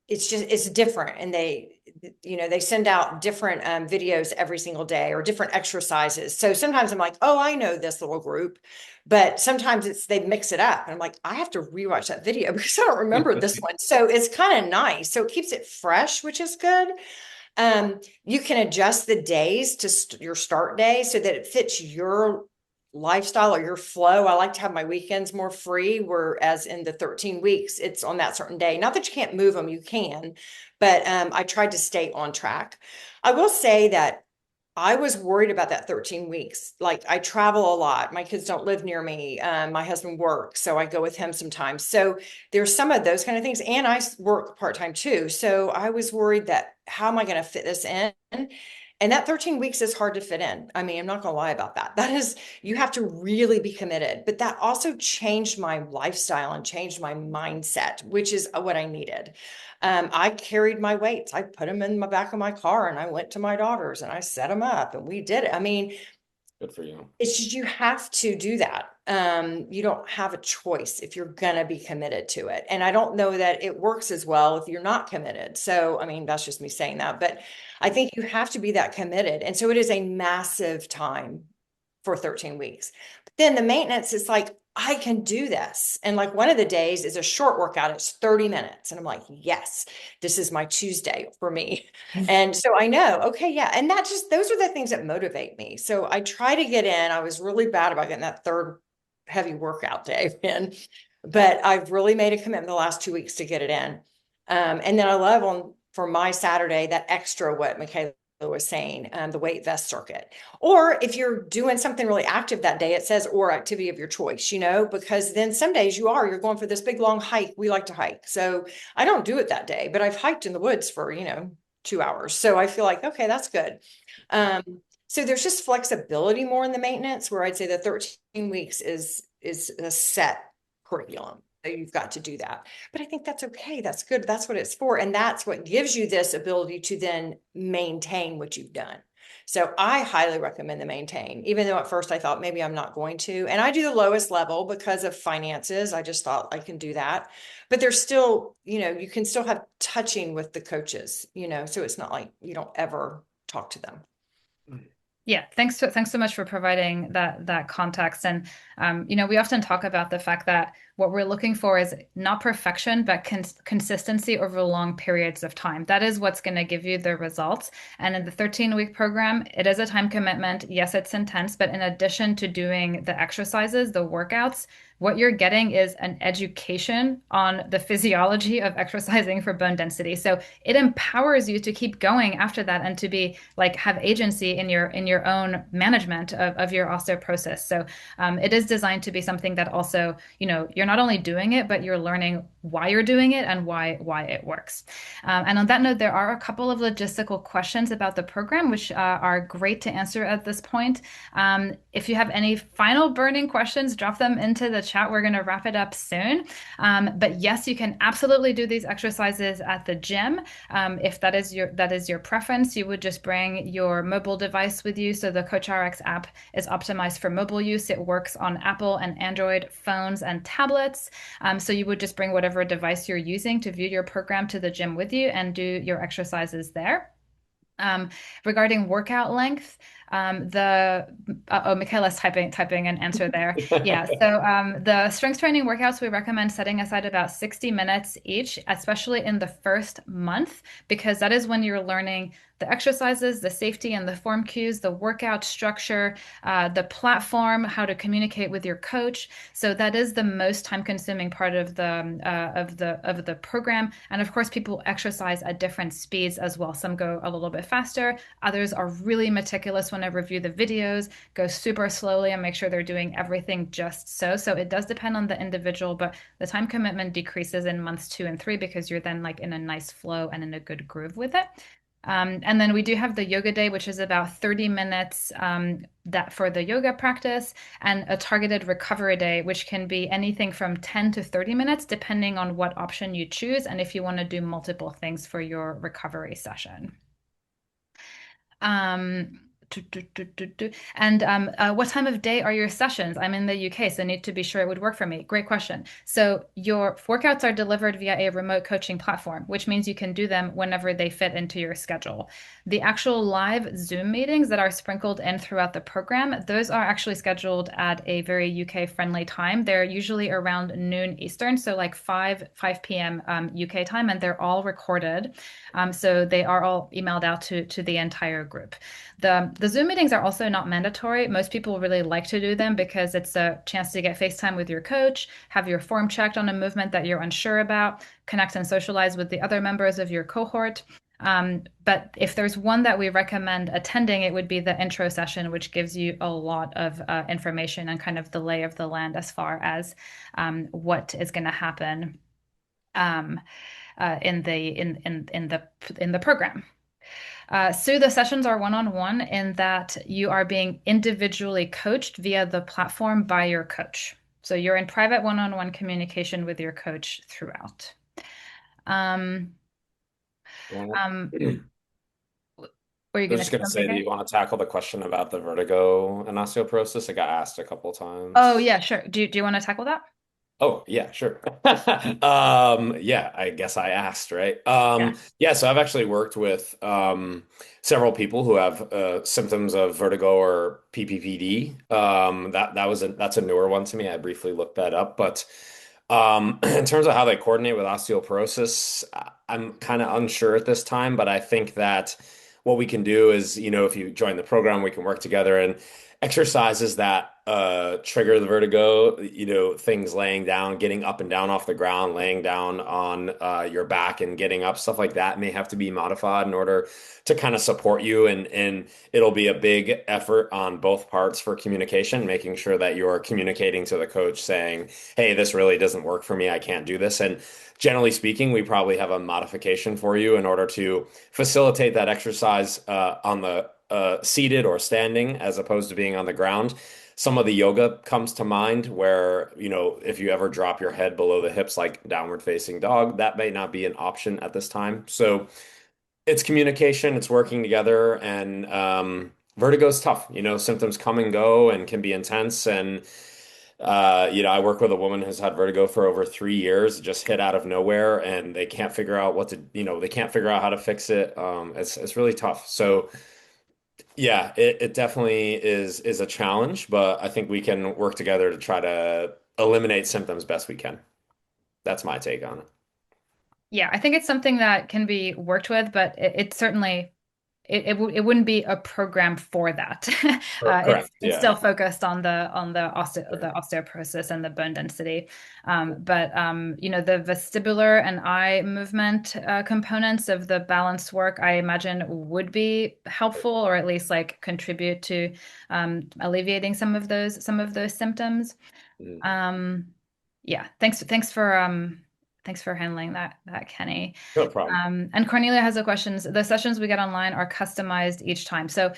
it's different. And they send out different videos every single day or different exercises. So sometimes I'm like, oh, I know this little group, but sometimes they mix it up. And I'm like, I have to rewatch that video because I don't remember this one. So it's kind of nice. So it keeps it fresh, which is good. You can adjust the days to your start day so that it fits your lifestyle or your flow. I like to have my weekends more free, whereas in the 13 weeks, it's on that certain day. Not that you can't move them, you can, but I tried to stay on track. I will say that I was worried about that 13 weeks. Like I travel a lot. My kids don't live near me. My husband works, so I go with him sometimes. So there's some of those kind of things. And I work part-time too. So I was worried that how am I going to fit this in? And that 13 weeks is hard to fit in. I mean, I'm not going to lie about that. That is, you have to really be committed. But that also changed my lifestyle and changed my mindset, which is what I needed. I carried my weights. I put them in the back of my car and I went to my daughter's and I set them up and we did it. I mean, Good for you. it's just you have to do that. You don't have a choice if you're going to be committed to it. And I don't know that it works as well if you're not committed. So, I mean, that's just me saying that, but I think you have to be that committed. And so it is a massive time for 13 weeks. But then the maintenance is like, I can do this. And like one of the days is a short workout. It's 30 minutes. And I'm like, yes, this is my Tuesday for me. And so I know, okay, yeah. And that just, those are the things that motivate me. So I try to get in. I was really bad about getting that third heavy workout day in, but I've really made a commitment the last 2 weeks to get it in. And then I love on for my Saturday, that extra, what Michaela was saying, the weight vest circuit. Or if you're doing something really active that day, it says, or activity of your choice, because then some days you're going for this big long hike. We like to hike. So I don't do it that day, but I've hiked in the woods for, 2 hours. So I feel like, okay, that's good. Um, so there's just flexibility more in the maintenance, where I'd say the 13 weeks is a set curriculum. You've got to do that. But I think that's okay. That's good. That's what it's for. And that's what gives you this ability to then maintain what you've done. So I highly recommend the maintain, even though at first I thought maybe I'm not going to. And I do the lowest level because of finances. I just thought I can do that. But there's still, you can still have touching with the coaches, so it's not like you don't ever talk to them. Yeah, thanks so much for providing that context. And we often talk about the fact that what we're looking for is not perfection, but consistency over long periods of time. That is what's going to give you the results. And in the 13-week program, it is a time commitment. Yes, it's intense, but in addition to doing the exercises, the workouts, what you're getting is an education on the physiology of exercising for bone density. So it empowers you to keep going after that and to be like have agency in your own management of your osteoporosis. So it is designed to be something that also, you're not only doing it, but you're learning why you're doing it and why it works. And on that note, there are a couple of logistical questions about the program, which are great to answer at this point. If you have any final burning questions, drop them into the chat. We're going to wrap it up soon. But yes, you can absolutely do these exercises at the gym. If that is your preference, you would just bring your mobile device with you. So the CoachRx app is optimized for mobile use. It works on Apple and Android phones and tablets. So you would just bring whatever device you're using to view your program to the gym with you and do your exercises there. Regarding workout length, Michaela's typing an answer there. Yeah, so the strength training workouts, we recommend setting aside about 60 minutes each, especially in the first month, because that is when you're learning the exercises, the safety and the form cues, the workout structure, the platform, how to communicate with your coach. So that is the most time-consuming part of the program. And of course, people exercise at different speeds as well. Some go a little bit faster. Others are really meticulous when I review the videos, go super slowly and make sure they're doing everything just so. So it does depend on the individual, but the time commitment decreases in months 2 and 3 because you're then like in a nice flow and in a good groove with it. And then we do have the yoga day, which is about 30 minutes that for the yoga practice, and a targeted recovery day, which can be anything from 10 to 30 minutes, depending on what option you choose and if you want to do multiple things for your recovery session. Um, And what time of day are your sessions? I'm in the UK, so I need to be sure it would work for me. Great question. So your workouts are delivered via a remote coaching platform, which means you can do them whenever they fit into your schedule. The actual live Zoom meetings that are sprinkled in throughout the program, those are actually scheduled at a very UK-friendly time. They're usually around noon Eastern, so like 5 p.m. UK time, and they're all recorded. So they are all emailed out to the entire group. The Zoom meetings are also not mandatory. Most people really like to do them because it's a chance to get FaceTime with your coach, have your form checked on a movement that you're unsure about, connect and socialize with the other members of your cohort. But if there's one that we recommend attending, it would be the intro session, which gives you a lot of information and kind of the lay of the land as far as what is going to happen in the program. So the sessions are one-on-one in that you are being individually coached via the platform by your coach. So you're in private one-on-one communication with your coach throughout. Were you I was going to just say going to say, something, do Gary? you want to tackle the question about the vertigo and osteoporosis? I got asked a couple Oh, times. yeah, sure. Do you want to tackle that? Oh, yeah, sure. Yeah, I guess I asked, right? Yeah. Yeah, so I've actually worked with several people who have symptoms of vertigo or PPPD. That's a newer one to me. I briefly looked that up, but in terms of how they coordinate with osteoporosis, I'm kind of unsure at this time, but I think that what we can do is, if you join the program, we can work together and exercises that trigger the vertigo, things laying down, getting up and down off the ground, laying down on your back and getting up, stuff like that may have to be modified in order to kind of support you. And it'll be a big effort on both parts for communication, making sure that you're communicating to the coach saying, hey, this really doesn't work for me. I can't do this. And generally speaking, we probably have a modification for you in order to facilitate that exercise on the seated or standing as opposed to being on the ground. Some of the yoga comes to mind where, if you ever drop your head below the hips, like downward facing dog, that may not be an option at this time. So it's communication, it's working together, and vertigo is tough. Symptoms come and go and can be intense. And I work with a woman who's had vertigo for over 3 years, just hit out of nowhere, and they can't figure out they can't figure out how to fix it. It's really tough. So yeah, it definitely is a challenge, but I think we can work together to try to eliminate symptoms best we can. That's my take on it. Yeah, I think it's something that can be worked with, but it certainly it wouldn't be a program for that. It's Correct. it's Yeah. still focused on the osteoporosis and the bone density, but the vestibular and eye movement components of the balance work, I imagine, would be helpful, or at least like contribute to alleviating some of those symptoms. Mm. Um, yeah, thanks for handling that, Kenny. No problem. And Cornelia has a question. The sessions we get online are customized each time. So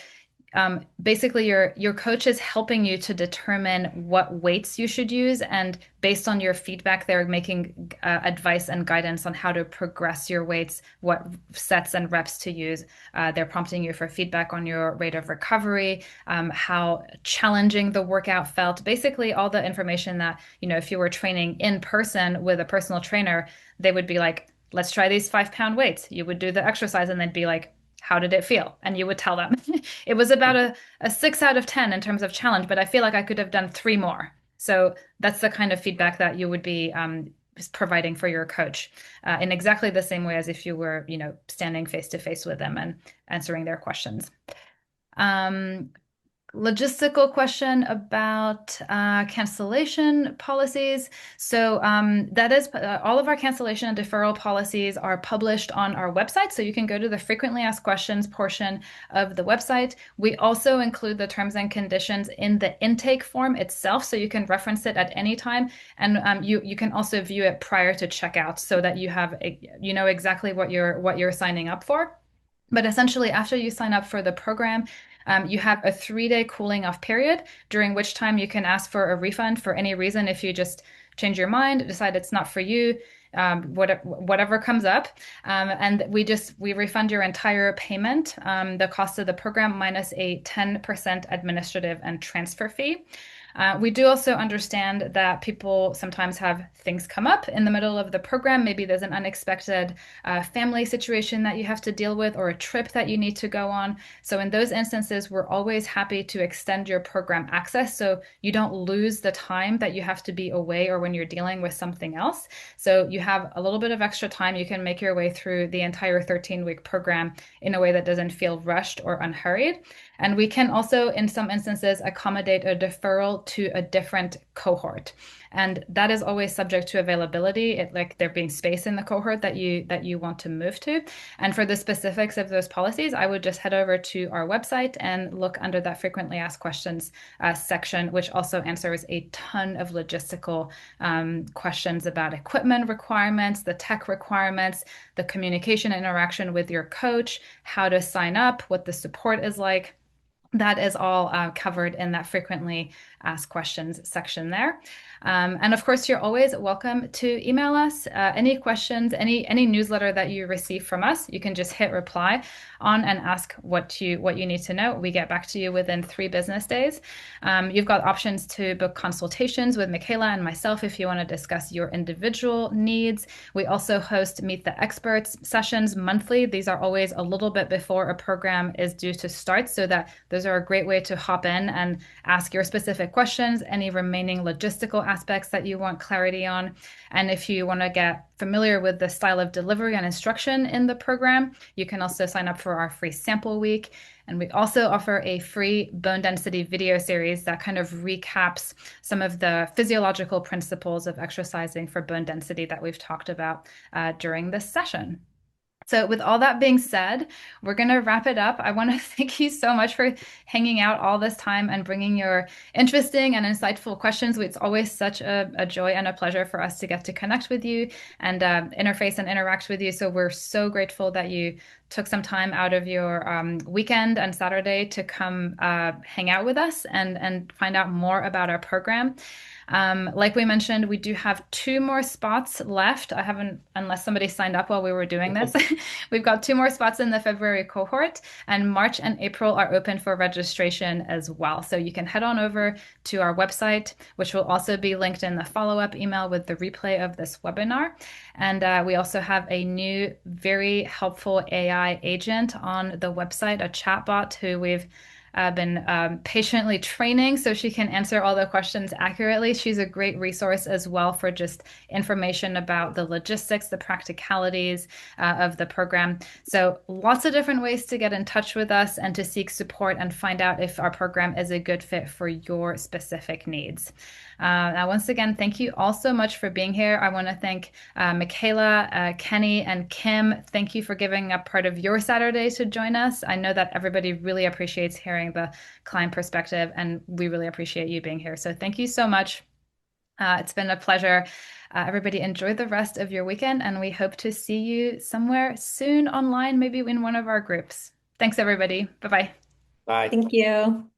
basically your coach is helping you to determine what weights you should use, and based on your feedback they're making advice and guidance on how to progress your weights, what sets and reps to use. They're prompting you for feedback on your rate of recovery, how challenging the workout felt, basically all the information that, if you were training in person with a personal trainer, they would be like, let's try these 5-pound weights. You would do the exercise and they'd be like, how did it feel? And you would tell them. It was about a 6 out of 10 in terms of challenge, but I feel like I could have done 3 more. So that's the kind of feedback that you would be providing for your coach in exactly the same way as if you were, standing face to face with them and answering their questions. Um, Logistical question about cancellation policies. So that is all of our cancellation and deferral policies are published on our website. So you can go to the frequently asked questions portion of the website. We also include the terms and conditions in the intake form itself, so you can reference it at any time. And you can also view it prior to checkout so that you know exactly what you're signing up for. But essentially, after you sign up for the program, you have a 3-day cooling off period, during which time you can ask for a refund for any reason. If you just change your mind, decide it's not for you, whatever comes up, and we refund your entire payment, the cost of the program minus a 10% administrative and transfer fee. We do also understand that people sometimes have things come up in the middle of the program. Maybe there's an unexpected family situation that you have to deal with, or a trip that you need to go on. So in those instances, we're always happy to extend your program access so you don't lose the time that you have to be away or when you're dealing with something else. So you have a little bit of extra time. You can make your way through the entire 13-week program in a way that doesn't feel rushed or unhurried. And we can also, in some instances, accommodate a deferral to a different cohort. And that is always subject to availability, like there being space in the cohort that you want to move to. And for the specifics of those policies, I would just head over to our website and look under that frequently asked questions section, which also answers a ton of logistical questions about equipment requirements, the tech requirements, the communication interaction with your coach, how to sign up, what the support is like. that is all covered in that frequently asked questions section there. And of course, you're always welcome to email us any questions, any newsletter that you receive from us. You can just hit reply on and ask what you need to know. We get back to you within 3 business days. You've got options to book consultations with Michaela and myself if you want to discuss your individual needs. We also host Meet the Experts sessions monthly. These are always a little bit before a program is due to start, so that those are a great way to hop in and ask your specific questions, any remaining logistical aspects that you want clarity on. And if you want to get familiar with the style of delivery and instruction in the program, you can also sign up for our free sample week. And we also offer a free bone density video series that kind of recaps some of the physiological principles of exercising for bone density that we've talked about during this session. So, with all that being said, we're going to wrap it up. I want to thank you so much for hanging out all this time and bringing your interesting and insightful questions. It's always such a joy and a pleasure for us to get to connect with you and interface and interact with you. So, we're so grateful that you took some time out of your weekend and Saturday to come hang out with us and find out more about our program. Like we mentioned, we do have 2 more spots left. I haven't, unless somebody signed up while we were doing this. We've got 2 more spots in the February cohort, and March and April are open for registration as well. So you can head on over to our website, which will also be linked in the follow-up email with the replay of this webinar. And we also have a new, very helpful AI agent on the website, a chatbot who we've been patiently training so she can answer all the questions accurately. She's a great resource as well for just information about the logistics, the practicalities of the program. So lots of different ways to get in touch with us and to seek support and find out if our program is a good fit for your specific needs. Now, once again, thank you all so much for being here. I want to thank Michaela, Kenny, and Kim. Thank you for giving up part of your Saturday to join us. I know that everybody really appreciates hearing the client perspective, and we really appreciate you being here. So thank you so much. It's been a pleasure. Everybody enjoy the rest of your weekend, and we hope to see you somewhere soon online, maybe in one of our groups. Thanks, everybody. Bye-bye. Bye. Thank you.